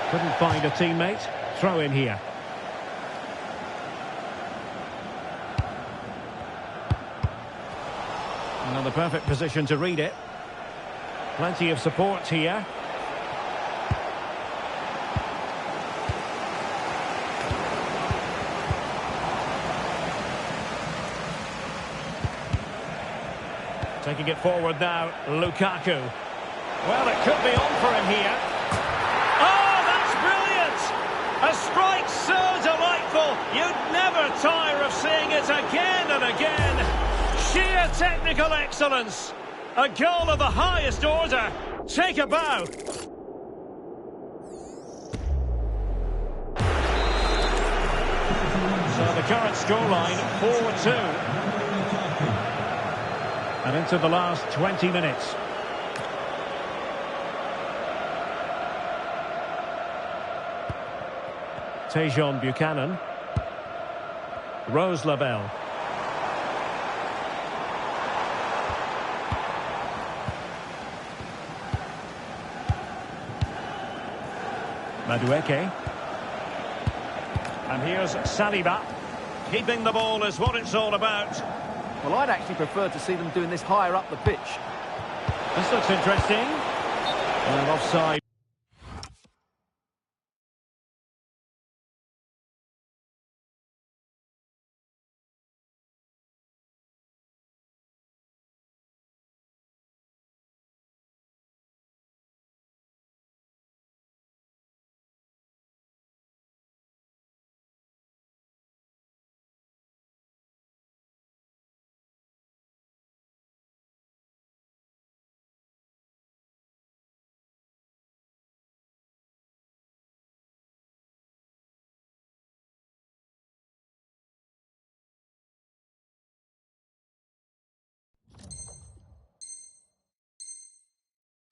Couldn't find a teammate. Throw in here. Another perfect position to read it. Plenty of support here. Taking it forward now, Lukaku. Well, it could be on for him here. Oh, that's brilliant! A strike so delightful, you'd never tire of seeing it again and again. Sheer technical excellence. A goal of the highest order. Take a bow. So the current scoreline, 4-2. And into the last 20 minutes. Tejon Buchanan. Rose Lavelle. Madueke. And here's Saliba. Keeping the ball is what it's all about. Well, I'd actually prefer to see them doing this higher up the pitch. This looks interesting. And offside.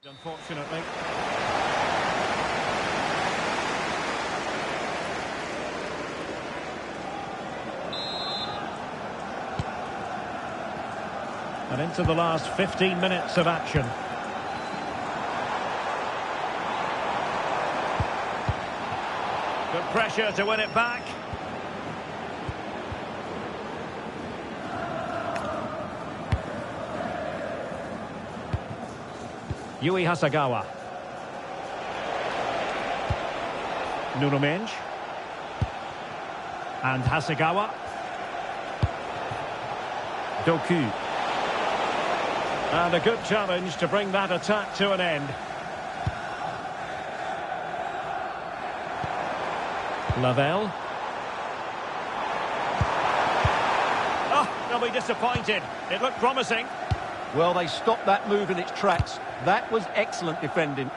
Unfortunately. And into the last 15 minutes of action. Good pressure to win it back. Yui Hasagawa. Nuno Mendes. And Hasagawa. Doku. And a good challenge to bring that attack to an end. Lavelle. Oh, they'll be disappointed. It looked promising. Well, they stopped that move in its tracks. That was excellent defending.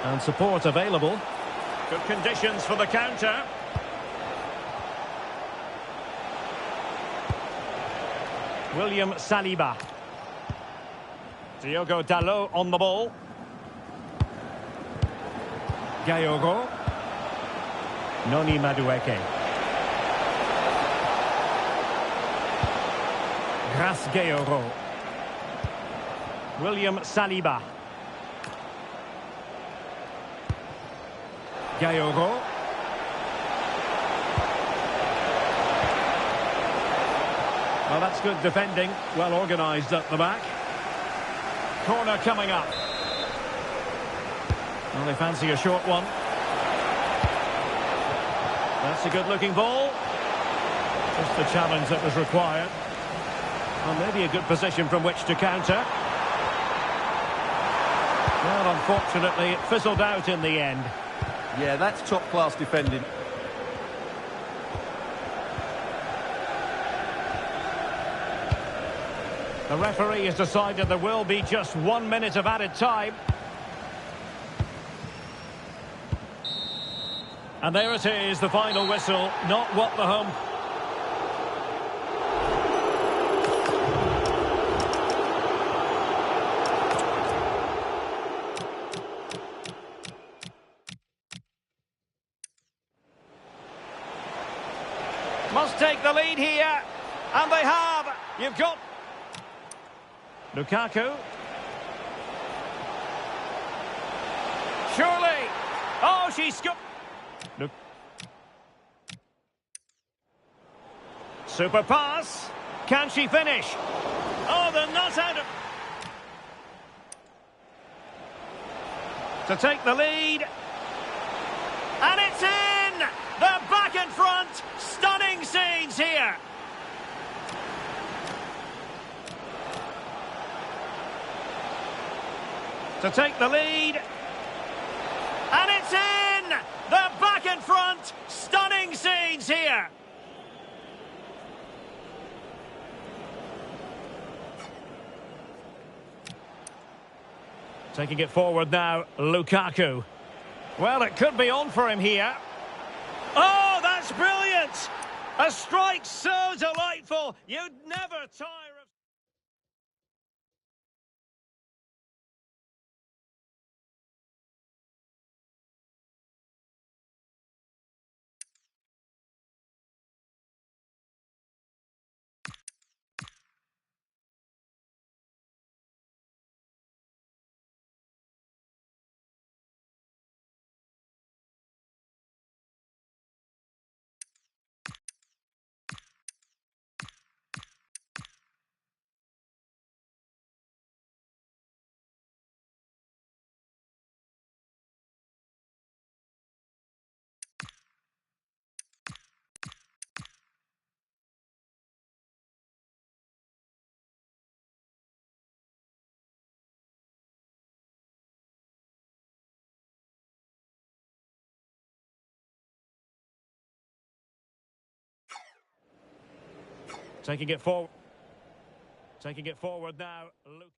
And support available. Good conditions for the counter. William Saliba. Diogo Dalot on the ball. Gayogo. Noni Madueke. Grace Gayogo. William Saliba. Gayogo. Well, that's good defending. Well organised at the back. Corner coming up. Well, they fancy a short one. That's a good-looking ball. Just the challenge that was required. Well, maybe a good position from which to counter. Well, unfortunately, it fizzled out in the end. Yeah, that's top-class defending. The referee has decided there will be just 1 minute of added time. And there it is, the final whistle. Not what the home... Must take the lead here. And they have. You've got Lukaka. Surely. Oh, she scooped. Super pass. Can she finish? Oh, the nut out of... To take the lead. And it's in! They're back in front. Stunning scenes here. To take the lead. And it's in! They're back in front. Stunning scenes here. Taking it forward now, Lukaku. Well, it could be on for him here. Oh, that's brilliant! A strike so delightful, you'd never tire of... Taking it forward. Taking it forward now, Luke.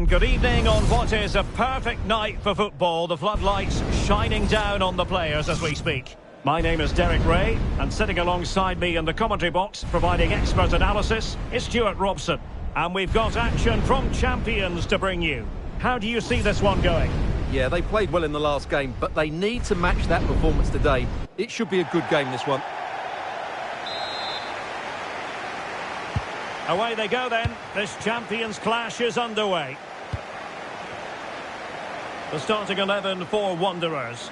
And good evening on what is a perfect night for football. The floodlights shining down on the players as we speak. My name is Derek Ray, and sitting alongside me in the commentary box, providing expert analysis, is Stuart Robson. And we've got action from champions to bring you. How do you see this one going? Yeah, they played well in the last game, but they need to match that performance today. It should be a good game, this one. Away they go then. This champions clash is underway. The starting 11 for Wanderers.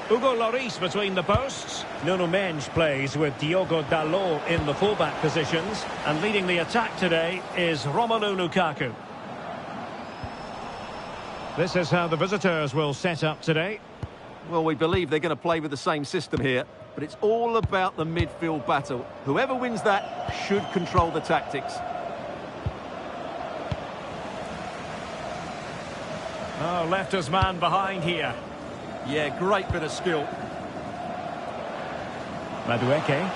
Hugo Lloris between the posts. Nuno Mendes plays with Diogo Dalot in the fullback positions. And leading the attack today is Romelu Lukaku. This is how the visitors will set up today. Well, we believe they're going to play with the same system here, but it's all about the midfield battle. Whoever wins that should control the tactics. Oh, left his man behind here. Yeah, great bit of skill. Madueke.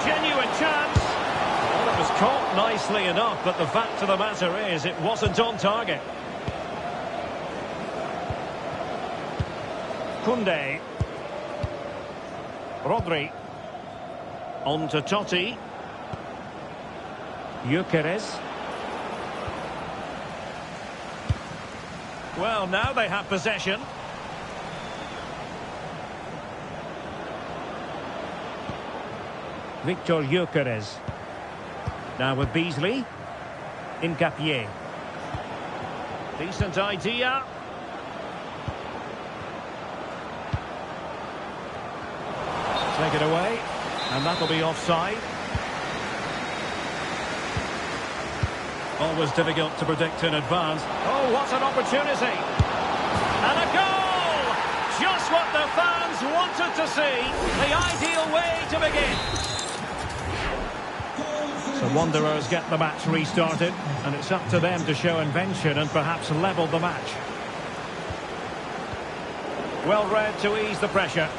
Genuine chance. Well, it was caught nicely enough, but the fact of the matter is it wasn't on target. Koundé. Rodri. On to Totti. Gyökeres. Well, now they have possession. Victor Gyökeres. Now with Beasley. Incapié. Decent idea. Take it away. And that'll be offside. Always difficult to predict in advance. Oh, what an opportunity. And a goal! Just what the fans wanted to see. The ideal way to begin. So Wanderers get the match restarted. And it's up to them to show invention and perhaps level the match. Well read to ease the pressure.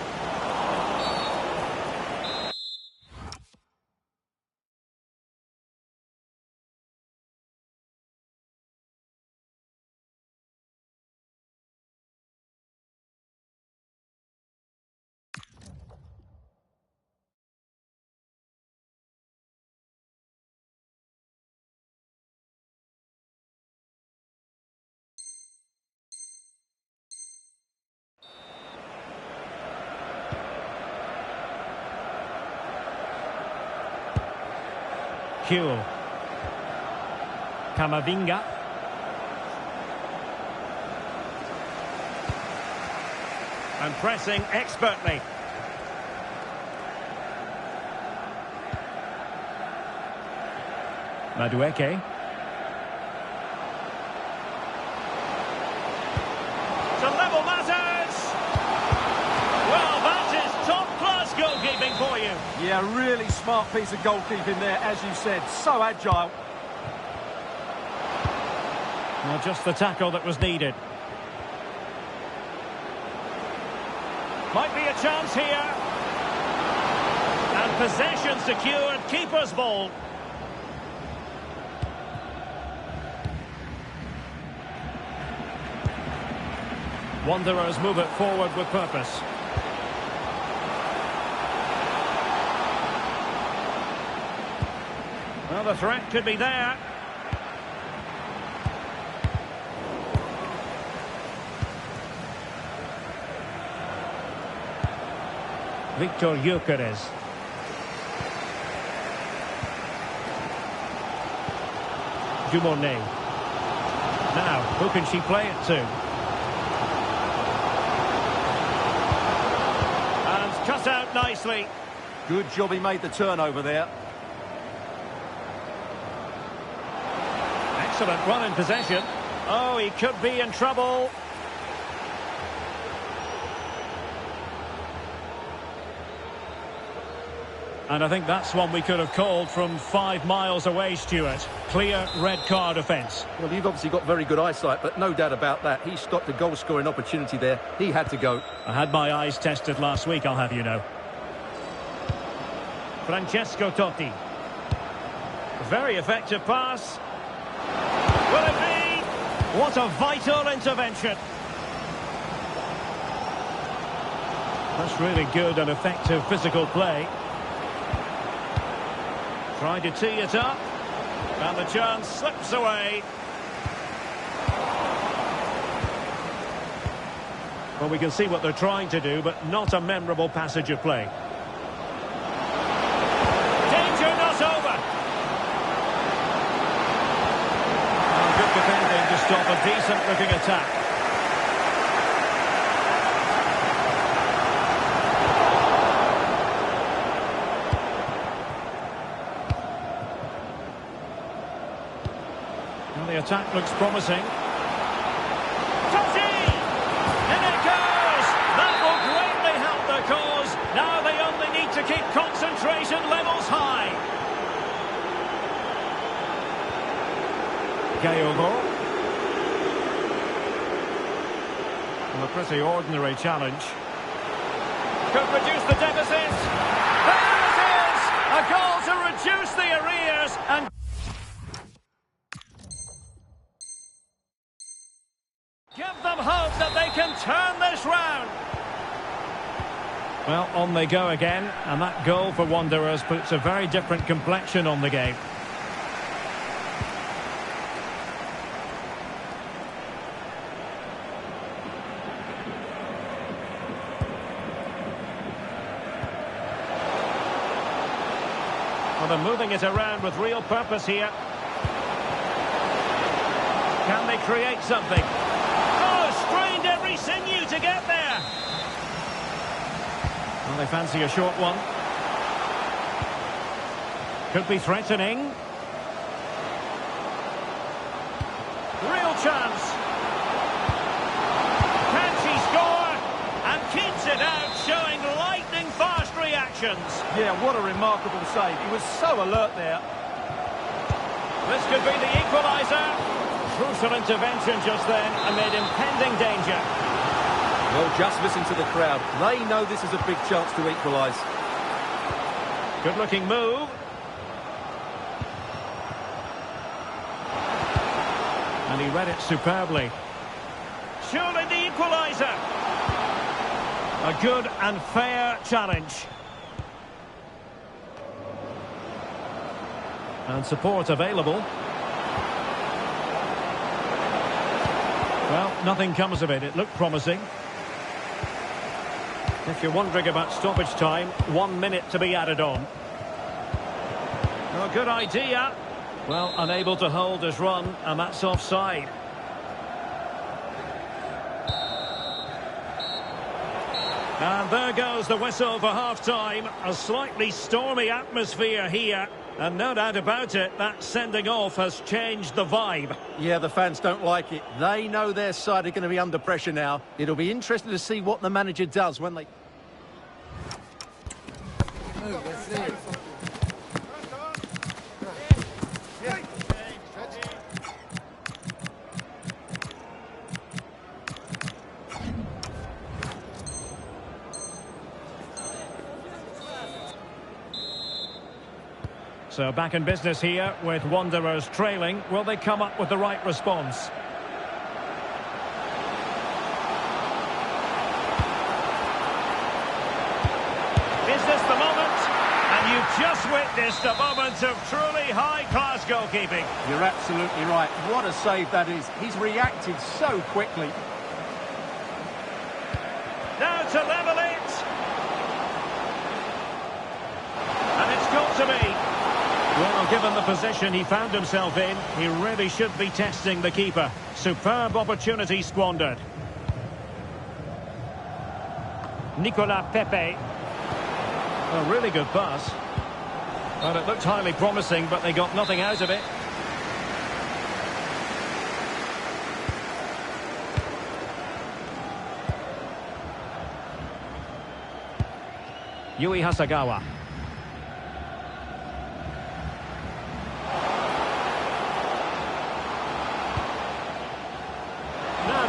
Huel. Camavinga. And pressing expertly. Madueke. To level matters! Well, that is top-class goalkeeping for you. Yeah, really smart piece of goalkeeping there, as you said. So agile. Well, just the tackle that was needed. Might be a chance here. And possession secured. Keeper's ball. Wanderers move it forward with purpose. Well, the threat could be there. Victor Gyökeres. Dumornay. Now, who can she play it to? And cut out nicely. Good job he made the turnover there. Excellent run in possession. Oh, he could be in trouble. And I think that's one we could have called from 5 miles away, Stuart. Clear red card offence. Well, you've obviously got very good eyesight, but no doubt about that. He stopped a goal-scoring opportunity there. He had to go. I had my eyes tested last week, I'll have you know. Francesco Totti. Very effective pass. Will What a vital intervention. That's really good and effective physical play. Trying to tee it up. And the chance slips away. Well, we can see what they're trying to do, but not a memorable passage of play. Danger not over. And good defending to stop a decent-looking attack. Well, the attack looks promising. Now they only need to keep concentration levels high. Gayogo. Well, a pretty ordinary challenge. Could reduce the deficit. There it is! A goal to reduce the arrears and give them hope that they can turn this round. Well, on they go again, and that goal for Wanderers puts a very different complexion on the game. Well, they're moving it around with real purpose here. Can they create something? Oh, strained every sinew to get there. Well, they fancy a short one. Could be threatening. Real chance. Can she score? And keeps it out, showing lightning-fast reactions. Yeah, what a remarkable save. He was so alert there. This could be the equaliser. Crucial intervention just then amid impending danger. Well, just listen to the crowd. They know this is a big chance to equalise. Good-looking move. And he read it superbly. Surely the equaliser. A good and fair challenge. And support available. Well, nothing comes of it. It looked promising. If you're wondering about stoppage time, 1 minute to be added on. Oh, good idea. Well, unable to hold his run, and that's offside. And there goes the whistle for half-time. A slightly stormy atmosphere here. And no doubt about it, that sending off has changed the vibe. Yeah, the fans don't like it. They know their side are going to be under pressure now. It'll be interesting to see what the manager does when they... So back in business here with Wanderers trailing. Will they come up with the right response? Is this the moment? And you've just witnessed a moment of truly high-class goalkeeping. You're absolutely right. What a save that is. He's reacted so quickly. Now to level it. And it's got to be. Well, given the position he found himself in, he really should be testing the keeper. Superb opportunity squandered. Nicolas Pepe. A really good pass. Well, it looked highly promising, but they got nothing out of it. Yui Hasagawa.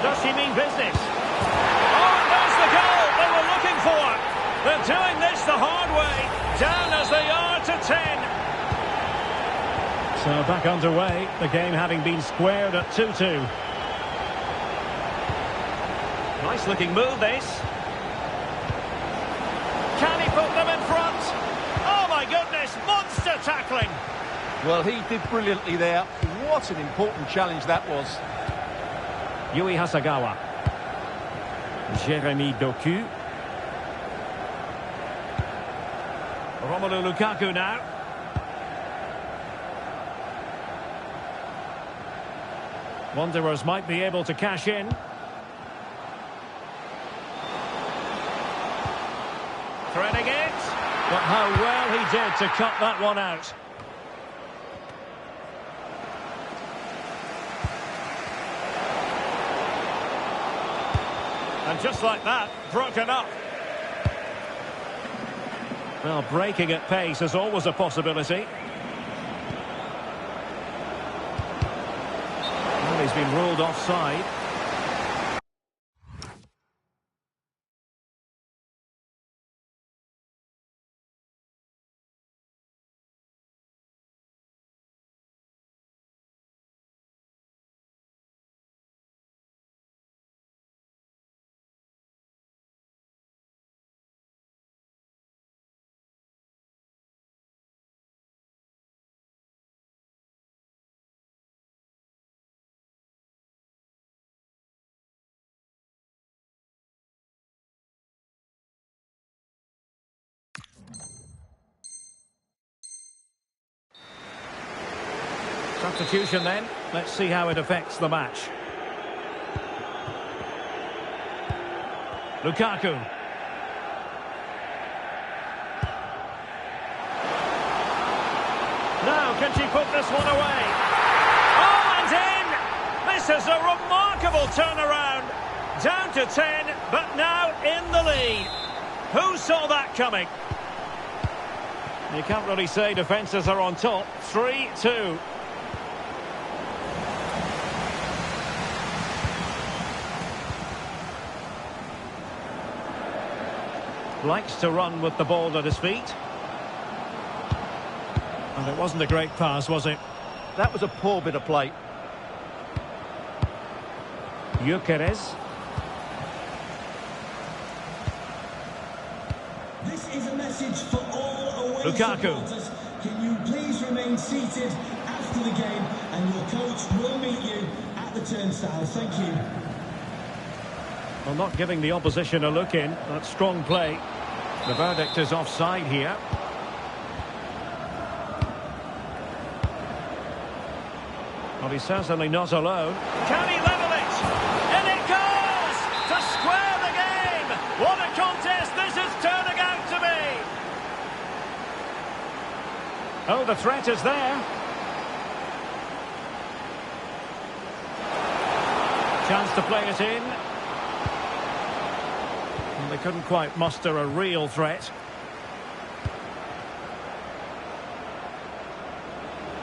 Does she mean business? Oh, and there's the goal they were looking for. They're doing this the hard way. Down as they are to 10. So back underway. The game having been squared at 2-2. Nice looking move, this. Can he put them in front? Oh my goodness, monster tackling. Well, he did brilliantly there. What an important challenge that was. Yui Hasagawa. Jeremy Doku. Romelu Lukaku now. Wanderers might be able to cash in. Threading it. But how well he did to cut that one out. And just like that, broken up. Well, breaking at pace is always a possibility. Well, he's been ruled offside. Substitution then. Let's see how it affects the match. Lukaku. Now, can she put this one away? Oh, and in! This is a remarkable turnaround. Down to 10, but now in the lead. Who saw that coming? You can't really say defences are on top. 3-2. Likes to run with the ball at his feet. And it wasn't a great pass, was it? That was a poor bit of play. Gyökeres. This is a message for all away Lukaku. supporters. Can you please remain seated after the game, and your coach will meet you at the turnstiles. Thank you. Well, not giving the opposition a look in. That's strong play. The verdict is offside here. Well, he's certainly not alone. Can he level it? And it goes! To square the game! What a contest this is turning out to be! Oh, the threat is there. Chance to play it in. And they couldn't quite muster a real threat.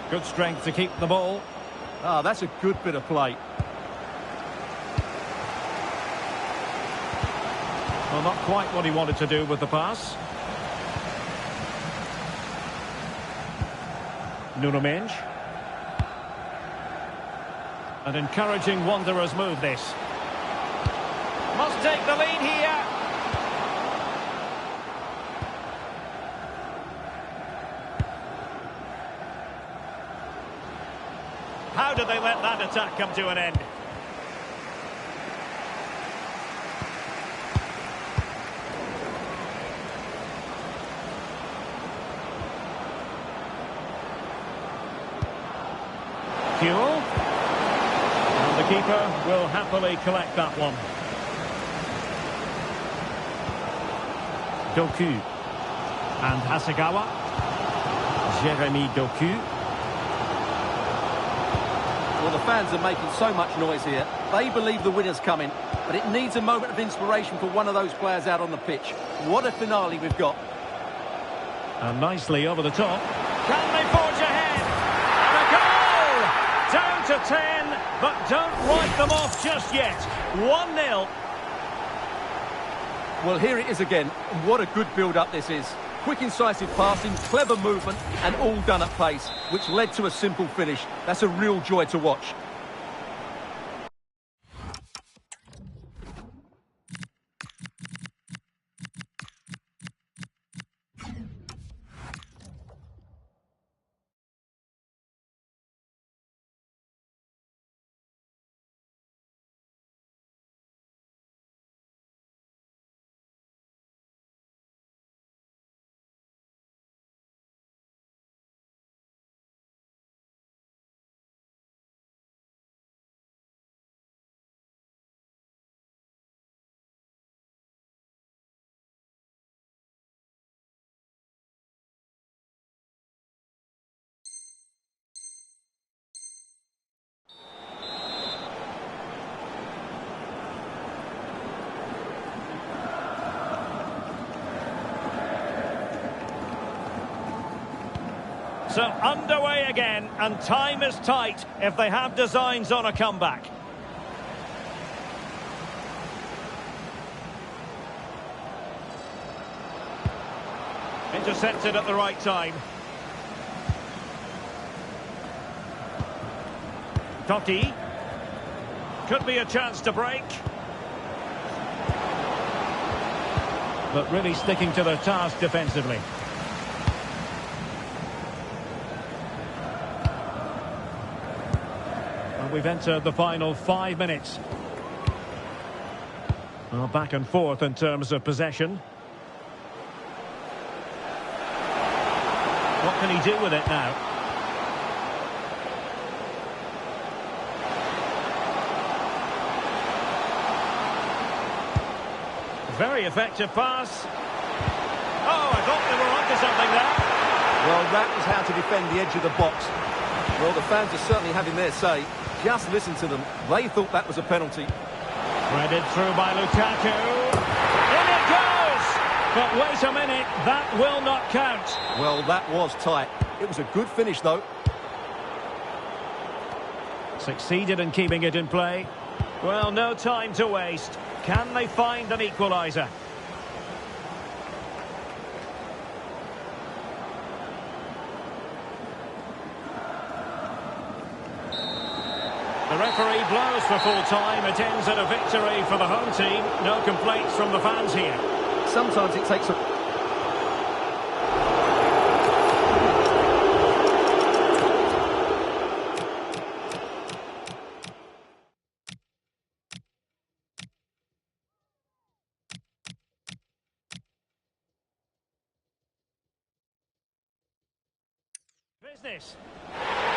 Good strength to keep the ball. Ah, that's a good bit of play. Well, not quite what he wanted to do with the pass. Nuno Mendes. An encouraging Wanderers move, this. Must take the lead here. How did they let that attack come to an end? Fuel. And the keeper will happily collect that one. Doku. And Hasagawa. Jeremy Doku. Well, the fans are making so much noise here. They believe the winner's coming, but it needs a moment of inspiration for one of those players out on the pitch. What a finale we've got. And nicely over the top. Can they forge ahead? And a goal! Down to 10, but don't write them off just yet. 1-0. Well, here it is again. What a good build-up this is. Quick, incisive passing, clever movement, and all done at pace, which led to a simple finish. That's a real joy to watch. So underway again, and time is tight if they have designs on a comeback. Intercepted at the right time. Totti. Could be a chance to break. But really sticking to their task defensively. And we've entered the final 5 minutes. Well, back and forth in terms of possession. What can he do with it now? Very effective pass. Oh, I thought they were onto something there. Well, that was how to defend the edge of the box. Well, the fans are certainly having their say. Just listen to them. They thought that was a penalty. Threaded through by Lukaku. In it goes! But wait a minute, that will not count. Well, that was tight. It was a good finish, though. Succeeded in keeping it in play. Well, no time to waste. Can they find an equaliser? The referee blows for full time. It ends in a victory for the home team. No complaints from the fans here. Sometimes it takes a... Business.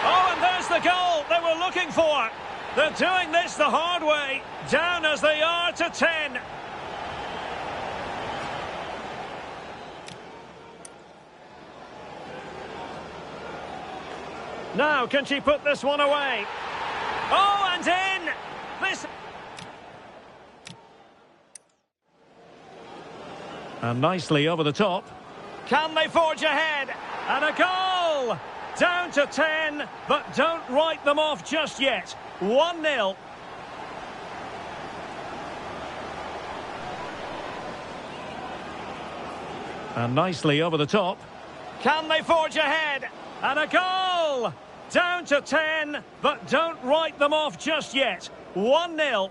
Oh, and there's the goal they were looking for. They're doing this the hard way. Down as they are to 10. Now, can she put this one away? Oh, and in! This... And nicely over the top. Can they forge ahead? And a goal! Down to 10, but don't write them off just yet. 1-0. And nicely over the top. Can they forge ahead? And a goal! Down to 10, but don't write them off just yet. 1-0.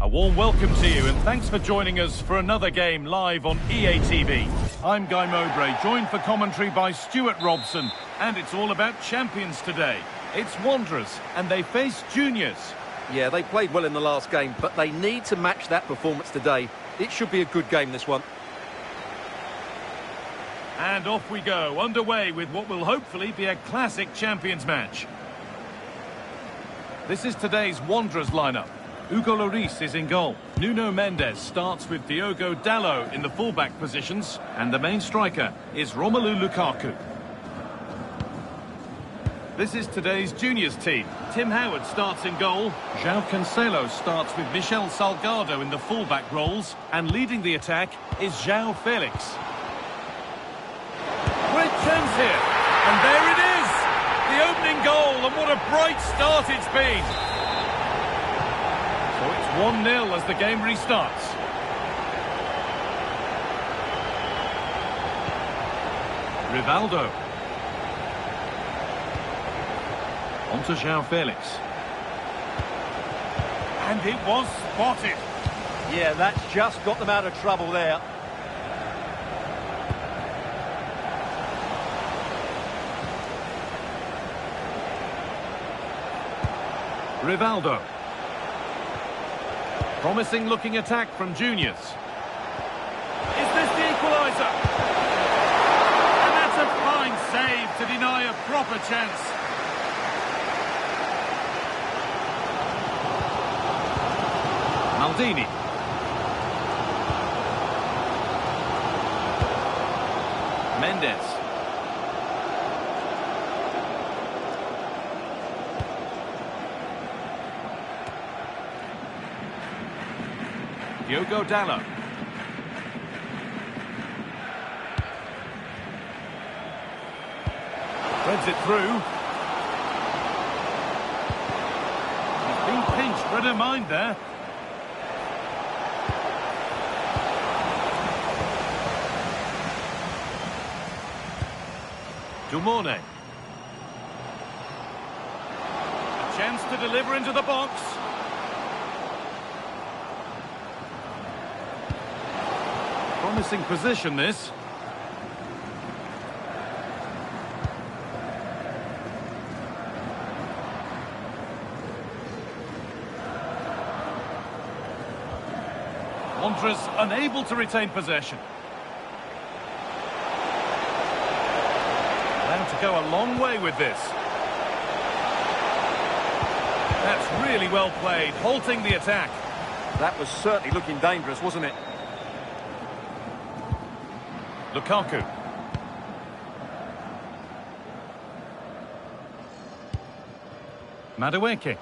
A warm welcome to you and thanks for joining us for another game live on EA TV. I'm Guy Mowbray, joined for commentary by Stuart Robson, and it's all about champions today. It's Wanderers, and they face Juniors. Yeah, they played well in the last game, but they need to match that performance today. It should be a good game, this one. And off we go, underway with what will hopefully be a classic champions match. This is today's Wanderers lineup. Hugo Lloris is in goal. Nuno Mendes starts with Diogo Dalot in the fullback positions, and the main striker is Romelu Lukaku. This is today's juniors team. Tim Howard starts in goal. João Cancelo starts with Michel Salgado in the fullback roles, and leading the attack is João Felix. Great chance here, and there it is! The opening goal, and what a bright start it's been! So it's 1-0 as the game restarts. Rivaldo. On to João Felix. And it was spotted. Yeah, that's just got them out of trouble there. Rivaldo. Promising looking attack from juniors. Is this the equaliser? And that's a fine save to deny a proper chance. Maldini. Mendes. Diogo Dalot. Threads it through. He's been pinched, but don't mind there. Dumorne. A chance to deliver into the box. Promising position, this. Wanderers unable to retain possession. Allowed to go a long way with this. That's really well played, halting the attack. That was certainly looking dangerous, wasn't it? Lukaku. Madueke.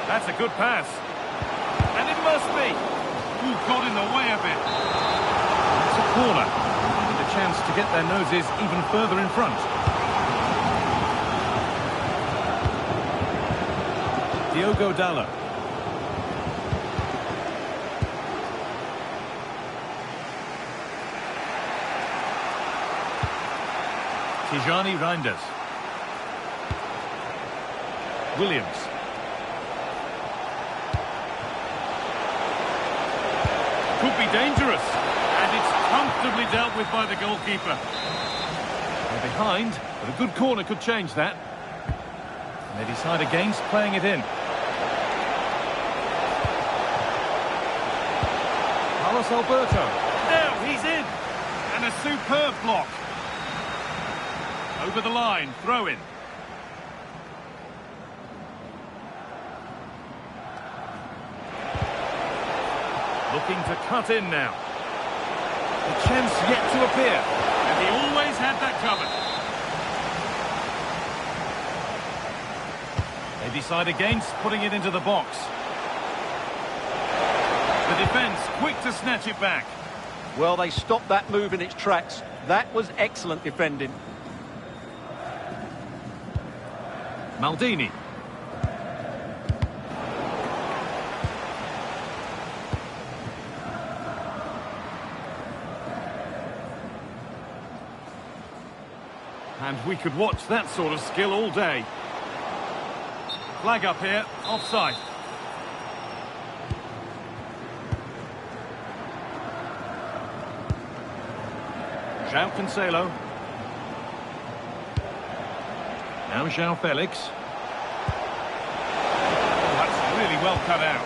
That's a good pass. And it must be. Who got in the way of it? It's a corner. With a chance to get their noses even further in front. Diogo Dalot. Tijani Reinders. Williams. Could be dangerous. And it's comfortably dealt with by the goalkeeper. They're behind, but a good corner could change that. And they decide against playing it in. Carlos Alberto. Now he's in. And a superb block. Over the line, throw in. Looking to cut in now. The chance yet to appear. And he always had that covered. They decide against putting it into the box. The defence quick to snatch it back. Well, they stopped that move in its tracks. That was excellent defending. Maldini. And we could watch that sort of skill all day. Flag up here, offside. João Cancelo. Now João Felix. Oh, that's really well cut out.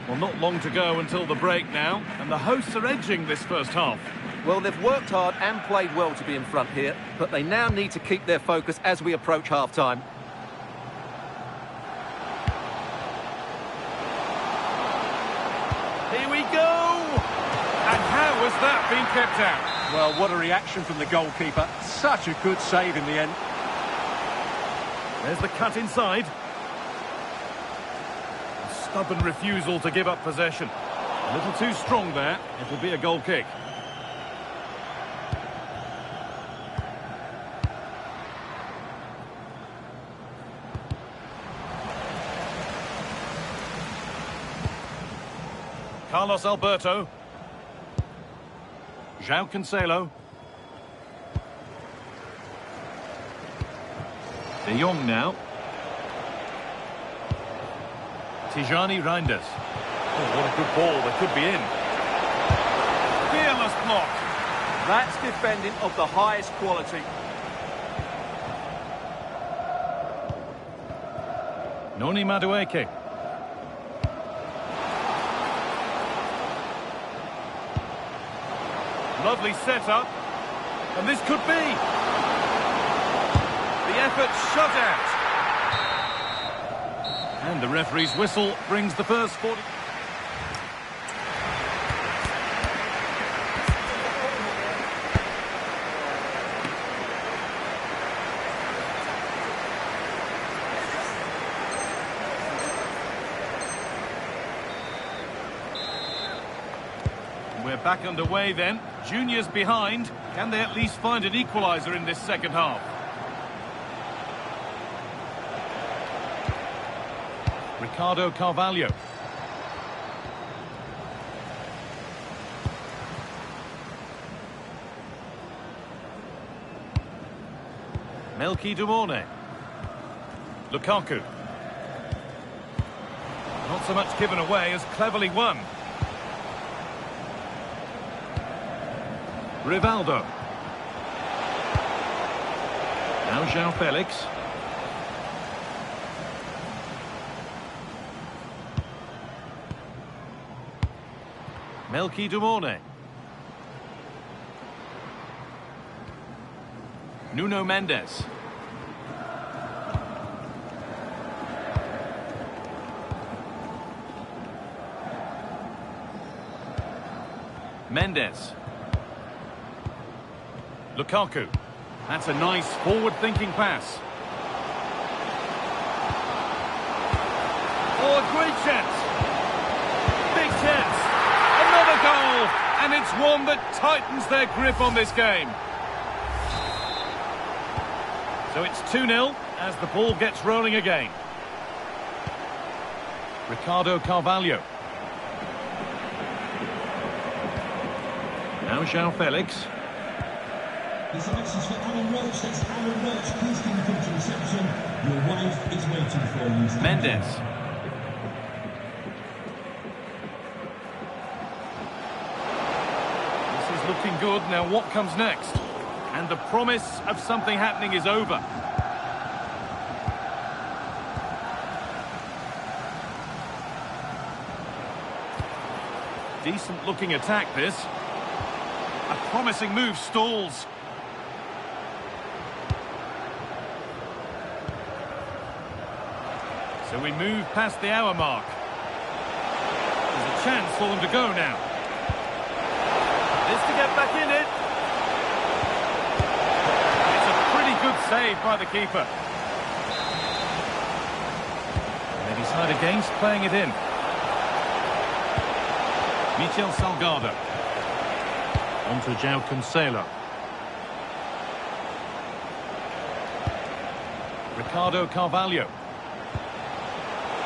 Well, not long to go until the break now, and the hosts are edging this first half. Well, they've worked hard and played well to be in front here, but they now need to keep their focus as we approach half-time. Here we go! And how has that been kept out? Well, what a reaction from the goalkeeper. Such a good save in the end. There's the cut inside. A stubborn refusal to give up possession. A little too strong there. It'll be a goal kick. Carlos Alberto. João Cancelo. De Jong now. Tijani Reinders. Oh, what a good ball. They could be in. Fearless block. That's defending of the highest quality. Noni Madueke. Lovely setup. And this could be. The effort shut out. And the referee's whistle brings the first 40. We're back underway then. Juniors behind. Can they at least find an equaliser in this second half? Ricardo Carvalho. Melki Dumorne. Lukaku. Not so much given away as cleverly won. Rivaldo. Now João Felix. Melki Dumorne. Nuno Mendes. Mendes. Lukaku. That's a nice forward-thinking pass. Oh, a great chance. Big chance. Another goal. And it's one that tightens their grip on this game. So it's 2-0 as the ball gets rolling again. Ricardo Carvalho. Now João Felix. There's a message for Alan Roach. That's Alan Roach. Please can you come to reception? Your wife is waiting for you. Mendes. This is looking good. Now what comes next? And the promise of something happening is over. Decent looking attack this. A promising move stalls. So we move past the hour mark. There's a chance for them to go now. This to get back in it. It's a pretty good save by the keeper. And they decide against playing it in. Michel Salgado. On to João Cancelo. Ricardo Carvalho.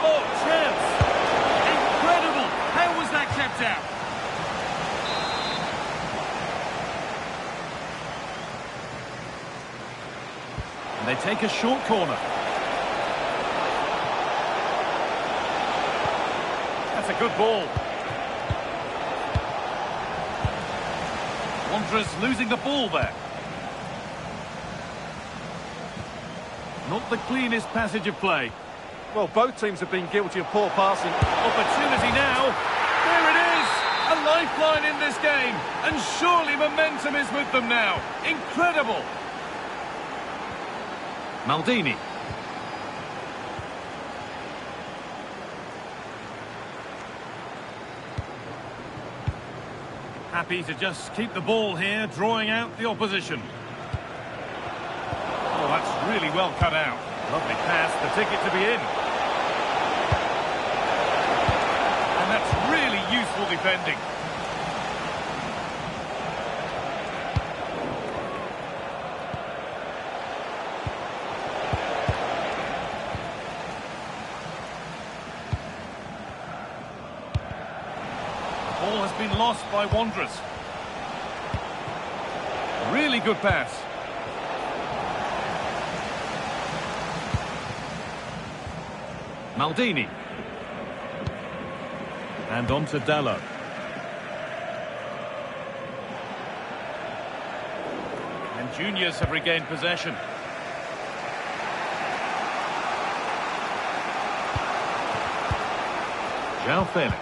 Oh, chance! And knocked out. And they take a short corner. That's a good ball. Wanderers losing the ball there. Not the cleanest passage of play. Well, both teams have been guilty of poor passing. Opportunity now. There it is! A lifeline in this game. And surely momentum is with them now. Incredible! Maldini. Happy to just keep the ball here, drawing out the opposition. Oh, that's really well cut out. Lovely pass, the ticket to be in. And that's really useful defending. The ball has been lost by Wanderers. Really good pass. Maldini. And on to Dallo. And juniors have regained possession. João Felix.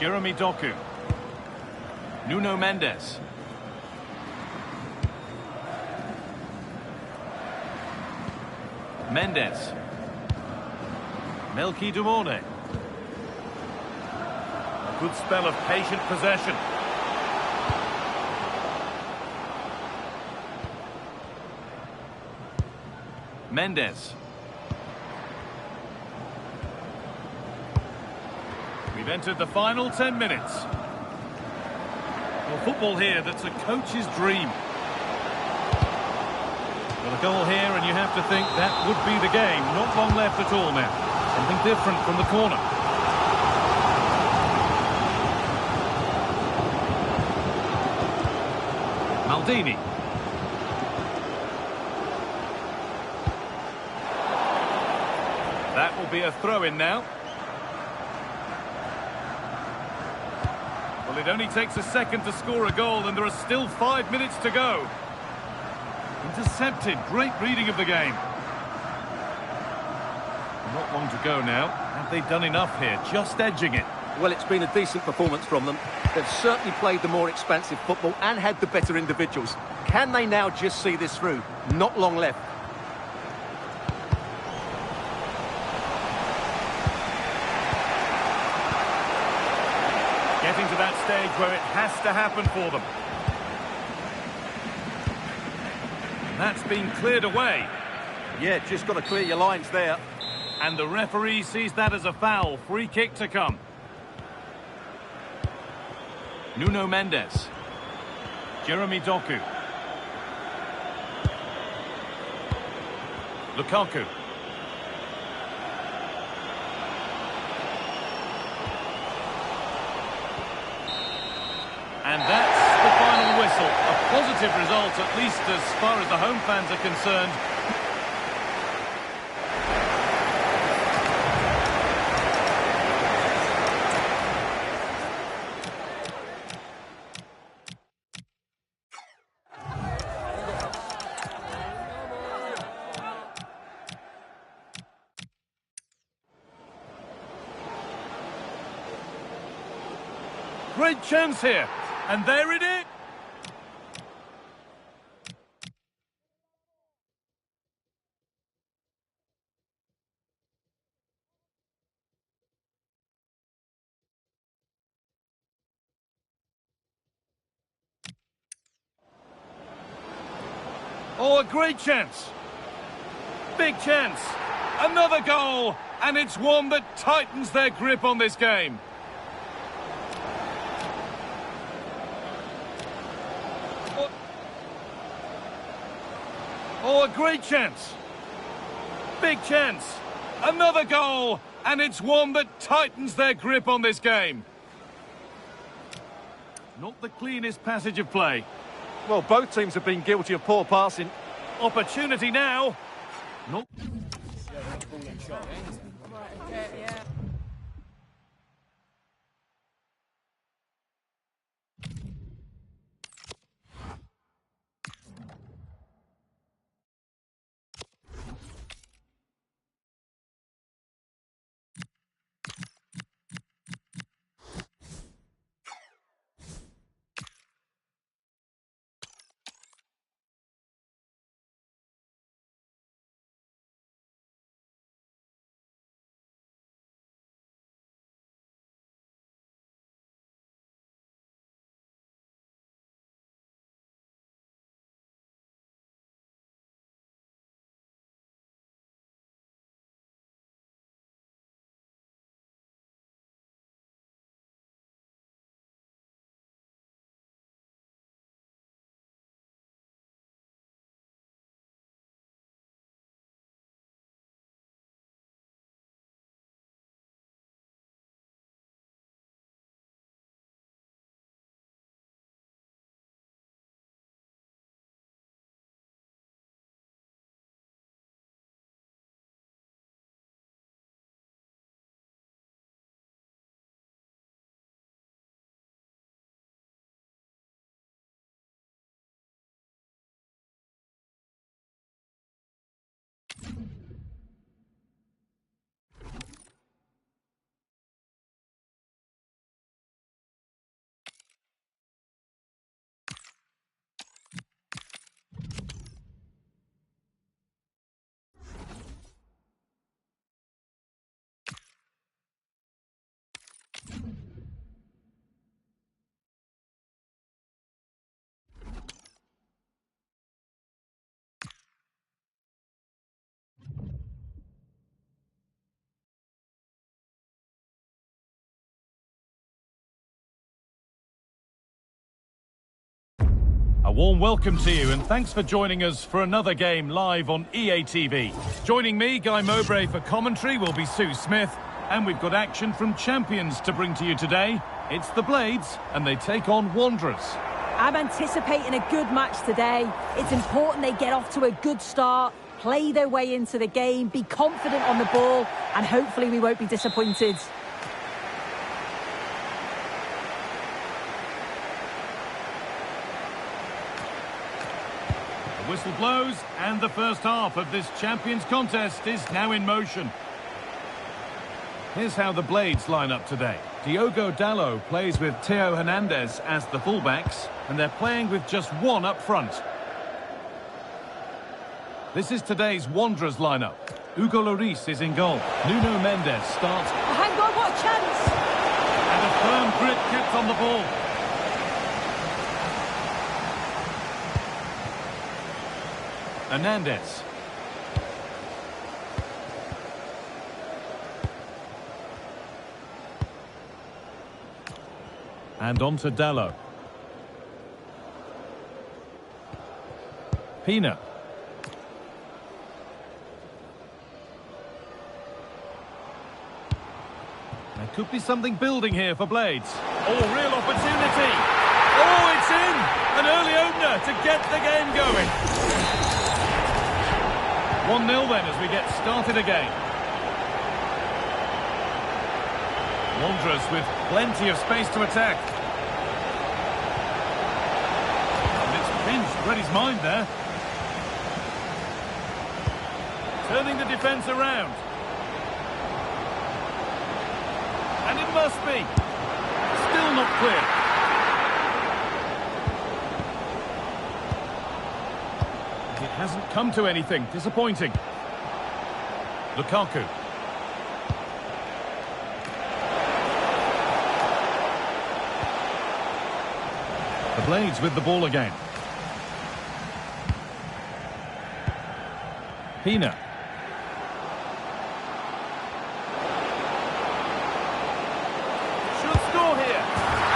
Jeremy Doku. Nuno Mendes. Mendes. Melki Dumone. A good spell of patient possession. Mendes. We've entered the final 10 minutes. Well, football here, that's a coach's dream. Well, a goal here, and you have to think that would be the game. Not long left at all now. Something different from the corner. Maldini. That will be a throw-in now. Well, it only takes a second to score a goal, and there are still 5 minutes to go. Intercepted. Great reading of the game. Not long to go now. Have they done enough here? Just edging it. Well, it's been a decent performance from them. They've certainly played the more expansive football and had the better individuals. Can they now just see this through? Not long left. Getting to that stage where it has to happen for them. And that's been cleared away. Yeah, just got to clear your lines there. And the referee sees that as a foul. Free kick to come. Nuno Mendes. Jeremy Doku. Lukaku. And that's the final whistle. A positive result, at least as far as the home fans are concerned. Great chance here. And there it is. Oh, a great chance. Big chance. Another goal. And it's one that tightens their grip on this game. Oh, a great chance. Big chance. Another goal, and it's one that tightens their grip on this game. Not the cleanest passage of play. Well, both teams have been guilty of poor passing. Opportunity now. Not... A warm welcome to you, and thanks for joining us for another game live on EA TV. Joining me, Guy Mowbray, for commentary will be Sue Smith, and we've got action from champions to bring to you today. It's the Blades, and they take on Wanderers. I'm anticipating a good match today. It's important they get off to a good start, play their way into the game, be confident on the ball, and hopefully we won't be disappointed. The whistle blows, and the first half of this Champions contest is now in motion. Here's how the Blades line up today. Diogo Dalot plays with Theo Hernandez as the fullbacks, and they're playing with just one up front. This is today's Wanderers lineup. Hugo Lloris is in goal. Nuno Mendes starts. Oh, hang on, what a chance! And a firm grip kept on the ball. Hernandez. And on to Dalot. Pina. There could be something building here for Blades. Oh, real opportunity. Oh, it's in! An early opener to get the game going. 1-0 then as we get started again. Wanderers with plenty of space to attack. And it's pinched, read his mind there. Turning the defence around. And it must be. Still not clear. It hasn't come to anything. Disappointing. Lukaku. The Blades with the ball again. Pina. Should score here.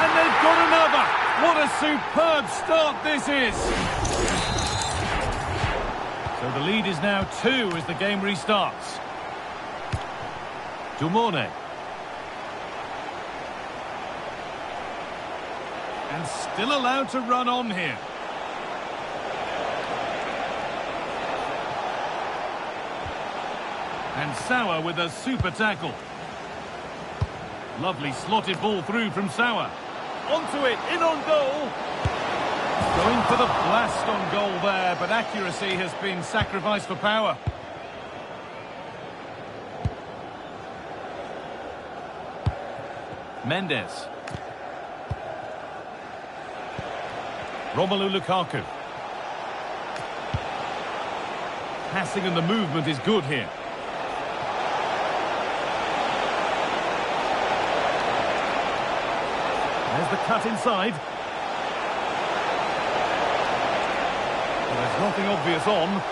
And they've got another. What a superb start this is. So the lead is now 2 as the game restarts. Dumone. And still allowed to run on here. And Sauer with a super tackle. Lovely slotted ball through from Sauer. Onto it, in on goal. Going for the blast on goal there, but accuracy has been sacrificed for power. Mendes. Romelu Lukaku. Passing and the movement is good here. There's the cut inside. Well, there's nothing obvious on.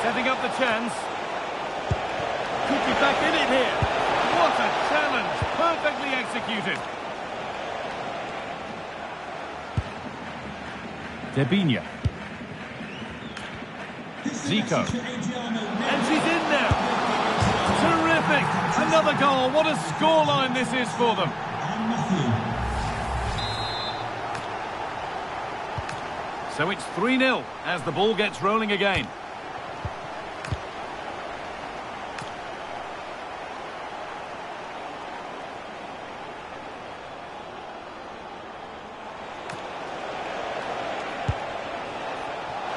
Setting up the chance. Could be back in it here. What a challenge. Perfectly executed. Debinya. Zico. And she's in now. Terrific. Another goal. What a scoreline this is for them. So it's 3-0 as the ball gets rolling again.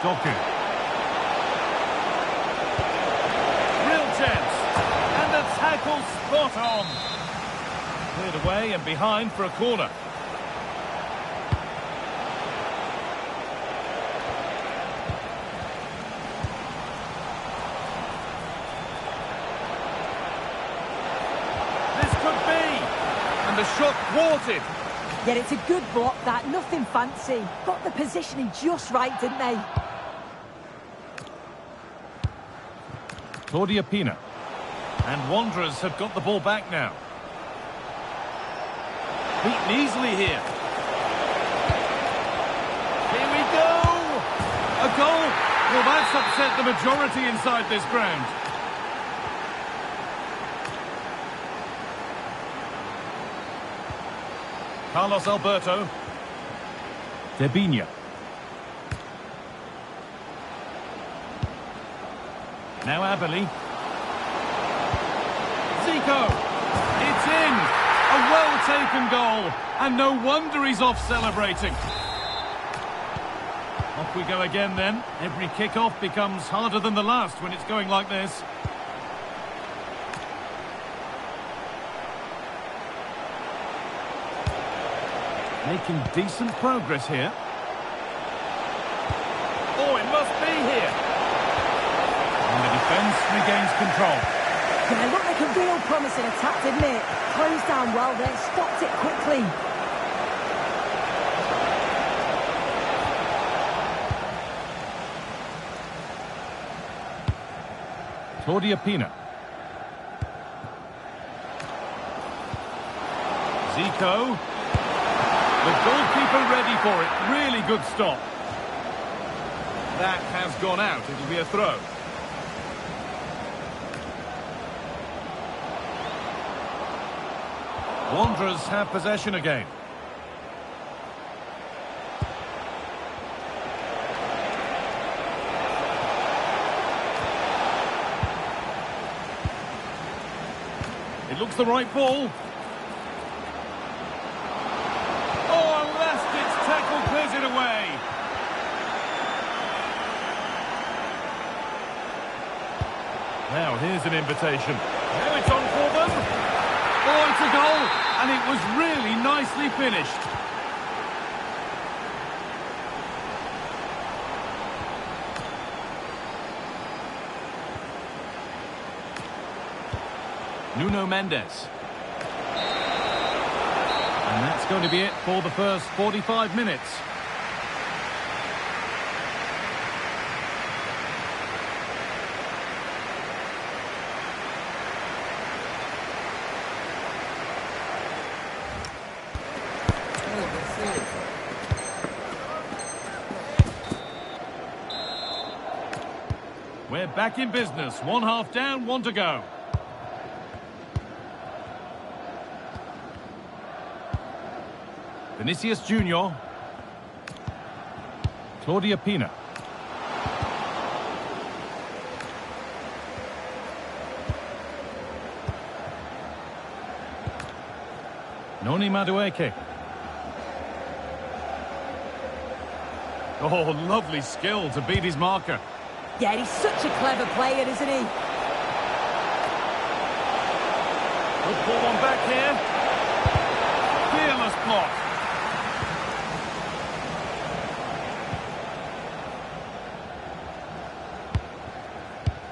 Doku. Real chance. And the tackle spot on. Cleared away and behind for a corner. This could be. And the shot thwarted. Yeah, it's a good block, that. Nothing fancy. Got the positioning just right, didn't they? Claudia Pina. And Wanderers have got the ball back now. Beaten easily here. Here we go! A goal! Well, that's upset the majority inside this ground. Carlos Alberto. Debinya. Now Abeli. Zico. It's in. A well-taken goal. And no wonder he's off celebrating. Off we go again then. Every kick-off becomes harder than the last when it's going like this. Making decent progress here. Oh, it must be here. And the defence regains control. Yeah, looked like a real promising attack, didn't it? Closed down well there, stopped it quickly. Claudia Pina. Zico. The goalkeeper ready for it. Really good stop. That has gone out. It'll be a throw. Wanderers have possession again. It looks the right ball. Oh, a last-ditch tackle clears it away. Now, here's an invitation. Now it's on for them. Oh, it's a goal, and it was really nicely finished. Nuno Mendes. And that's going to be it for the first 45 minutes. We're back in business. One half down, one to go. Vinicius Junior. Claudia Pina. Noni Madueke. Oh, lovely skill to beat his marker. Yeah, he's such a clever player, isn't he? Good ball on back here. Fearless block.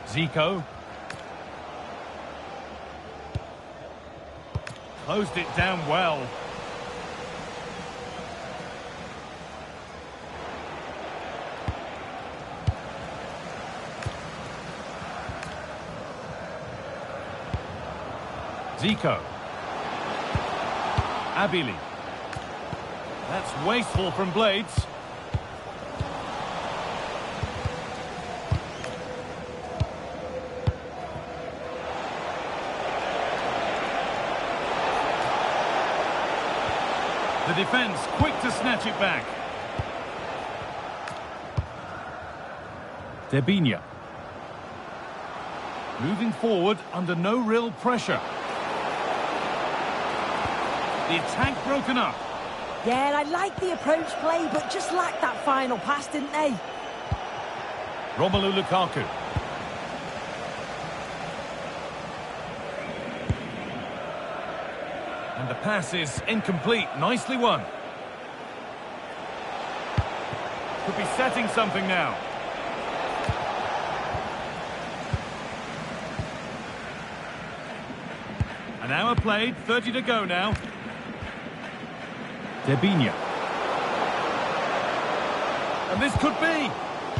Zico. Closed it down well. Zico. Abili. That's wasteful from Blades. The defence quick to snatch it back. Debinha. Moving forward under no real pressure. The attack broken up. Yeah, I like the approach play, but just lacked that final pass, didn't they? Romelu Lukaku. And the pass is incomplete. Nicely won. Could be setting something now. An hour played, 30 to go now. Debinha. And this could be.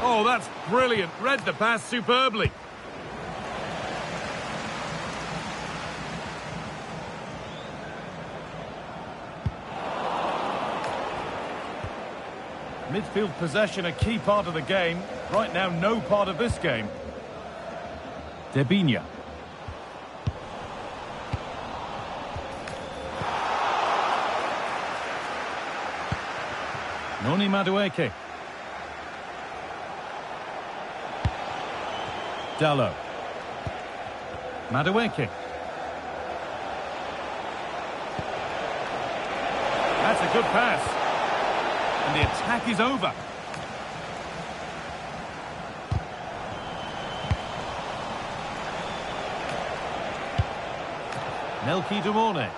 Oh, that's brilliant. Read the pass superbly. Midfield possession a key part of the game. Right now, no part of this game. Debinha. Noni Madueke. Dallo. Madueke. That's a good pass. And the attack is over. Melki Dumorne.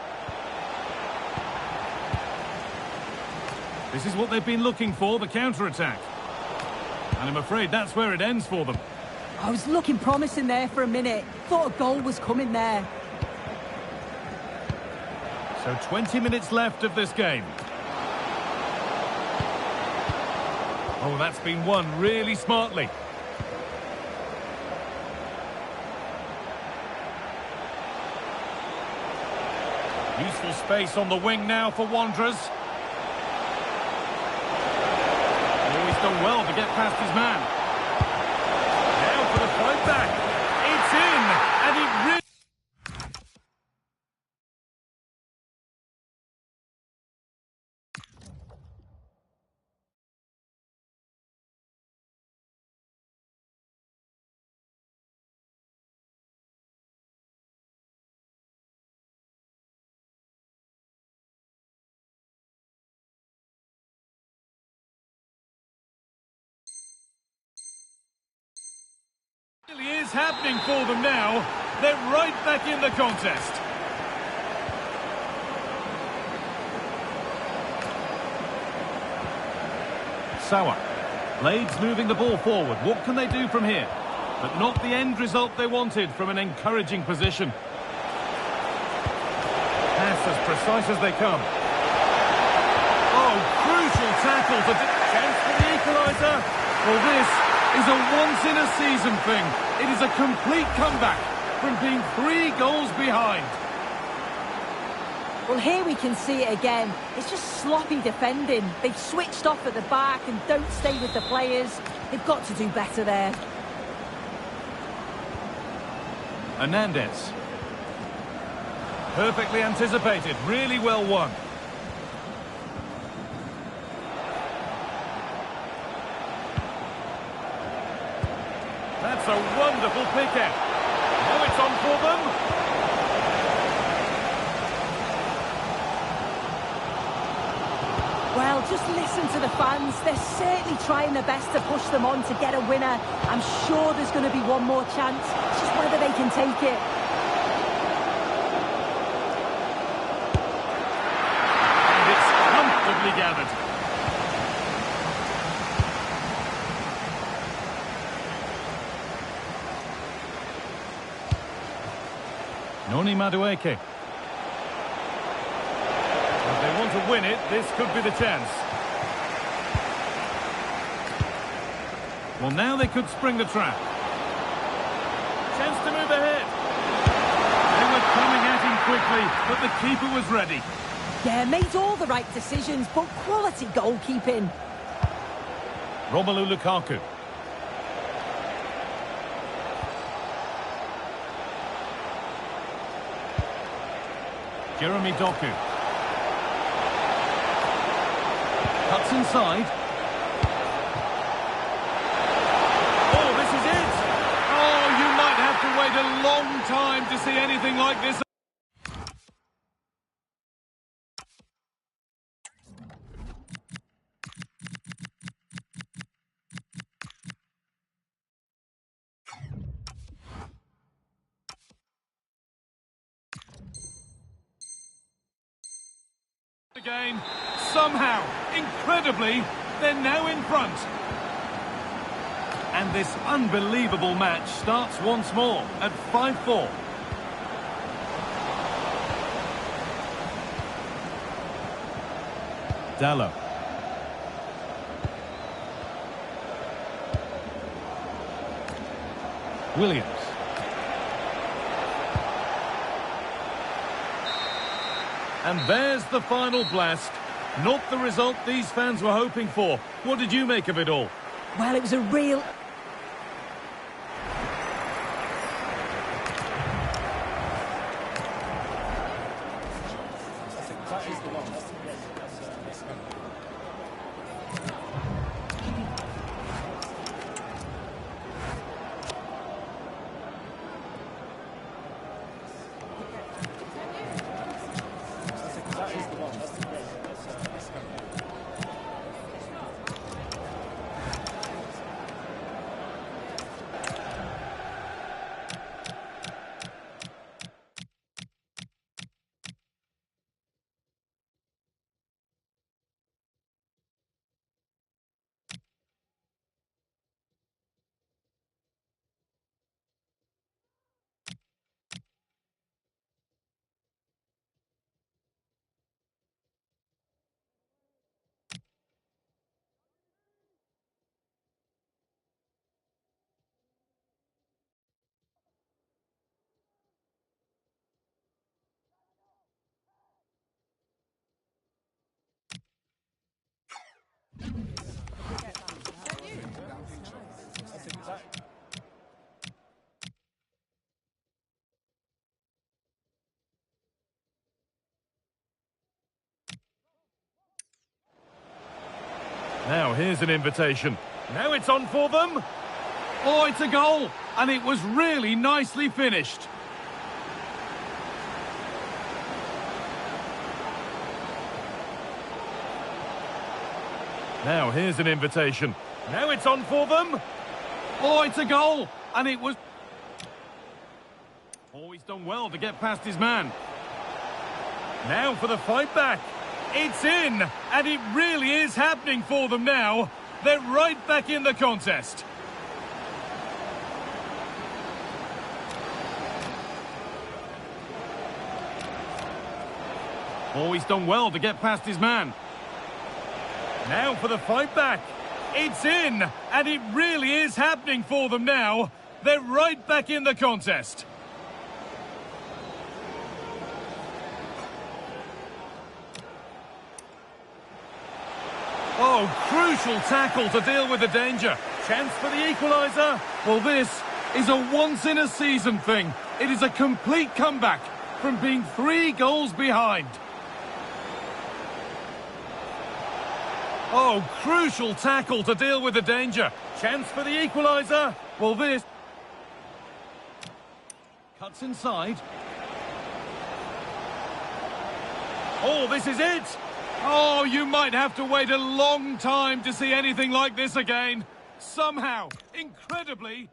This is what they've been looking for, the counter-attack. And I'm afraid that's where it ends for them. I was looking promising there for a minute. Thought a goal was coming there. So 20 minutes left of this game. Oh, that's been won really smartly. Useful space on the wing now for Wanderers. He's done well to get past his man. Now for the fight back. It's in, and it really... It really is happening for them now. They're right back in the contest. Sawa. Blades moving the ball forward. What can they do from here? But not the end result they wanted from an encouraging position. Pass as precise as they come. Oh, crucial tackle for chance for the equaliser. Well, this is a once-in-a-season thing. It is a complete comeback from being 3 goals behind. Well, here we can see it again. It's just sloppy defending. They've switched off at the back and don't stay with the players. They've got to do better there. Hernandez. Perfectly anticipated, really well won. That's a wonderful pick out. Now it's on for them. Well, just listen to the fans. They're certainly trying their best to push them on to get a winner. I'm sure there's going to be one more chance. It's just whether they can take it. And it's comfortably gathered. Noni Madueke. If they want to win it, this could be the chance. Well, now they could spring the trap. Chance to move ahead. They were coming at him quickly, but the keeper was ready. Yeah, made all the right decisions, but quality goalkeeping. Romelu Lukaku. Jeremy Doku. Cuts inside. Oh, this is it! Oh, you might have to wait a long time to see anything like this. Again, somehow, incredibly, they're now in front. And this unbelievable match starts once more at 5-4. Dallo. Williams. And there's the final blast. Not the result these fans were hoping for. What did you make of it all? Well, it was a real... Now, here's an invitation. Now it's on for them. Oh, it's a goal. And it was really nicely finished. Now, here's an invitation. Now it's on for them. Oh, it's a goal. And it was... Oh, he's done well to get past his man. Now for the fight back. It's in, and it really is happening for them now. They're right back in the contest. Oh, he's done well to get past his man. Now for the fight back. It's in, and it really is happening for them now. They're right back in the contest. Oh, crucial tackle to deal with the danger. Chance for the equaliser. Well, this is a once-in-a-season thing. It is a complete comeback from being 3 goals behind. Oh, crucial tackle to deal with the danger. Chance for the equaliser. Well, this... Cuts inside. Oh, this is it! Oh, you might have to wait a long time to see anything like this again. Somehow, incredibly...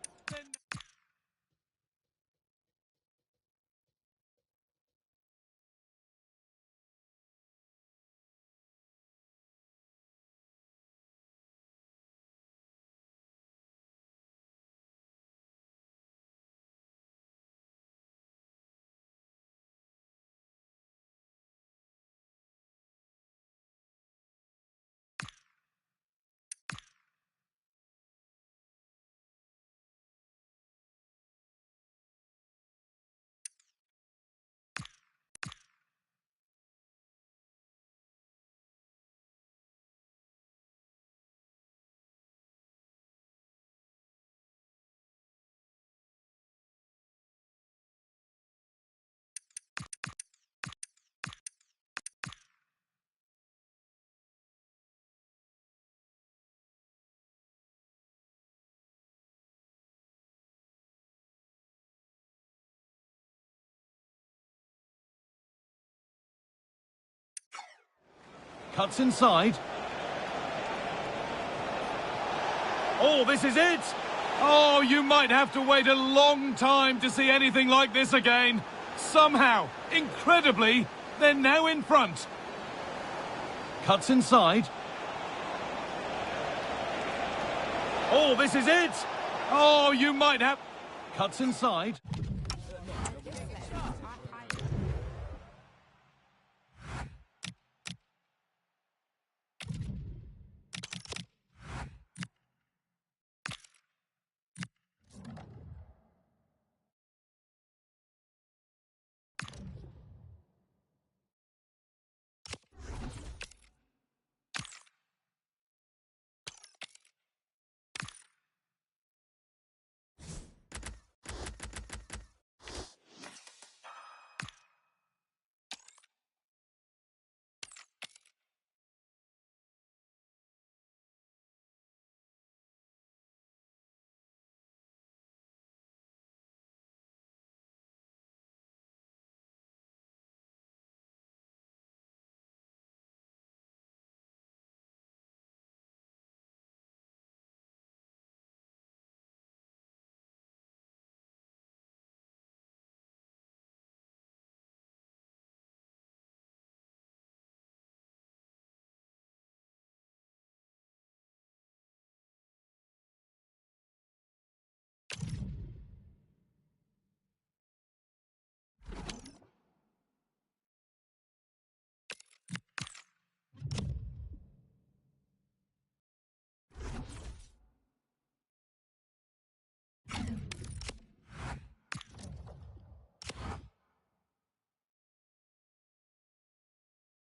Cuts inside. Oh, this is it! Oh, you might have to wait a long time to see anything like this again. Somehow, incredibly, they're now in front. Cuts inside. Oh, this is it! Oh, you might have... Cuts inside.